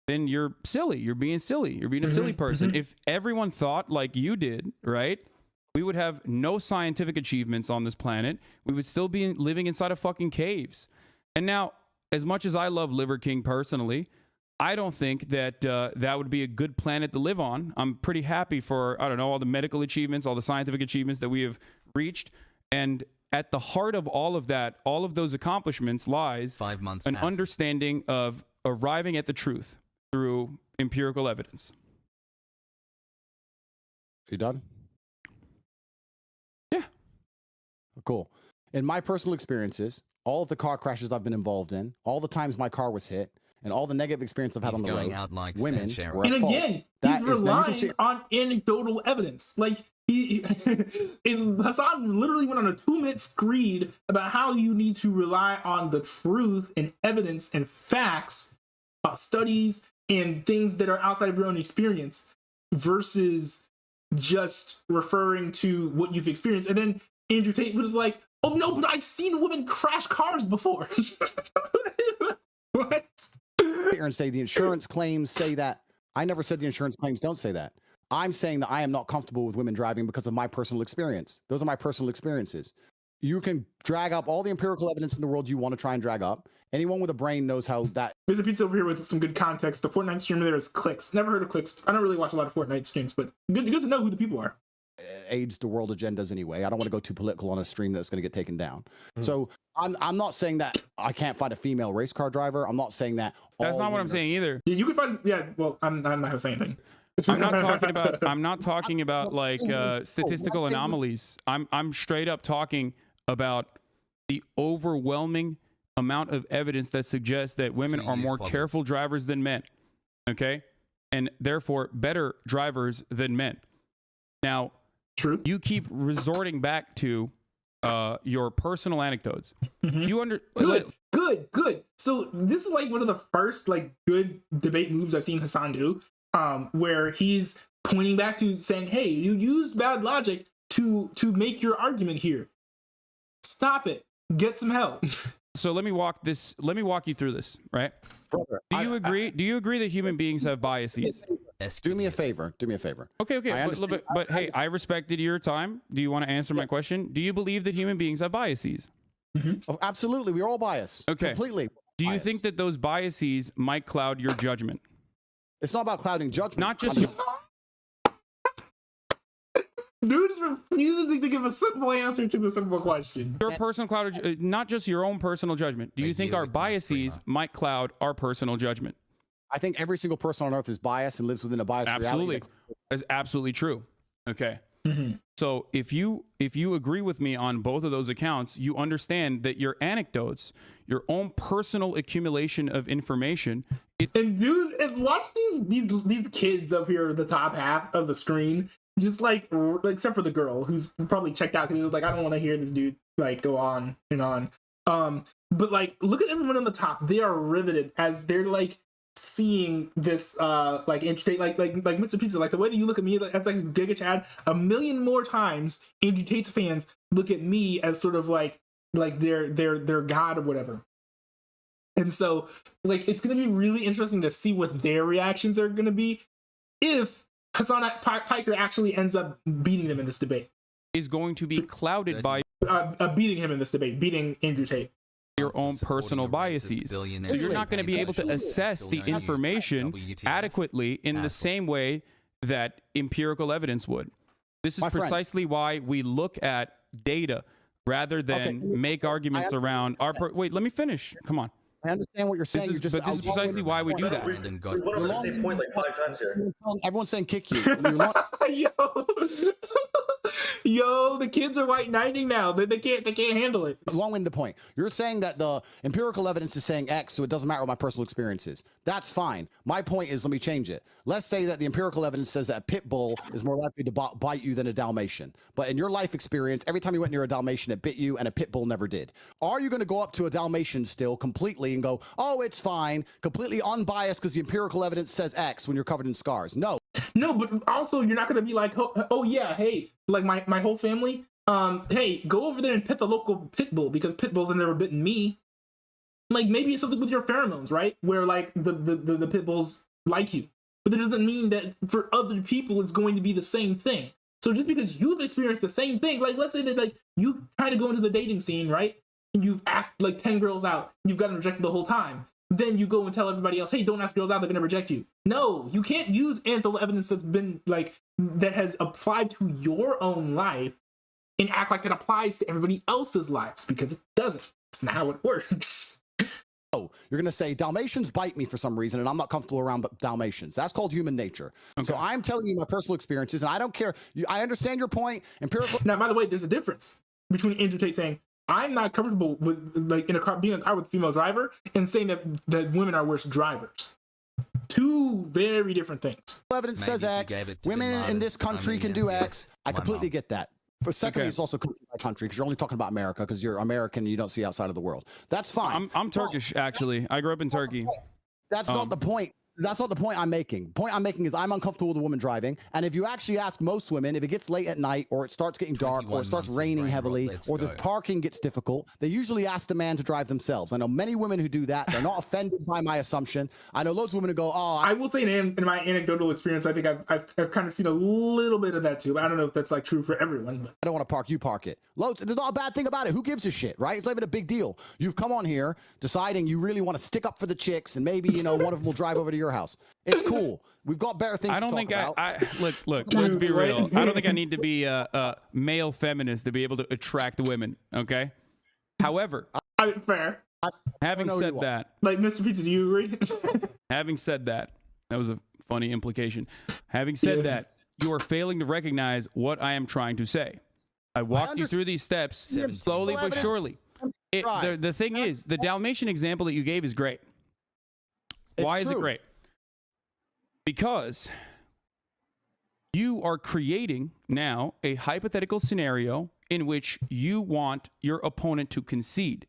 then you're silly. You're being silly. You're being a silly person. If everyone thought like you did, right, we would have no scientific achievements on this planet. We would still be living inside of fucking caves. And now, as much as I love Liver King personally, I don't think that that would be a good planet to live on. I'm pretty happy for, I don't know, all the medical achievements, all the scientific achievements that we have reached. And at the heart of all of that, all of those accomplishments lies an understanding of arriving at the truth through empirical evidence. You done? Yeah. Cool. In my personal experiences, all of the car crashes I've been involved in, all the times my car was hit, and all the negative experience I've had on the road, women were at and fault. again, he's relying on anecdotal evidence. Like Hassan literally went on a 2-minute screed about how you need to rely on the truth and evidence and facts about studies and things that are outside of your own experience versus just referring to what you've experienced. And then Andrew Tate was like, oh no, but I've seen women crash cars before. What? Here and say the insurance claims say that. I never said the insurance claims don't say that. I'm saying that I am not comfortable with women driving because of my personal experience. Those are my personal experiences. You can drag up all the empirical evidence in the world you want to try and drag up. Anyone with a brain knows how that. There's a pizza over here with some good context. The Fortnite streamer there is Clicks. Never heard of Clicks. I don't really watch a lot of Fortnite streams, but good to know who the people are. Aids the world agendas anyway. I don't want to go too political on a stream that's going to get taken down. So I'm not saying that I can't find a female race car driver. I'm not saying that. That's not what I'm saying either. Yeah, you can find. Yeah, well, I'm not going to say anything. I'm not talking about like statistical anomalies. I'm straight up talking about the overwhelming amount of evidence that suggests that women are more careful drivers than men. Okay, and therefore better drivers than men. Now, true. You keep resorting back to your personal anecdotes. You good. So this is like one of the first like good debate moves I've seen Hassan do, where he's pointing back to saying, "Hey, you used bad logic to make your argument here. Stop it. Get some help." So let me walk you through this, right? Brother, do you agree? Do you agree that human beings have biases? Do me a favor. Okay. But hey, I respected your time. Do you want to answer my question? Do you believe that human beings have biases? Oh, absolutely. We're all biased. Okay. Completely. Do you think that those biases might cloud your judgment? It's not about clouding judgment. Not just. Dude is refusing to give a simple answer to the simple question. Your personal cloud, not just your own personal judgment. Do you think our biases might cloud our personal judgment? I think every single person on earth is biased and lives within a biased reality. That's absolutely true. Okay. So if you agree with me on both of those accounts, you understand that your anecdotes, your own personal accumulation of information. And watch these kids up here at the top half of the screen. Just like, except for the girl who's probably checked out because she was like, I don't want to hear this dude like go on and on. But like, look at everyone on the top. They are riveted as they're like seeing this like Andrew Tate, like Mr. Pizza, like the way that you look at me, that's like Giga Chad. A million more times, Andrew Tate's fans look at me as sort of like their god or whatever. And so like it's gonna be really interesting to see what their reactions are gonna be if Hassan Piker actually ends up beating them in this debate. Is going to be clouded by beating him in this debate, beating Andrew Tate. Your own personal biases. So you're not going to be able to assess the information adequately in the same way that empirical evidence would. This is precisely why we look at data rather than make arguments around our... Wait, let me finish. Come on. I understand what you're saying. This is precisely why we do that. We went over the same point like 5 times here. Everyone's saying kick you. Yo, the kids are white knighting now. They can't handle it. Long-winded point. You're saying that the empirical evidence is saying X, so it doesn't matter what my personal experience is. That's fine. My point is, let me change it. Let's say that the empirical evidence says that a pit bull is more likely to bite you than a Dalmatian. But in your life experience, every time you went near a Dalmatian, it bit you, and a pit bull never did. Are you going to go up to a Dalmatian still completely and go, oh, it's fine, completely unbiased because the empirical evidence says X when you're covered in scars? No. No, but also you're not going to be like, oh yeah, hey, like my whole family, hey, go over there and pet the local pit bull because pit bulls have never bitten me. Like maybe it's something with your pheromones, right? Where like the pit bulls like you, but that doesn't mean that for other people it's going to be the same thing. So just because you've experienced the same thing, like let's say that like you kind of go into the dating scene, right? And you've asked like 10 girls out, you've gotten rejected the whole time. Then you go and tell everybody else, hey, don't ask girls out, they're gonna reject you. No, you can't use anecdotal evidence that's been like, that has applied to your own life and act like it applies to everybody else's lives, because it doesn't. It's not how it works. Oh, you're gonna say Dalmatians bite me for some reason and I'm not comfortable around Dalmatians. That's called human nature. Okay. So I'm telling you my personal experiences and I don't care. I understand your point. Empirical. Now, by the way, there's a difference between Andrew Tate saying, I'm not comfortable with like in a car, being in a car with a female driver, and saying that women are worse drivers. Two very different things. Evidence says X. Women in this country can do X. I completely get that. For secondly, it's also country by country because you're only talking about America because you're American and you don't see outside of the world. That's fine. I'm Turkish, actually. I grew up in Turkey. That's not the point. That's not the point I'm making. The point I'm making is I'm uncomfortable with a woman driving. And if you actually ask most women, if it gets late at night or it starts getting dark or it starts raining heavily or the parking gets difficult, they usually ask the man to drive themselves. I know many women who do that. They're not offended by my assumption. I know loads of women who go, oh. I will say in my anecdotal experience, I think I've kind of seen a little bit of that too. But I don't know if that's like true for everyone. But. I don't want to park, you park it. Loads, there's not a bad thing about it. Who gives a shit, right? It's not even a big deal. You've come on here deciding you really want to stick up for the chicks and maybe, you know, one of them will drive over to your house. It's cool. We've got better things to talk about. I look, let's be real. I don't think I need to be a male feminist to be able to attract women, okay? However, fair. Having said that, like Mr. Pizza, do you agree? Having said that was a funny implication. Having said that, you are failing to recognize what I am trying to say. I walked you through these steps slowly but surely. The thing is, the Dalmatian example that you gave is great. Why is it great? Because you are creating now a hypothetical scenario in which you want your opponent to concede.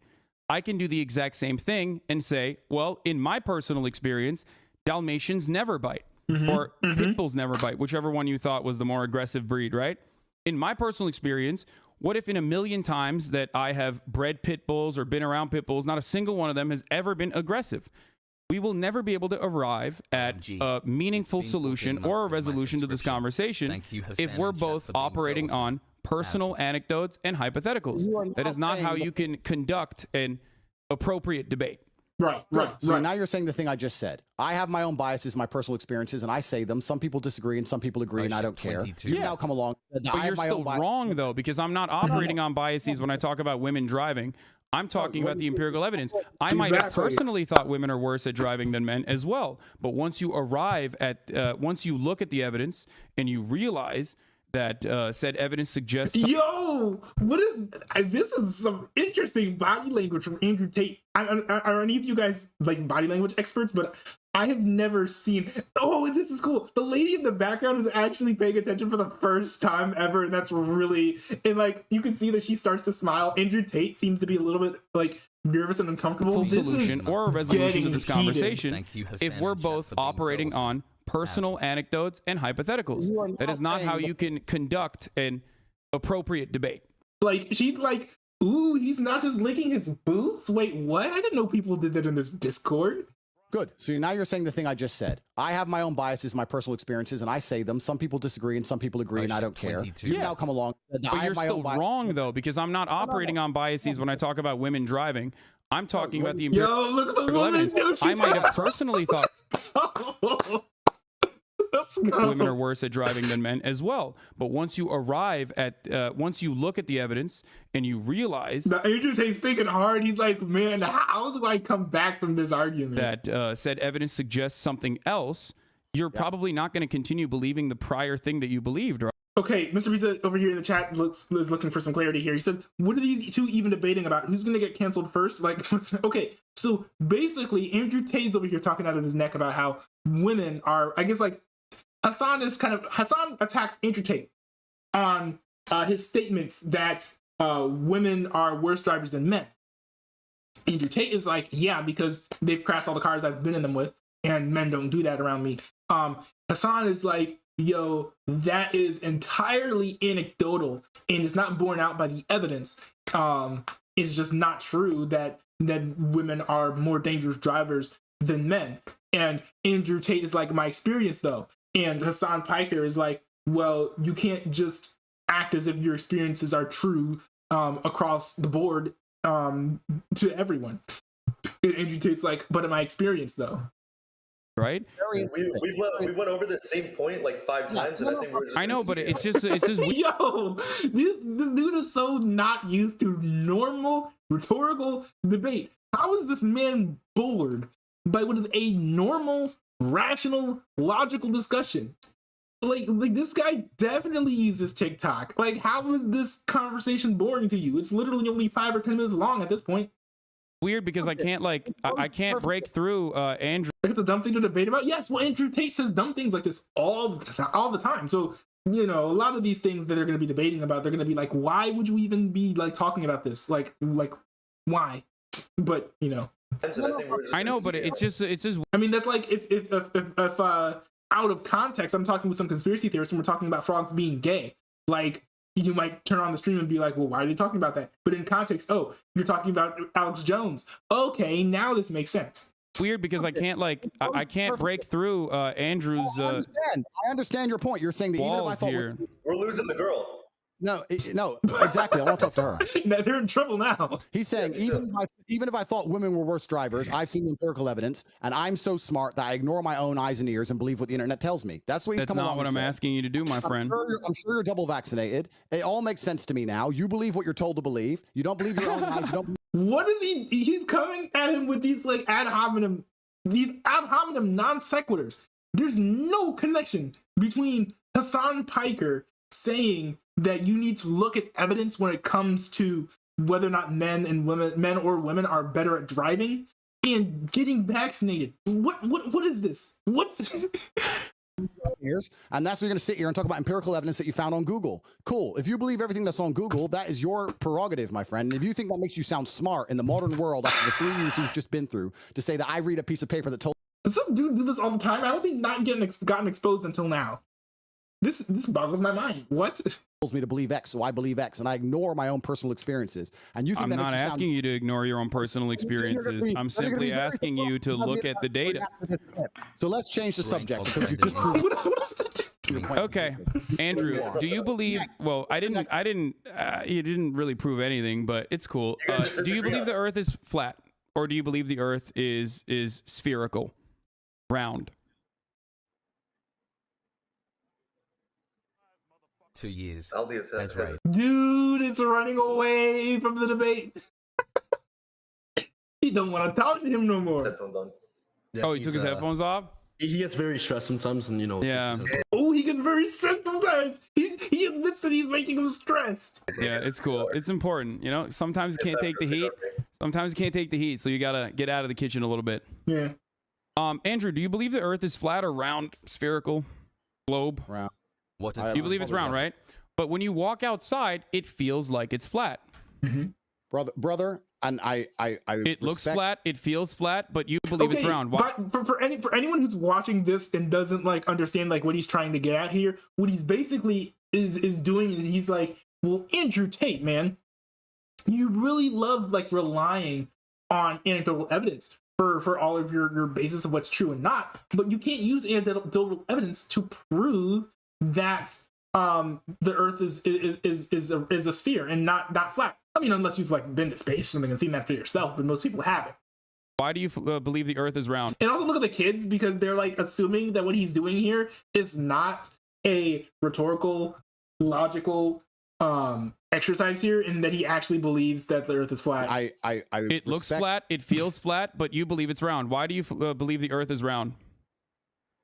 I can do the exact same thing and say, well, in my personal experience, Dalmatians never bite, or pit bulls never bite, whichever one you thought was the more aggressive breed, right? In my personal experience, what if in a million times that I have bred pit bulls or been around pit bulls, not a single one of them has ever been aggressive? We will never be able to arrive at a meaningful solution or a resolution to this conversation if we're both operating on personal anecdotes and hypotheticals. That is not how you can conduct an appropriate debate. Right. So now you're saying the thing I just said. I have my own biases, my personal experiences, and I say them. Some people disagree and some people agree, and I don't care. You now come along. But you're still wrong, though, because I'm not operating on biases when I talk about women driving. I'm talking about the empirical evidence. I might have personally thought women are worse at driving than men as well. But once you arrive at, once you look at the evidence and you realize that said evidence suggests... Yo, this is some interesting body language from Andrew Tate. Are any of you guys like body language experts? But I have never seen... Oh, this is cool. The lady in the background is actually paying attention for the first time ever. And that's really... And like, you can see that she starts to smile. Andrew Tate seems to be a little bit like nervous and uncomfortable. This solution is or a resolution to this getting conversation if we're both operating on personal anecdotes and hypotheticals. That is not how you can conduct an appropriate debate. Like, she's like, ooh, he's not just licking his boots? Wait, what? I didn't know people did that in this Discord. Good. So now you're saying the thing I just said. I have my own biases, my personal experiences, and I say them. Some people disagree and some people agree, and I don't care. You now come along. But you're still wrong, though, because I'm not operating on biases when I talk about women driving. I'm talking about the empirical look at the woman. evidence. I might have personally thought women are worse at driving than men as well. But once you arrive at, once you look at the evidence and you realize that Andrew Tate's thinking hard, he's like, man, how do I come back from this argument? That said evidence suggests something else, you're probably not going to continue believing the prior thing that you believed, right? Okay, Mr. Pizza over here in the chat is looking for some clarity here. He says, what are these two even debating about? Who's going to get canceled first? Like, okay, so basically, Andrew Tate's over here talking out of his neck about how women are, I guess, like, Hassan attacked Andrew Tate on his statements that women are worse drivers than men. Andrew Tate is like, yeah, because they've crashed all the cars I've been in them with, and men don't do that around me. Hassan is like, yo, that is entirely anecdotal and it's not borne out by the evidence. It's just not true that women are more dangerous drivers than men. And Andrew Tate is like, my experience though. And Hassan Piker is like, well, you can't just act as if your experiences are true across the board to everyone. And Andrew Tate's like, but in my experience though. Right? We went over the same point like 5 times, and I think we're just. I know, but it's just yo, this dude is so not used to normal rhetorical debate. How is this man bored by what is a normal, rational, logical discussion? Like this guy definitely uses TikTok. Like, how is this conversation boring to you? It's literally only 5 or 10 minutes long at this point. Weird because I can't I can't break through Andrew. It's a dumb thing to debate about. Yes, well, Andrew Tate says dumb things like this all the time. So, you know, a lot of these things that they're going to be debating about, they're going to be like, why would you even be like talking about this? Like why? But you know, I know, but it's just. I mean, that's like if out of context, I'm talking with some conspiracy theorists and we're talking about frogs being gay. Like, you might turn on the stream and be like, well, why are they talking about that? But in context, oh, you're talking about Alex Jones. Okay, now this makes sense. Weird because I can't I can't break through Andrew's. I understand your point. You're saying that even if I thought we're losing the girl. No, exactly. I won't talk to her. They're in trouble now. He's saying even if I thought women were worse drivers, I've seen empirical evidence, and I'm so smart that I ignore my own eyes and ears and believe what the internet tells me. That's what he's coming along. That's not what I'm asking you to do, my friend. I'm sure you're double vaccinated. It all makes sense to me now. You believe what you're told to believe. You don't believe your own eyes. You don't. What is he? He's coming at him with these like ad hominem non sequiturs. There's no connection between Hassan Piker saying that you need to look at evidence when it comes to whether or not men or women are better at driving and getting vaccinated. What is this? What? And that's what you're going to sit here and talk about empirical evidence that you found on Google. Cool. If you believe everything that's on Google, that is your prerogative, my friend. And if you think that makes you sound smart in the modern world after the 3 years you've just been through, to say that I read a piece of paper that told. Does this dude do this all the time? How is he not gotten exposed until now? This boggles my mind. What? Tells me to believe X, so I believe X, and I ignore my own personal experiences. And you think I'm not asking you to ignor your own personal experiences. I'm simply asking you to look at the data. So let's change the subject because you just proved. Okay, Andrew, do you believe? Well, I didn't. You didn't really prove anything, but it's cool. Do you believe the Earth is flat, or do you believe the Earth is spherical, round? 2 years. Dude, it's running away from the debate. He don't want to talk to him no more. Headphones on. Yeah, oh, he took his headphones off? He gets very stressed sometimes, and you know. Yeah. Oh, he gets very stressed sometimes. He admits that he's making him stressed. Yeah, it's cool. It's important. You know, sometimes you can't take the heat. Sometimes you can't take the heat, so you gotta get out of the kitchen a little bit. Yeah. Andrew, do you believe the Earth is flat or round, spherical, globe? Round. You believe it's round, right? But when you walk outside, it feels like it's flat. Mm-hmm. brother, and it looks flat, it feels flat, but you believe it's round. Why? But for anyone who's watching this and doesn't like understand like what he's trying to get at here, what he's basically is doing is he's like, well, Andrew Tate, man, you really love like relying on anecdotal evidence for all of your basis of what's true and not, but you can't use anecdotal evidence to prove that the Earth is a sphere and not flat. I mean, unless you've like been to space or something and seen that for yourself, but most people haven't. Why do you believe the Earth is round? And also look at the kids, because they're like assuming that what he's doing here is not a rhetorical, logical exercise here, and that he actually believes that the Earth is flat. It looks flat, it feels flat, but you believe it's round. Why do you believe the Earth is round?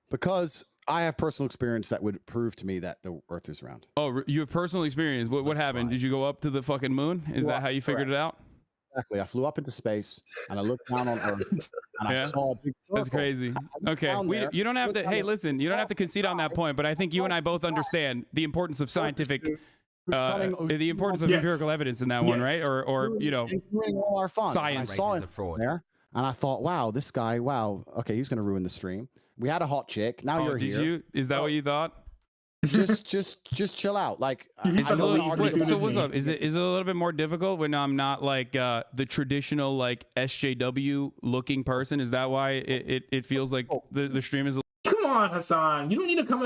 Because I have personal experience that would prove to me that the Earth is round. Oh, you have personal experience. What happened? Did you go up to the fucking moon? Is that how you figured it out? Exactly. I flew up into space and I looked down on Earth and I saw a big circle. That's crazy. Okay, you don't have to. Hey, listen, you don't have to concede on that point, but I think you and I both understand the importance of scientific. The importance of empirical evidence in that one, right? Or you know, all our fun. Science. I saw it there, and I thought, wow, this guy, wow, okay, he's gonna ruin the stream. We had a hot chick. Now you're here. Did you? Is that what you thought? Just chill out. Like, so what's up? Is it a little bit more difficult when I'm not like the traditional like SJW looking person? Is that why it feels like the stream is? Come on, Hassan. You don't need to come.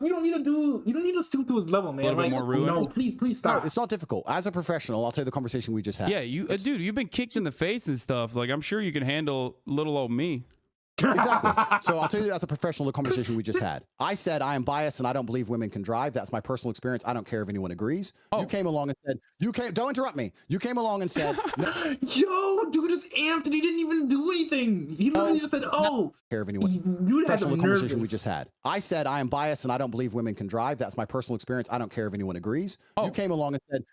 You don't need to stoop to his level, man. A little bit more rude. No, please stop. No, it's not difficult. As a professional, I'll tell you the conversation we just had. Yeah, dude, you've been kicked in the face and stuff. Like, I'm sure you can handle little old me. Exactly. So I'll tell you, as a professional, the conversation we just had. I said I am biased and I don't believe women can drive. That's my personal experience. I don't care if anyone agrees. You came along and said, don't interrupt me. You came along and said, no. Yo, dude is amped and he didn't even do anything. He literally just said, oh. Care of anyone. Dude had the them conversation we nervous. just had. I said I am biased and I don't believe women can drive. That's my personal experience. I don't care if anyone agrees. You came along and said,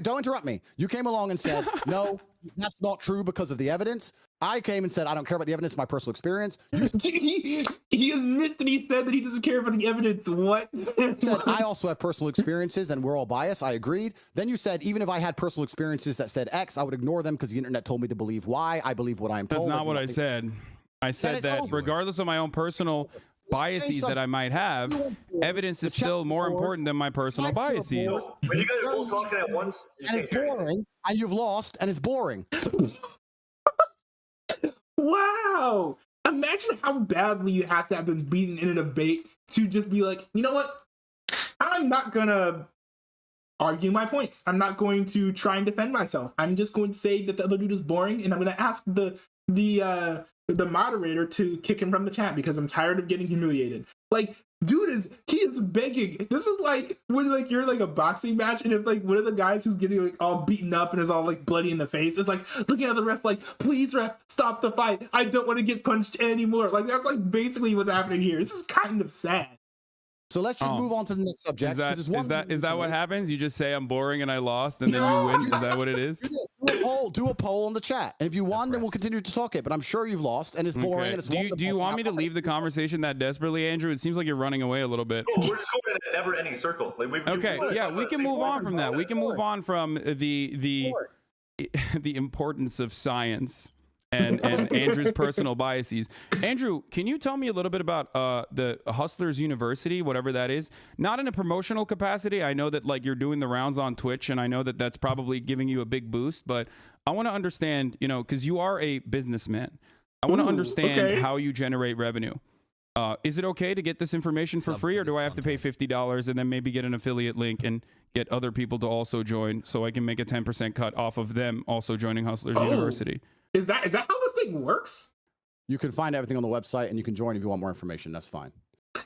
don't interrupt me. You came along and said, no, that's not true because of the evidence. I came and said, I don't care about the evidence, my personal experience. He admits that he said that he doesn't care about the evidence. What? Said, I also have personal experiences and we're all biased. I agreed. Then you said, even if I had personal experiences that said X, I would ignore them because the internet told me to believe Y. I believe what I'm told. That's not what I said. I said that regardless of my own personal biases that I might have, evidence is still more important than my personal biases. When you guys are both talking at once, you and it's boring, and you've lost, and it's boring. Wow! Imagine how badly you have to have been beaten in a debate to just be like, you know what? I'm not gonna argue my points. I'm not going to try and defend myself. I'm just going to say that the other dude is boring, and I'm gonna ask the moderator to kick him from the chat because I'm tired of getting humiliated. Like, dude he is begging. This is like when like you're like a boxing match and if like one of the guys who's getting like all beaten up and is all like bloody in the face is like looking at the ref like, please ref, stop the fight. I don't want to get punched anymore. Like that's like basically what's happening here. This is kind of sad. So let's just move on to the next subject. Is that what happens? You just say I'm boring and I lost and then you win? Is that what it is? Do a poll in the chat. And if you won, then we'll continue to talk it. But I'm sure you've lost and it's boring. And it's do you want me to leave the conversation that desperately, Andrew? It seems like you're running away a little bit. No, we're just going in a never-ending circle. Like, we can move on from that. We can move on from the importance of science and Andrew's personal biases. Andrew, can you tell me a little bit about the Hustlers University, whatever that is? Not in a promotional capacity. I know that like you're doing the rounds on Twitch, and I know that that's probably giving you a big boost. But I want to understand, you know, because you are a businessman. I want to understand how you generate revenue. Is it okay to get this information for free, or do I have to pay $50 and then maybe get an affiliate link and get other people to also join so I can make a 10% cut off of them also joining Hustlers University? Is that how this thing works? You can find everything on the website and you can join if you want more information. That's fine.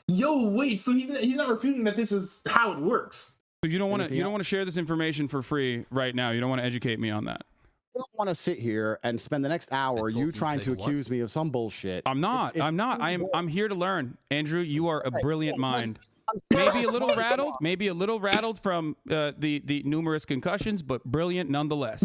Yo, wait, so he's not refuting that this is how it works. So you don't want to share this information for free right now. You don't want to educate me on that. I don't want to sit here and spend the next hour you trying to accuse me of some bullshit. I'm not. I'm here to learn. Andrew, you are a brilliant mind. Maybe a little rattled from the numerous concussions, but brilliant nonetheless.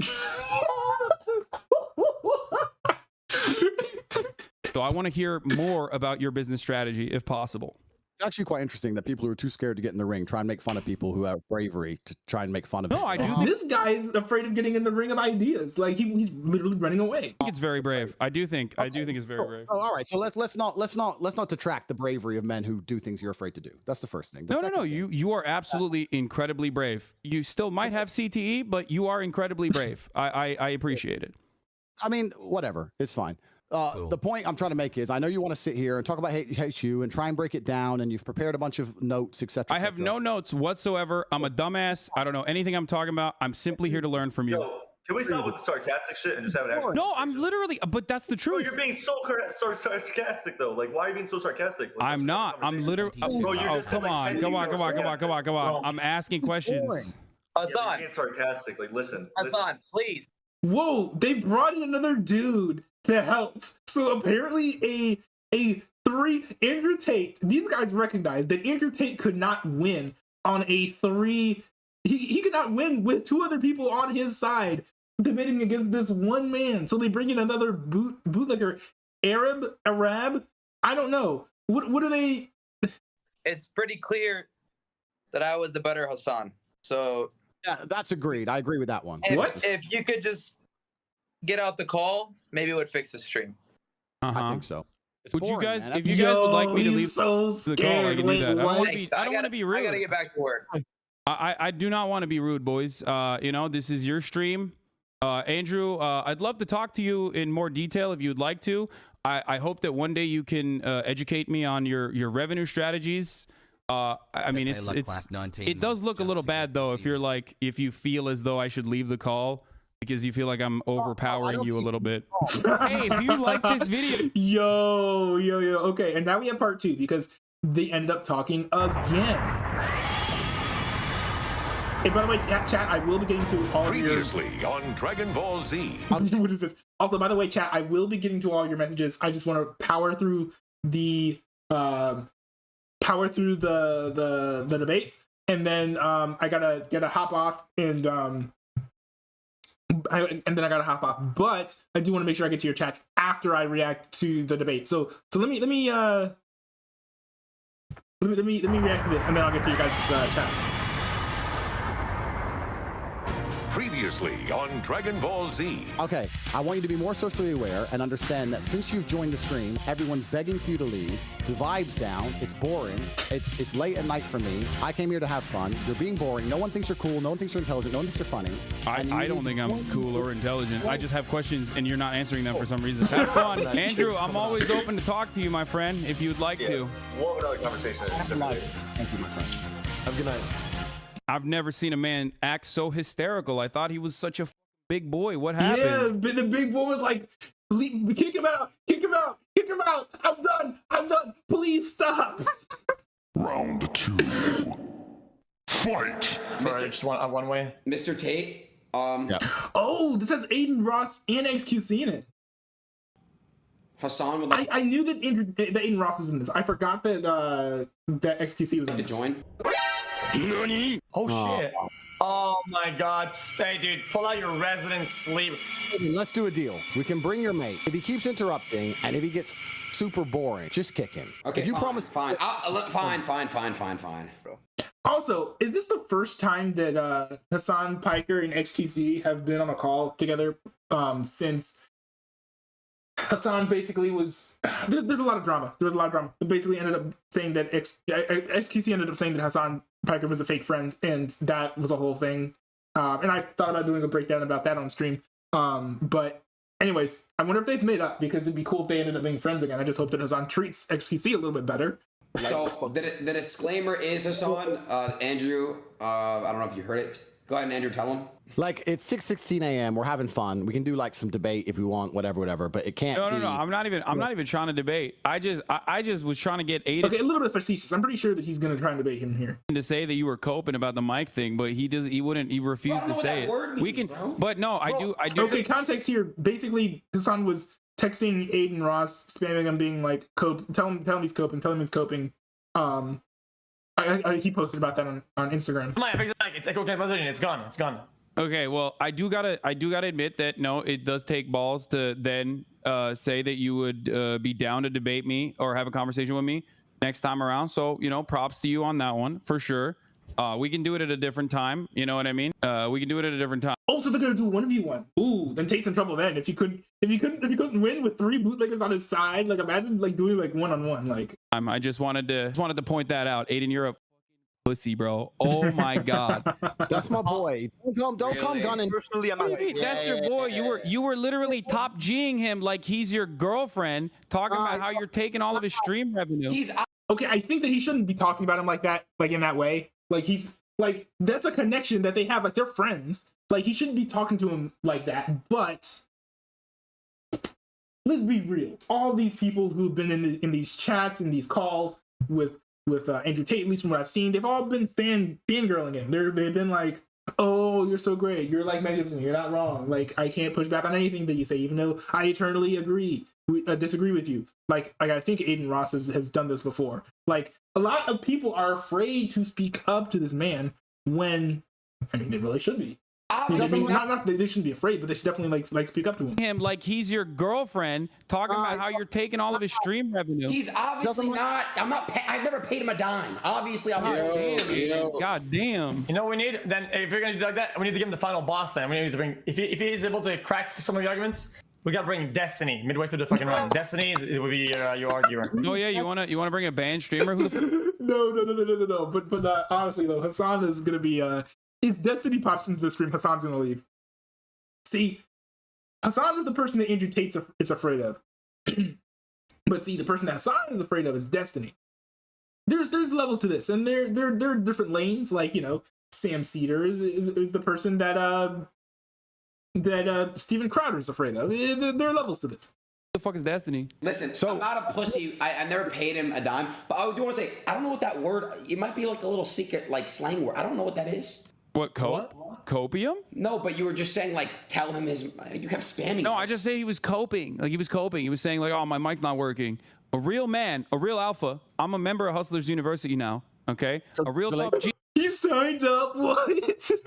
So I want to hear more about your business strategy if possible. It's actually quite interesting that people who are too scared to get in the ring try and make fun of people who have bravery to try and make fun of. No, I do. This guy is afraid of getting in the ring of ideas. Like he's literally running away. I think it's very brave. I do think it's very brave. Oh, all right. So let's not detract the bravery of men who do things you're afraid to do. That's the first thing. No. You are absolutely incredibly brave. You still might have CTE, but you are incredibly brave. I appreciate it. I mean, whatever. It's fine. The point I'm trying to make is I know you want to sit here and talk about hate you and try and break it down, and you've prepared a bunch of notes, etc. I have no notes whatsoever. I'm a dumbass. I don't know anything I'm talking about. I'm simply here to learn from you. Yo, can we stop with the sarcastic shit and just have an actual No, I'm literally, but that's the truth. No, you're being so sarcastic though. Like, why are you being so sarcastic? Like, I'm not. I'm literally. Bro, you just said, come like, 10 on. things Come on. I'm asking questions. Yeah, you're being sarcastic. Like, listen. Please. Whoa, they brought in another dude to help. So apparently Andrew Tate, these guys recognized that Andrew Tate could not win on a 3. He could not win with 2 other people on his side debating against this one man. So they bring in another bootlegger, Arab. I don't know. What are they? It's pretty clear that I was the better Hassan. So yeah, that's agreed. I agree with that one. If you could just get out the call, maybe it would fix the stream. I think so. Would you guys, if you guys would like me to leave the call, I can do that. I don't want to be rude. I gotta get back to work. I do not want to be rude, boys. You know, this is your stream. Andrew, I'd love to talk to you in more detail if you'd like to. I hope that one day you can educate me on your revenue strategies. I mean, it does look a little bad though if you feel as though I should leave the call because you feel like I'm overpowering you a little bit. Hey, if you like this video, yo, okay, and now we have part 2 because they ended up talking again. Hey, by the way, chat, I will be getting to all previously on Dragon Ball Z. What is this? Also, by the way, chat, I will be getting to all your messages. I just want to power through the debates, and then I gotta hop off and then I gotta hop off. But I do want to make sure I get to your chats after I react to the debate. So let me react to this, and then I'll get to you guys' chats. Previously on Dragon Ball Z. Okay, I want you to be more socially aware and understand that since you've joined the stream, everyone's begging for you to leave. The vibe's down. It's boring. It's late at night for me. I came here to have fun. You're being boring. No one thinks you're cool. No one thinks you're intelligent. No one thinks you're funny. I don't think I'm cool or intelligent. I just have questions and you're not answering them for some reason. Have fun. Andrew, I'm always open to talk to you, my friend, if you'd like to. We'll have another conversation. Thank you, my friend. Have a good night. I've never seen a man act so hysterical. I thought he was such a big boy. What happened? Yeah, but the big boy was like, kick him out. I'm done. Please stop. Round 2. Fight. Sorry, just one way. Mr. Tate. Oh, this has Aiden Ross and XQC in it. Hassan would like. I knew that Aiden Ross was in this. I forgot that that XQC was in this. To join. Nani? Oh shit. Oh my god. Stay, dude. Pull out your resident sleep. Let's do a deal. We can bring your mate. If he keeps interrupting and if he gets super boring, just kick him. Okay, if you fine, promise fine. Fine. Also, is this the first time that Hassan Piker and XQC have been on a call together since Hassan basically was there's a lot of drama. There was a lot of drama. It basically ended up saying that XQC ended up saying that Hassan Piker was a fake friend, and that was a whole thing. And I thought about doing a breakdown about that on stream. But anyways, I wonder if they've made up, because it'd be cool if they ended up being friends again. I just hope that Hassan treats XQC a little bit better. So the disclaimer is, Hassan, Andrew, I don't know if you heard it. Go ahead and Andrew, tell him. Like, it's 6:16 a.m. We're having fun. We can do like some debate if we want, whatever. But it can't. No. I'm not even trying to debate. I just was trying to get Aiden. Okay, a little bit facetious. I'm pretty sure that he's gonna try and debate him here. To say that you were coping about the mic thing, but he refused to say it. We can, but no, I do. Okay, context here. Basically, Hassan was texting Aiden Ross, spamming him, being like, "Cope, tell him he's coping. Tell him he's coping." He posted about that on Instagram. It's like, okay, listen, it's gone. Okay, well, I do gotta admit that no, it does take balls to then say that you would be down to debate me or have a conversation with me, next time around. So, you know, props to you on that one for sure. We can do it at a different time. You know what I mean? We can do it at a different time. Also, they're gonna do 1v1. Ooh, then Tate's in trouble then. If you couldn't win with 3 bootleggers on his side, like imagine like doing like 1-on-1. Like I just wanted to point that out. Aiden, you're a pussy, bro. Oh my god. That's my boy. Don't come gunning. Personally, I'm not. That's your boy. You were literally top G'ing him like he's your girlfriend, talking about how you're taking all of his stream revenue. Okay, I think that he shouldn't be talking about him like that, like in that way. Like he's like that's a connection that they have, like they're friends. Like he shouldn't be talking to him like that. But let's be real. All these people who've been in these chats and these calls with Andrew Tate, at least from what I've seen, they've all been fangirling him. They've been like, "Oh, you're so great. You're like magnificent. You're not wrong. Like I can't push back on anything that you say, even though I eternally disagree with you." Like I think Aiden Ross has done this before. Like a lot of people are afraid to speak up to this man when, I mean, they really should be. Not they shouldn't be afraid, but they should definitely like speak up to him. Like he's your girlfriend, talking about how you're taking all of his stream revenue. He's obviously not. I've never paid him a dime. Obviously, I'm not. God damn. You know, we need then if you're gonna do like that, we need to give him the final boss. Then we need to bring if he's able to crack some of the arguments. We gotta bring Destiny midway through the fucking run. Destiny will be your arguer. Oh yeah, you wanna bring a banned streamer? Who the No. But honestly though, Hassan is gonna be if Destiny pops into the stream, Hassan's gonna leave. See, Hassan is the person that Andrew Tate is afraid of. But see, the person that Hassan is afraid of is Destiny. There's levels to this, and there are different lanes. Like, you know, Sam Cedar is the person that Steven Crowder is afraid of. There are levels to this. The fuck is Destiny? Listen, I'm not a pussy. I never paid him a dime, but I do want to say I don't know what that word. It might be like a little secret, like slang word. I don't know what that is. What copium? No, but you were just saying like tell him his. You kept spamming. No, I just say he was coping. Like he was coping. He was saying like, oh, my mic's not working. A real man, a real alpha. I'm a member of Hustlers University now. Okay, a real top G. He signed up. What?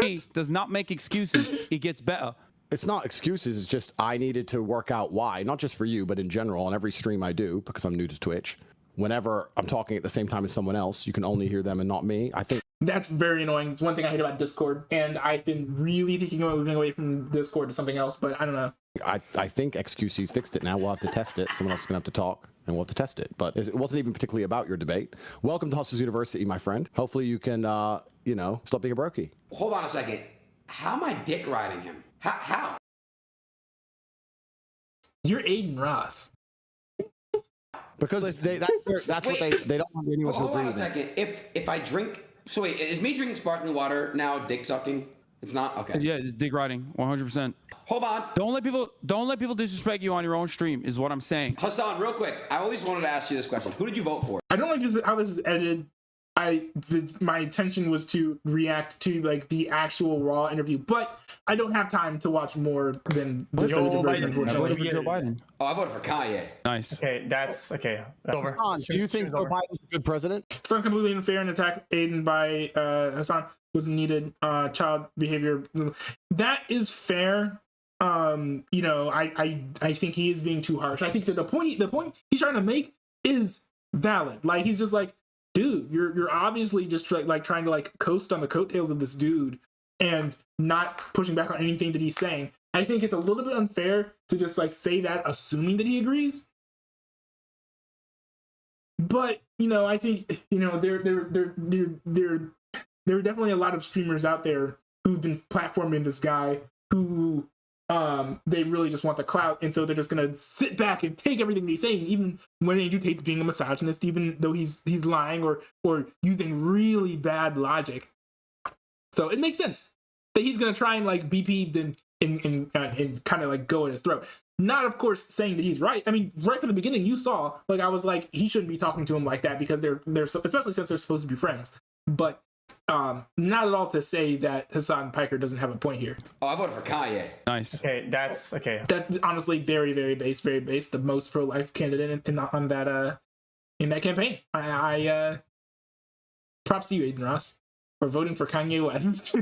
He does not make excuses. He gets better. It's not excuses. It's just I needed to work out why, not just for you, but in general on every stream I do because I'm new to Twitch. Whenever I'm talking at the same time as someone else, you can only hear them and not me. I think that's very annoying. It's one thing I hate about Discord, and I've been really thinking about moving away from Discord to something else, but I don't know. I think XQC's fixed it now. We'll have to test it. Someone else is going to have to talk, and we'll have to test it. But it wasn't even particularly about your debate. Welcome to Hustlers University, my friend. Hopefully you can, stop being a brokey. Hold on a second. How am I dick riding him? How? You're Aiden Ross. Because that's what they don't want anyone to agree with. Hold on a second. If I drink, so wait, is me drinking sparkling water now dick sucking? It's not okay. Yeah, it's dick riding, 100%. Hold on. Don't let people disrespect you on your own stream. Is what I'm saying. Hassan, real quick. I always wanted to ask you this question. Who did you vote for? I don't like how this is edited. My intention was to react to like the actual raw interview, but I don't have time to watch more than this edited version. Unfortunately, I voted for Joe Biden. Oh, I voted for Kanye. Nice. Okay, that's okay. Over. Hassan, do you think Joe Biden's a good president? It's not completely unfair and attack Aiden by Hassan was needed. Child behavior. That is fair. I think he is being too harsh. I think that the point he's trying to make is valid. Like he's just like, dude, you're obviously just trying to like coast on the coattails of this dude and not pushing back on anything that he's saying. I think it's a little bit unfair to just like say that assuming that he agrees. But I think there are definitely a lot of streamers out there who've been platforming this guy who they really just want the clout, and so they're just gonna sit back and take everything that he's saying, even when Andrew Tate's being a misogynist, even though he's lying or using really bad logic. So it makes sense that he's gonna try and like be peeved and kind of like go at his throat. Not, of course, saying that he's right. I mean, right from the beginning, you saw like I was like he shouldn't be talking to him like that because they're especially since they're supposed to be friends. But not at all to say that Hassan Piker doesn't have a point here. Oh, I voted for Kanye. Nice. Okay, that's okay. That honestly very, very base, the most pro-life candidate in that campaign. I props to you, Aiden Ross, for voting for Kanye West.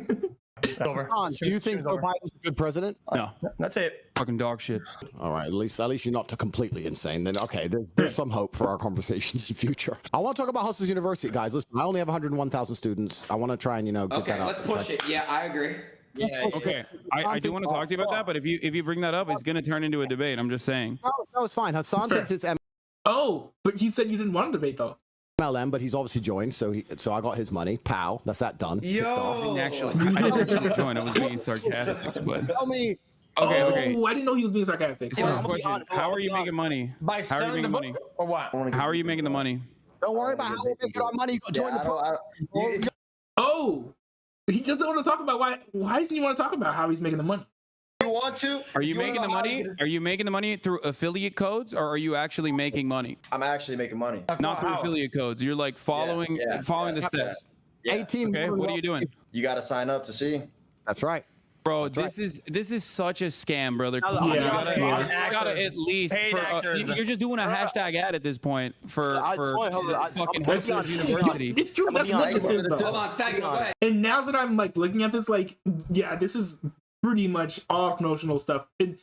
Hassan, do you think Joe Biden's a good president? No, that's it. Fucking dog shit. All right, at least you're not completely insane. Then okay, there's some hope for our conversations in future. I want to talk about Hustlers University, guys. Listen, I only have 101,000 students. I want to try and get Okay, that up. let's push it. Yeah, I agree. Yeah. Okay, I do want to talk to you about that, but if you bring that up, it's gonna turn into a debate. I'm just saying. No, it's fine. Hassan thinks it's Oh, but he said you didn't want to debate though. MLM, but he's obviously joined, so I got his money. Pow, that's that done. Yo, I didn't actually join. I was being sarcastic, but tell me. Okay. I didn't know he was being sarcastic. Question: how are you making money? By How are you selling the making book money? or what? How are you making the money? Don't worry about how we're making our money. Join the program. Oh, he doesn't want to talk about why. Why doesn't he want to talk about how he's making the money? You want to? Are you making the money? Are you making the money through affiliate codes, or are you actually making money? I'm actually making money. Not through affiliate codes. You're like following the steps. Yeah. 18. Okay, what are you doing? You got to sign up to see. That's right. Bro, this is such a scam, brother. Yeah. You gotta at least. You're just doing a hashtag ad at this point for fucking Hustlers University. It's true. That's what this is, though. Hold on, Stagger, go ahead. And now that I'm like looking at this, like, yeah, this is pretty much all promotional stuff. It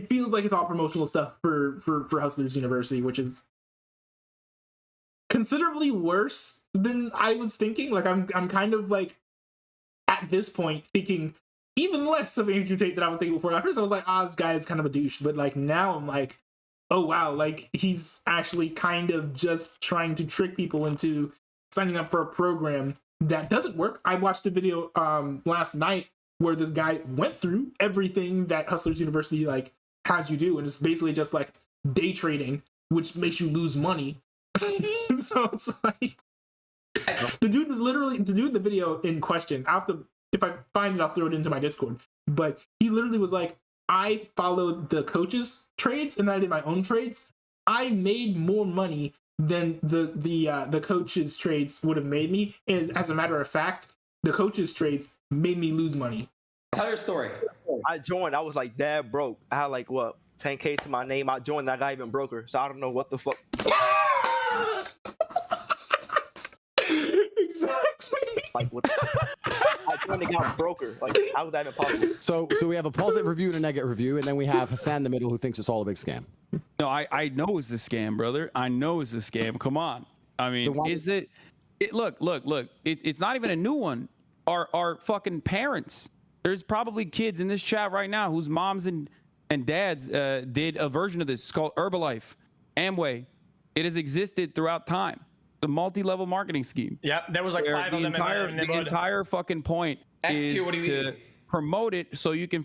feels like it's all promotional stuff for Hustlers University, which is considerably worse than I was thinking. Like, I'm kind of like at this point thinking even less of Andrew Tate than I was thinking before. At first I was like, this guy is kind of a douche, but like now I'm like, oh wow, like he's actually kind of just trying to trick people into signing up for a program that doesn't work. I watched a video last night where this guy went through everything that Hustlers University like has you do, and it's basically just like day trading, which makes you lose money. So it's like the dude in the video in question. If I find it, I'll throw it into my Discord. But he literally was like, I followed the coaches' trades and then I did my own trades. I made more money than the coaches' trades would have made me. And as a matter of fact, the coaches' trades made me lose money. Tell your story. I joined. I was like that broke. I had like what 10K to my name. I joined. That guy even broker. So I don't know what the fuck. Exactly. Like what? I joined the guy broker. Like how was that even possible? So we have a positive review and a negative review, and then we have Hassan in the middle who thinks it's all a big scam. No, I know it's a scam, brother. I know it's a scam. Come on. I mean, is it? Look. It's not even a new one. Our fucking parents. There's probably kids in this chat right now whose moms and dads did a version of this. It's called Herbalife, Amway. It has existed throughout time. The multi-level marketing scheme. Yep, there was like 5 of them. The entire fucking point is to promote it so you can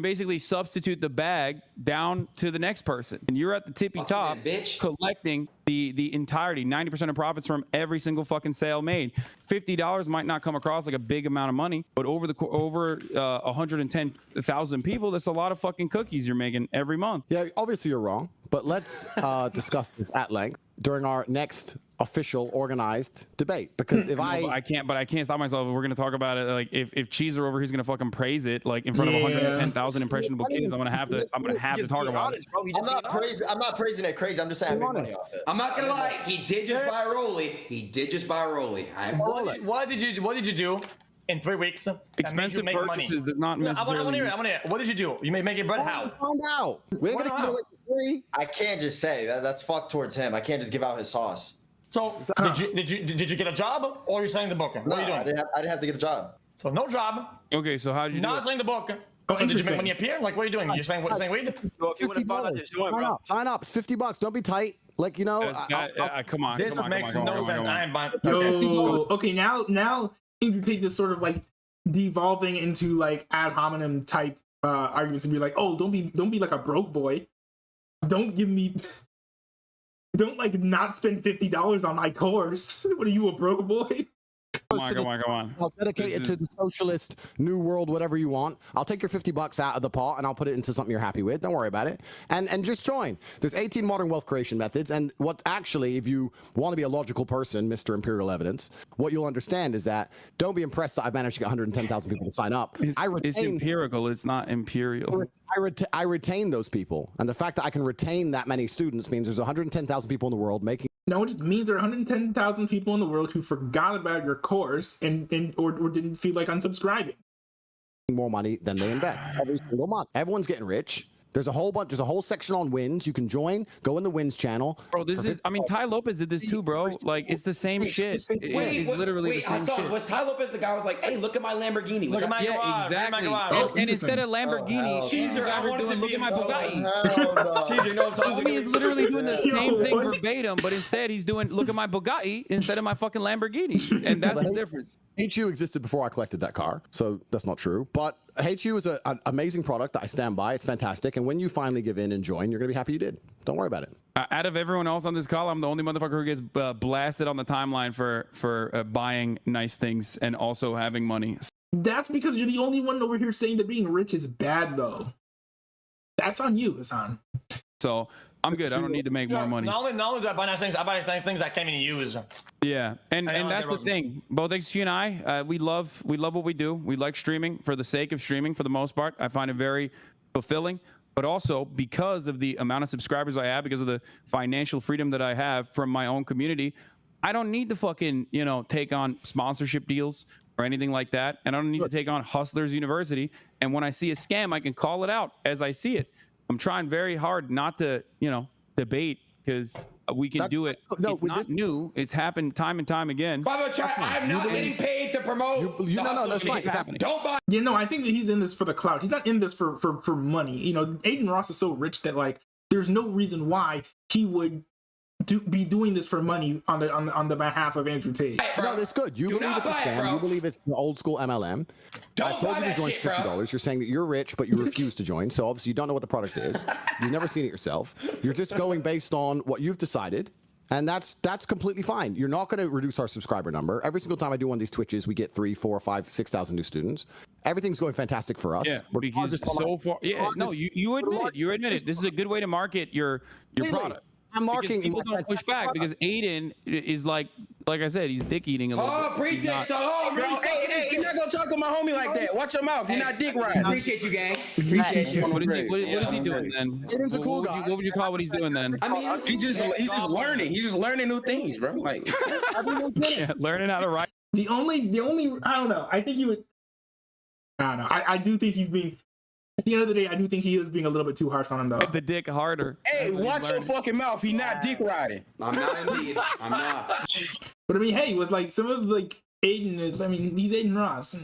basically substitute the bag down to the next person, and you're at the tippy top, collecting the entirety, 90% of profits from every single fucking sale made. $50 might not come across like a big amount of money, but over 110,000 people, that's a lot of fucking cookies you're making every month. Yeah, obviously you're wrong, but let's discuss this at length during our next official organized debate, because if I can't stop myself. We're gonna talk about it. Like if Cheezer over here is gonna fucking praise it like in front of 110,000 impressionable kids, I'm gonna have to talk about it. I'm not praising it crazy. I'm just saying I make money off it. I'm not gonna lie. He did just buy Rolly. What did you do in 3 weeks? Expensive purchases does not necessarily. I want to hear. What did you do? You may make it bread. How? Find out. We ain't gonna give it away for free. I can't just say that's fucked towards him. I can't just give out his sauce. So did you get a job, or are you selling the book? What are you doing? I didn't have to get a job. So no job. Okay, so how did you not selling the book? So did you make money appear? Like what are you doing? You're saying weed? $50. Sign up. It's $50. Don't be tight. Like come on. This makes no sense. I am buying. Okay, now Andrew Tate is sort of like devolving into like ad hominem type arguments and be like, oh, don't be like a broke boy. Don't like not spend $50 on my course. What are you, a broke boy? Come on. I'll dedicate it to the socialist new world, whatever you want. I'll take your $50 out of the pot and I'll put it into something you're happy with. Don't worry about it. And just join. There's 18 modern wealth creation methods. And what actually, if you want to be a logical person, Mr. Imperial Evidence, what you'll understand is that don't be impressed that I've managed to get 110,000 people to sign up. It's empirical. It's not imperial. I retain those people. And the fact that I can retain that many students means there's 110,000 people in the world making. No, it just means there are 110,000 people in the world who forgot about your course or didn't feel like unsubscribing. more money than they invest every single month. Everyone's getting rich. There's a whole section on wins. You can join, go in the wins channel. Bro, I mean, Ty Lopez did this too, bro. Like, it's the same shit. It's literally the same Hassan, shit. was Ty Lopez the guy who was like, hey, look at my Lamborghini? Look at my garage. exactly. Oh, And instead of Lamborghini, Cheezer, I wanted to look at my Bugatti. Cheezer, no, I'm talking He is literally doing the same thing verbatim, but instead he's doing look at my Bugatti instead of my fucking Lamborghini, and that's the difference. HU existed before I collected that car, so that's not true. But HU is an amazing product that I stand by. It's fantastic, and when you finally give in and join, you're gonna be happy you did. Don't worry about it. Out of everyone else on this call, I'm the only motherfucker who gets blasted on the timeline for buying nice things and also having money. That's because you're the only one over here saying that being rich is bad, though. That's on you, Hassan. So I'm good. I don't need to make more money. Not only do I buy nice things, I buy things I can't even use. Yeah, and that's the thing. Both XG and I, we love what we do. We like streaming for the sake of streaming for the most part. I find it very fulfilling, but also because of the amount of subscribers I have, because of the financial freedom that I have from my own community, I don't need to fucking, take on sponsorship deals or anything like that. And I don't need to take on Hustlers University. And when I see a scam, I can call it out as I see it. I'm trying very hard not to, debate, because we can do it. It's not new. It's happened time and time again. By the way, chat, I'm not getting paid to promote. That's fine. It's happening. Don't buy. I think that he's in this for the clout. He's not in this for money. Aiden Ross is so rich that like there's no reason why he would be doing this for money on the behalf of Andrew Tate. No, that's good. You believe it's a scam. You believe it's the old school MLM. I told you to join $50. You're saying that you're rich, but you refuse to join. So obviously you don't know what the product is. You've never seen it yourself. You're just going based on what you've decided. And that's completely fine. You're not going to reduce our subscriber number. Every single time I do one of these Twitches, we get 3, 4, 5, 6,000 new students. Everything's going fantastic for us. Yeah, because so far, you admit it. This is a good way to market your product. I'm marking. People don't push back because Aiden is like I said, he's dick eating a little bit. Pretext. Hey, you're not gonna talk to my homie like that. Watch your mouth. You're not dick riding. Appreciate you, gang. Appreciate you. What is he doing then? Aiden's a cool guy. What would you call what he's doing then? I mean, he's just learning. He's just learning new things, bro. Like, learning how to write. The only I don't know. I think he would. I don't know. I do think he's being. At the end of the day, I do think he is being a little bit too harsh on him, though. The dick harder. Hey, watch your fucking mouth. He's not dick riding. I'm not indeed. I'm not. But I mean, hey, with like some of like Aiden, he's Aiden Ross.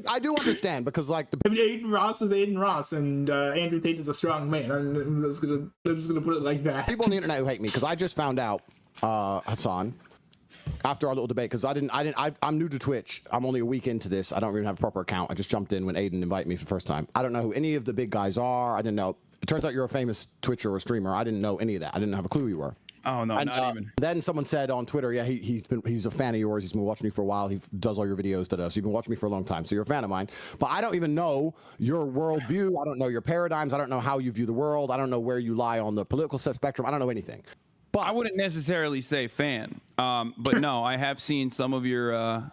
I do understand because like Aiden Ross is Aiden Ross, and Andrew Tate is a strong man. I'm just gonna put it like that. People on the internet who hate me because I just found out, Hassan, after our little debate, because I'm new to Twitch. I'm only a week into this. I don't even have a proper account. I just jumped in when Aiden invited me for the first time. I don't know who any of the big guys are. I didn't know. It turns out you're a famous Twitcher or streamer. I didn't know any of that. I didn't have a clue who you were. Oh no, not even. Then someone said on Twitter, yeah, he's a fan of yours. He's been watching you for a while. He does all your videos. So you've been watching me for a long time. So you're a fan of mine. But I don't even know your worldview. I don't know your paradigms. I don't know how you view the world. I don't know where you lie on the political spectrum. I don't know anything. But I wouldn't necessarily say fan, but no, I have seen some of your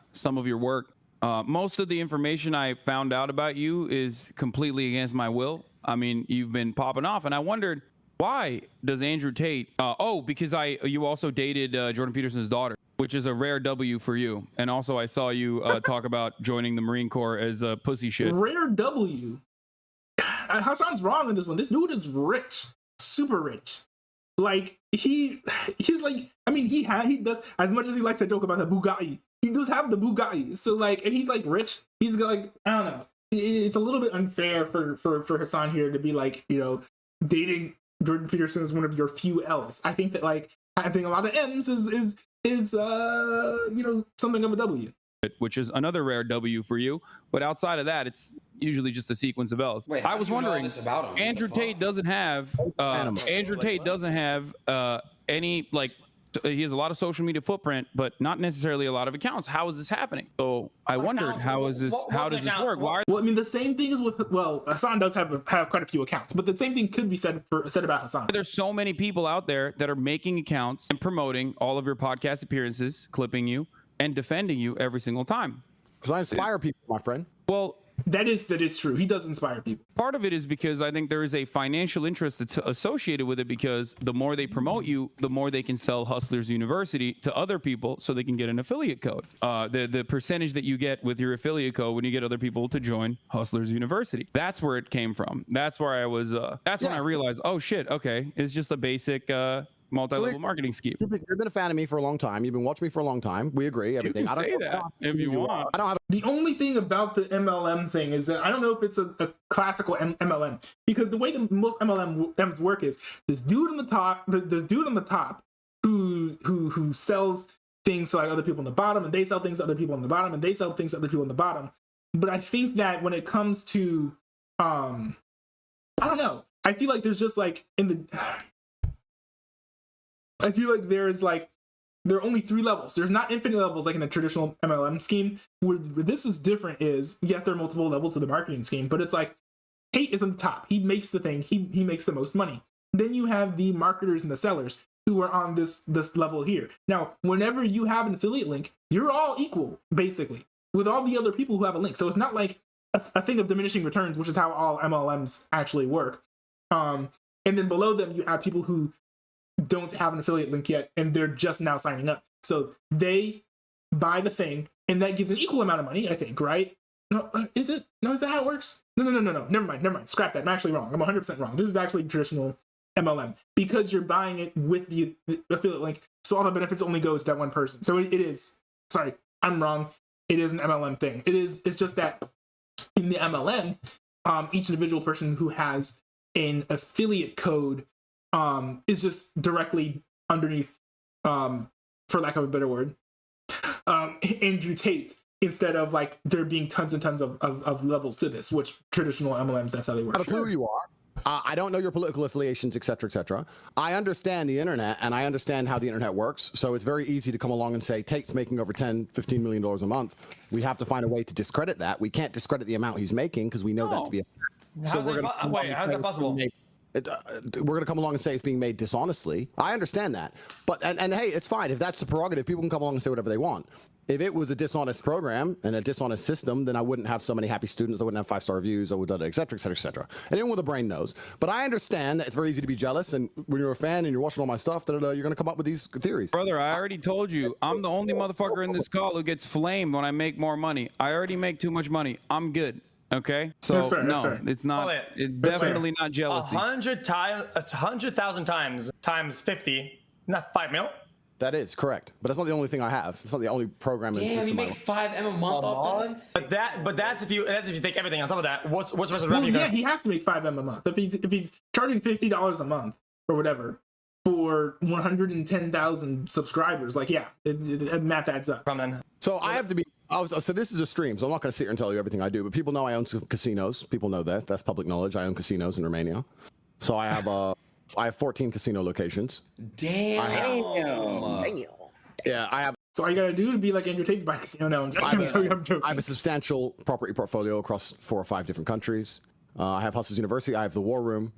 work. Most of the information I found out about you is completely against my will. I mean, you've been popping off, and I wondered why does Andrew Tate? Because you also dated Jordan Peterson's daughter, which is a rare W for you. And also, I saw you talk about joining the Marine Corps as a pussy shit. Rare W. Hassan's wrong on this one. This dude is rich, super rich. Like he's like, I mean, he does, as much as he likes to joke about the Bugatti, he does have the Bugatti. So like, and he's like rich. He's like, I don't know. It's a little bit unfair for Hassan here to be like, dating Jordan Peterson is one of your few L's. I think that like having a lot of M's is something of a W. Which is another rare W for you. But outside of that, it's usually just a sequence of L's. Wait, I was wondering, about him? Andrew Tate doesn't have any, like, he has a lot of social media footprint, but not necessarily a lot of accounts. How is this happening? So I wondered, how does this work? Well, I mean, the same thing is with, Hassan does have quite a few accounts, but the same thing could be said about Hassan. There's so many people out there that are making accounts and promoting all of your podcast appearances, clipping you, and defending you every single time. Because I inspire people, my friend. Well, that is true. He does inspire people. Part of it is because I think there is a financial interest that's associated with it, because the more they promote you, the more they can sell Hustlers University to other people so they can get an affiliate code. The percentage that you get with your affiliate code when you get other people to join Hustlers University. That's where it came from. That's where I was, that's when I realized, oh shit, okay, it's just a basic multi-level marketing scheme. You've been a fan of me for a long time. You've been watching me for a long time. We agree. Everything. You can say that if you want. I don't have. The only thing about the MLM thing is that I don't know if it's a classical MLM, because the way that most MLMs work is this dude on the top, the dude on the top who sells things to like other people on the bottom, and they sell things to other people on the bottom, and they sell things to other people on the bottom. But I think that when it comes to, I don't know. I feel like there's just like I feel like there are only 3 levels. There's not infinite levels like in the traditional MLM scheme. Where this is different is, yes, there are multiple levels to the marketing scheme, but it's like Tate is on the top. He makes the thing. He makes the most money. Then you have the marketers and the sellers who are on this level here. Now, whenever you have an affiliate link, you're all equal, basically, with all the other people who have a link. So it's not like a thing of diminishing returns, which is how all MLMs actually work. And then below them, you have people who don't have an affiliate link yet, and they're just now signing up. So they buy the thing, and that gives an equal amount of money, I think, right? No, is it? No, is that how it works? No. Never mind. Scrap that. I'm actually wrong. I'm 100% wrong. This is actually traditional MLM, because you're buying it with the affiliate link, so all the benefits only go to that one person. So it is. Sorry, I'm wrong. It is an MLM thing. It's just that in the MLM, each individual person who has an affiliate code is just directly underneath, for lack of a better word, Andrew Tate, instead of like there being tons and tons of levels to this, which traditional MLMs, that's how they work. I don't know who you are. I don't know your political affiliations, etc., etc. I understand the internet, and I understand how the internet works. So it's very easy to come along and say Tate's making over $10-15 million a month. We have to find a way to discredit that. We can't discredit the amount he's making because we know that to be. So we're going to wait. How's that possible? We're going to come along and say it's being made dishonestly. I understand that, but and hey, it's fine if that's the prerogative. People can come along and say whatever they want. If it was a dishonest program and a dishonest system, then I wouldn't have so many happy students. I wouldn't have 5-star reviews. I would, et cetera, et cetera, et cetera. Anyone with a brain knows. But I understand that it's very easy to be jealous, and when you're a fan and you're watching all my stuff, you're going to come up with these theories. Brother, I already told you, I'm the only motherfucker in this call who gets flamed when I make more money. I already make too much money. I'm good. Okay, so that's fair, no, it's not. It's definitely not jealousy. 100,000 times 50, not 5 mil. That is correct, but that's not the only thing I have. It's not the only program. Damn, you make $5M a month off that? But that's if you take everything on top of that. What's the rest of the revenue? Well, yeah, he has to make $5M a month. If he's charging $50 a month or whatever for 110,000 subscribers, like math adds up. From then. So I have to be. So this is a stream, so I'm not going to sit here and tell you everything I do. But people know I own casinos. People know that. That's public knowledge. I own casinos in Romania. So I have 14 casino locations. Damn. Yeah, I have. So all you gotta do to be like Andrew Tate's by casino now. I have a substantial property portfolio across 4 or 5 different countries. I have Hustlers University. I have the War Room.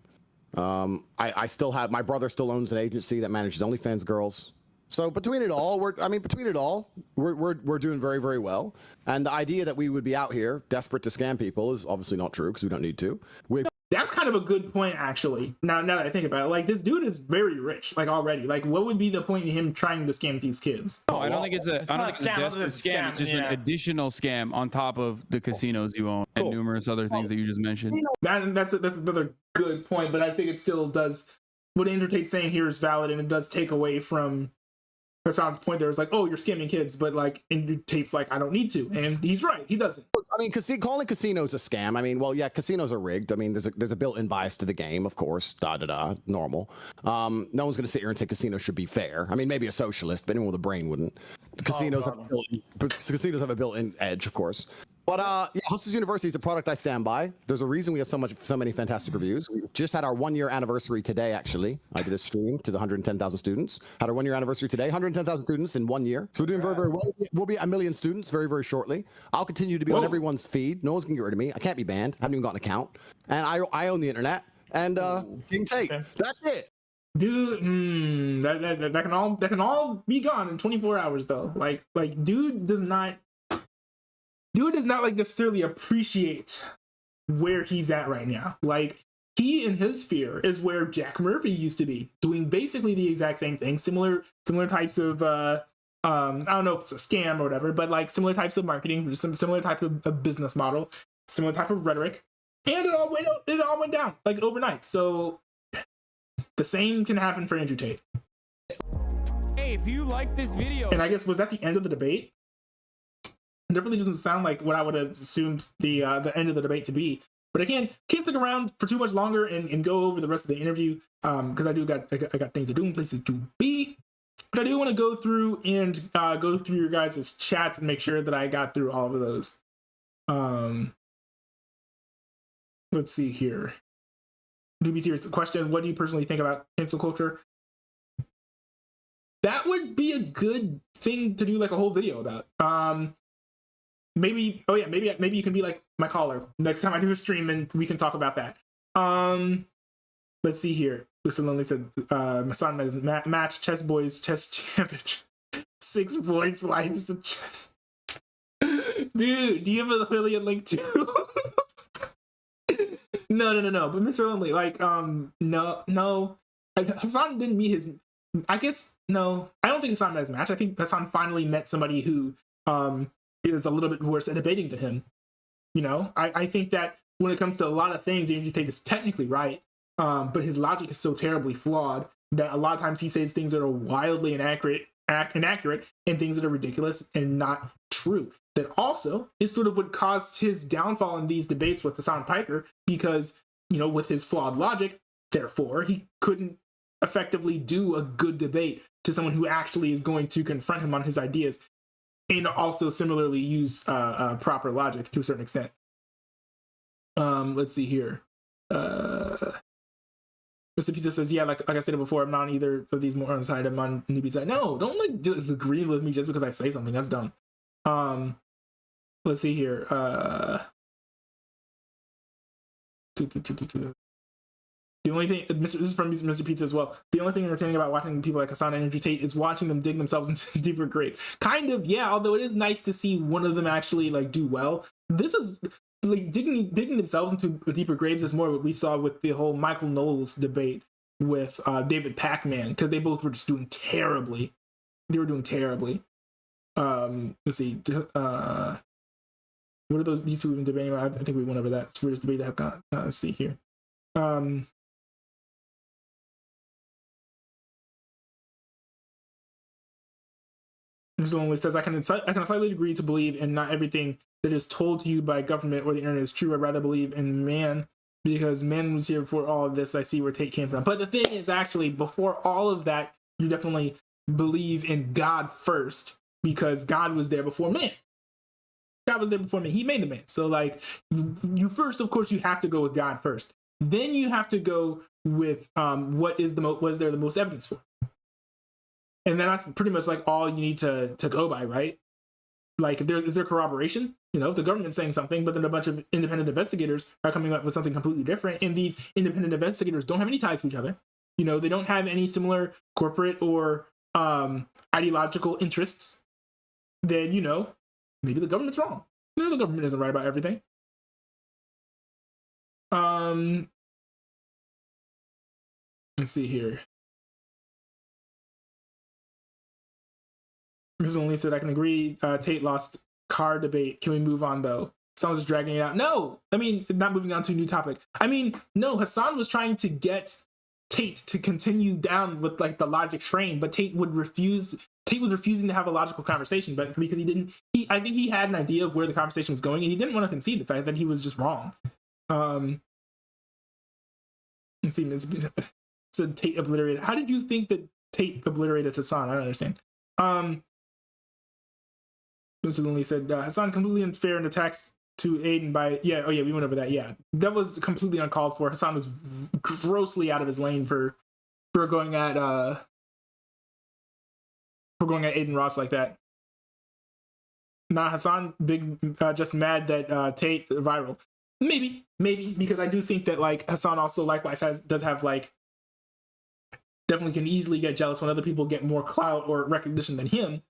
I still have, my brother still owns an agency that manages OnlyFans girls. So between it all, we're doing very, very well. And the idea that we would be out here desperate to scam people is obviously not true, because we don't need to. That's kind of a good point, actually. Now that I think about it, like, this dude is very rich, like, already. Like, what would be the point in him trying to scam these kids? No, I don't think it's a desperate scam. It's just an additional scam on top of the casinos you own and numerous other things that you just mentioned. That's another good point, but I think it still does. What Andrew Tate's saying here is valid, and it does take away from Hassan's point there. Is like, oh, you're scamming kids, but like Andrew Tate's like, I don't need to, and he's right, he doesn't. I mean, calling casinos a scam. I mean, well, yeah, casinos are rigged. I mean, there's a built-in bias to the game, of course. Normal. No one's going to sit here and say casinos should be fair. I mean, maybe a socialist, but anyone with a brain wouldn't. Casinos have a built-in edge, of course. But yeah, Hustlers University is a product I stand by. There's a reason we have so many fantastic reviews. We just had our 1-year anniversary today, actually. I did a stream to the 110,000 students. Had our 1-year anniversary today. 110,000 students in 1 year. So we're doing very, very well. We'll be 1 million students very, very shortly. I'll continue to be on everyone's feed. No one's gonna get rid of me. I can't be banned. I haven't even got an account. And I own the internet. And King Tate. That's it. Dude, that can all be gone in 24 hours though. Like dude does not. dude does not like necessarily appreciate where he's at right now. Like, he in his sphere is where Jack Murphy used to be, doing basically the exact same thing, similar types of I don't know if it's a scam or whatever, but like similar types of marketing, some similar type of business model, similar type of rhetoric, and it all went down like overnight. So the same can happen for Andrew Tate. Hey, if you like this video, and I guess, was that the end of the debate? It definitely doesn't sound like what I would have assumed the end of the debate to be. But again, can't stick around for too much longer and go over the rest of the interview because I got things to do and places to be. But I do want to go through and go through your guys' chats and make sure that I got through all of those. Let's see here. Newbie Serious question: what do you personally think about cancel culture? That would be a good thing to do like a whole video about. Maybe you can be like my caller next time I do a stream and we can talk about that. Let's see here. Lucy Lonely said, my son has match chess boys chess championship. 6 boys lives of chess. Dude, do you have an affiliate link too? No. But Mr. Lonely, like, no. Hassan didn't meet his. I guess no. I don't think Hassan met his match. I think Hassan finally met somebody who is a little bit worse at debating than him. You know, I think that when it comes to a lot of things, Andrew Tate is technically right, but his logic is so terribly flawed that a lot of times he says things that are wildly inaccurate and things that are ridiculous and not true. That also is sort of what caused his downfall in these debates with Hassan Piker, because, you know, with his flawed logic, therefore, he couldn't effectively do a good debate to someone who actually is going to confront him on his ideas and also similarly use proper logic to a certain extent. Let's see here. Mr. Pizza says, yeah, like I said before, I'm not on either of these morons' side. I'm on newbie side. No, don't like just agree with me just because I say something. That's dumb. Let's see here. The only thing, this is from Mr. Pizza as well. The only thing entertaining about watching people like Hassan and Andrew Tate is watching them dig themselves into a deeper grave. Kind of, yeah. Although it is nice to see one of them actually like do well. This is like digging themselves into deeper graves is more what we saw with the whole Michael Knowles debate with David Pacman, because they both were just doing terribly. They were doing terribly. Let's see. What are those? These two have been debating. I think we went over that. It's the weirdest debate I've got. Let's see here. Someone says, I can slightly agree to believe in not everything that is told to you by government or the internet is true. I'd rather believe in man, because man was here before all of this. I see where Tate came from. But the thing is, actually, before all of that, you definitely believe in God first, because God was there before man. God was there before man. He made the man. So, like, you first, of course, you have to go with God first. Then you have to go with what is there the most evidence for. And then that's pretty much like all you need to go by, right? Like, is there corroboration? You know, if the government's saying something, but then a bunch of independent investigators are coming up with something completely different, and these independent investigators don't have any ties to each other. You know, they don't have any similar corporate or ideological interests. Then, you know, maybe the government's wrong. You know, the government isn't right about everything. Let's see here. Mr. Only said, I can agree. Tate lost car debate. Can we move on, though? Someone's just dragging it out. No! I mean, not moving on to a new topic. I mean, no, Hassan was trying to get Tate to continue down with, like, the logic train, but Tate would refuse. Tate was refusing to have a logical conversation, but because he didn't... I think he had an idea of where the conversation was going, and he didn't want to concede the fact that he was just wrong. Let's see, said Tate obliterated. How did you think that Tate obliterated Hassan? I don't understand. Mr. Lindley said, Hassan completely unfair in attacks to Aiden by... Yeah, oh yeah, we went over that, yeah. That was completely uncalled for. Hassan was grossly out of his lane for going at Aiden Ross like that. Nah, Hassan, just mad that Tate viral. Maybe, because I do think that, like, Hassan also likewise does have, like, definitely can easily get jealous when other people get more clout or recognition than him.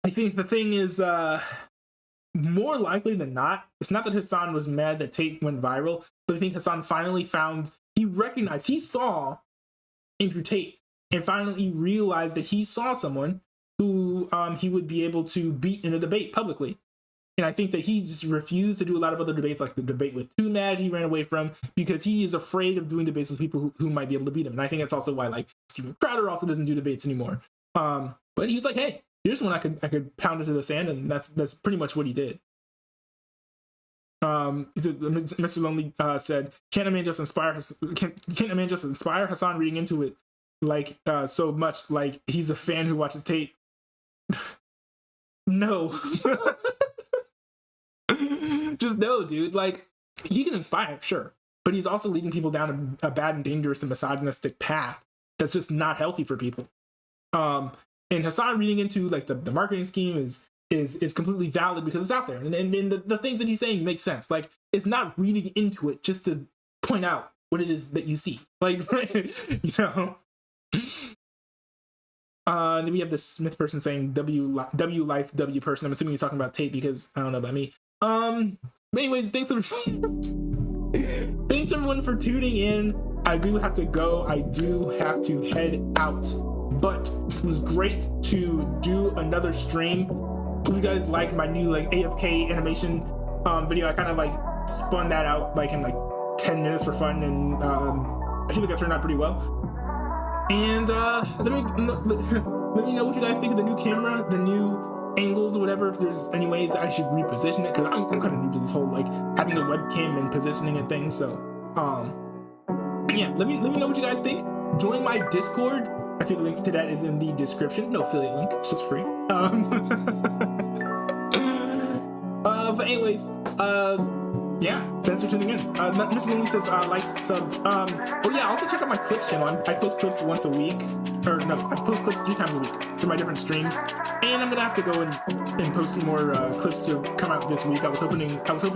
I think the thing is, more likely than not, it's not that Hassan was mad that Tate went viral, but I think Hassan finally he saw Andrew Tate, and finally realized that he saw someone who he would be able to beat in a debate publicly. And I think that he just refused to do a lot of other debates, like the debate with Too Mad he ran away from, because he is afraid of doing debates with people who might be able to beat him. And I think that's also why, like, Steven Crowder also doesn't do debates anymore. But he was like, hey, here's one I could pound into the sand, and that's pretty much what he did. Mr. Lonely said, "Can't a man just inspire Hassan reading into it like so much like he's a fan who watches Tate?" No. Just no, dude. Like, he can inspire, sure, but he's also leading people down a bad and dangerous and misogynistic path that's just not healthy for people. And Hassan reading into like the marketing scheme is completely valid because it's out there, and the things that he's saying make sense. Like, it's not reading into it just to point out what it is that you see, like, you know. Then we have this Smith person saying W life W person. I'm assuming he's talking about Tate because I don't know about me. But anyways, thanks everyone for tuning in. I do have to go. I do have to head out. But it was great to do another stream. If you guys like my new like AFK animation video, I kind of like spun that out like in like 10 minutes for fun, and I feel like that turned out pretty well. And let me know what you guys think of the new camera, the new angles or whatever, if there's any ways I should reposition it, because I'm kind of new to this whole like having a webcam and positioning and things. So yeah, let me know what you guys think. Join my Discord. I think the link to that is in the description. No affiliate link, it's just free. But anyways, yeah, thanks for tuning in. Mr. Lily says likes, subbed. Oh yeah, also check out my clips channel. I post clips once a week. Or no, I post clips 3 times a week through my different streams. And I'm gonna have to go and post some more clips to come out this week. I was hoping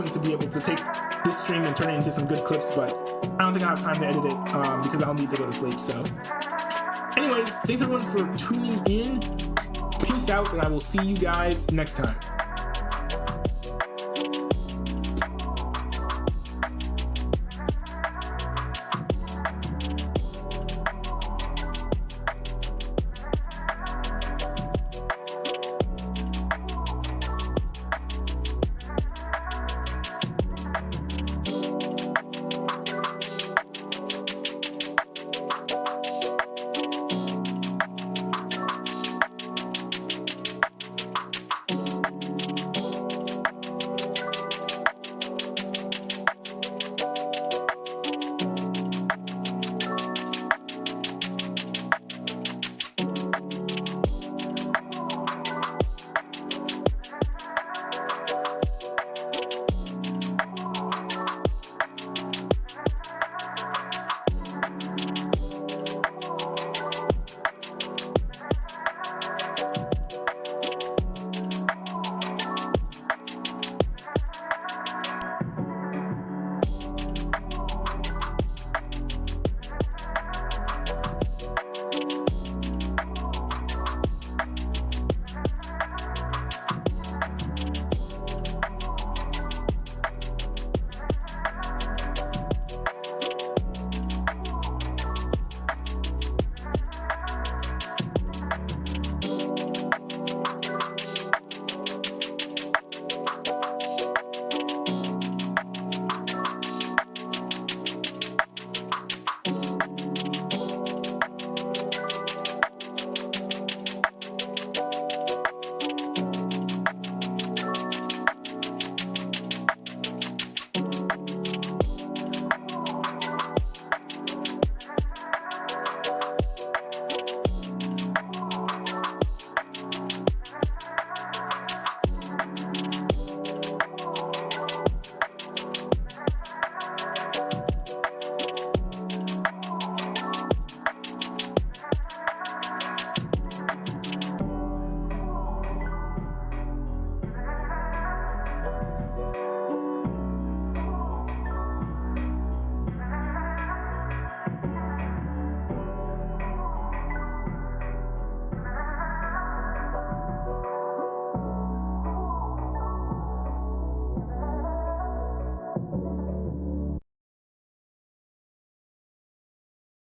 to be able to take this stream and turn it into some good clips, but I don't think I have time to edit it because I'll need to go to sleep. So anyways, thanks everyone for tuning in. Peace out, and I will see you guys next time.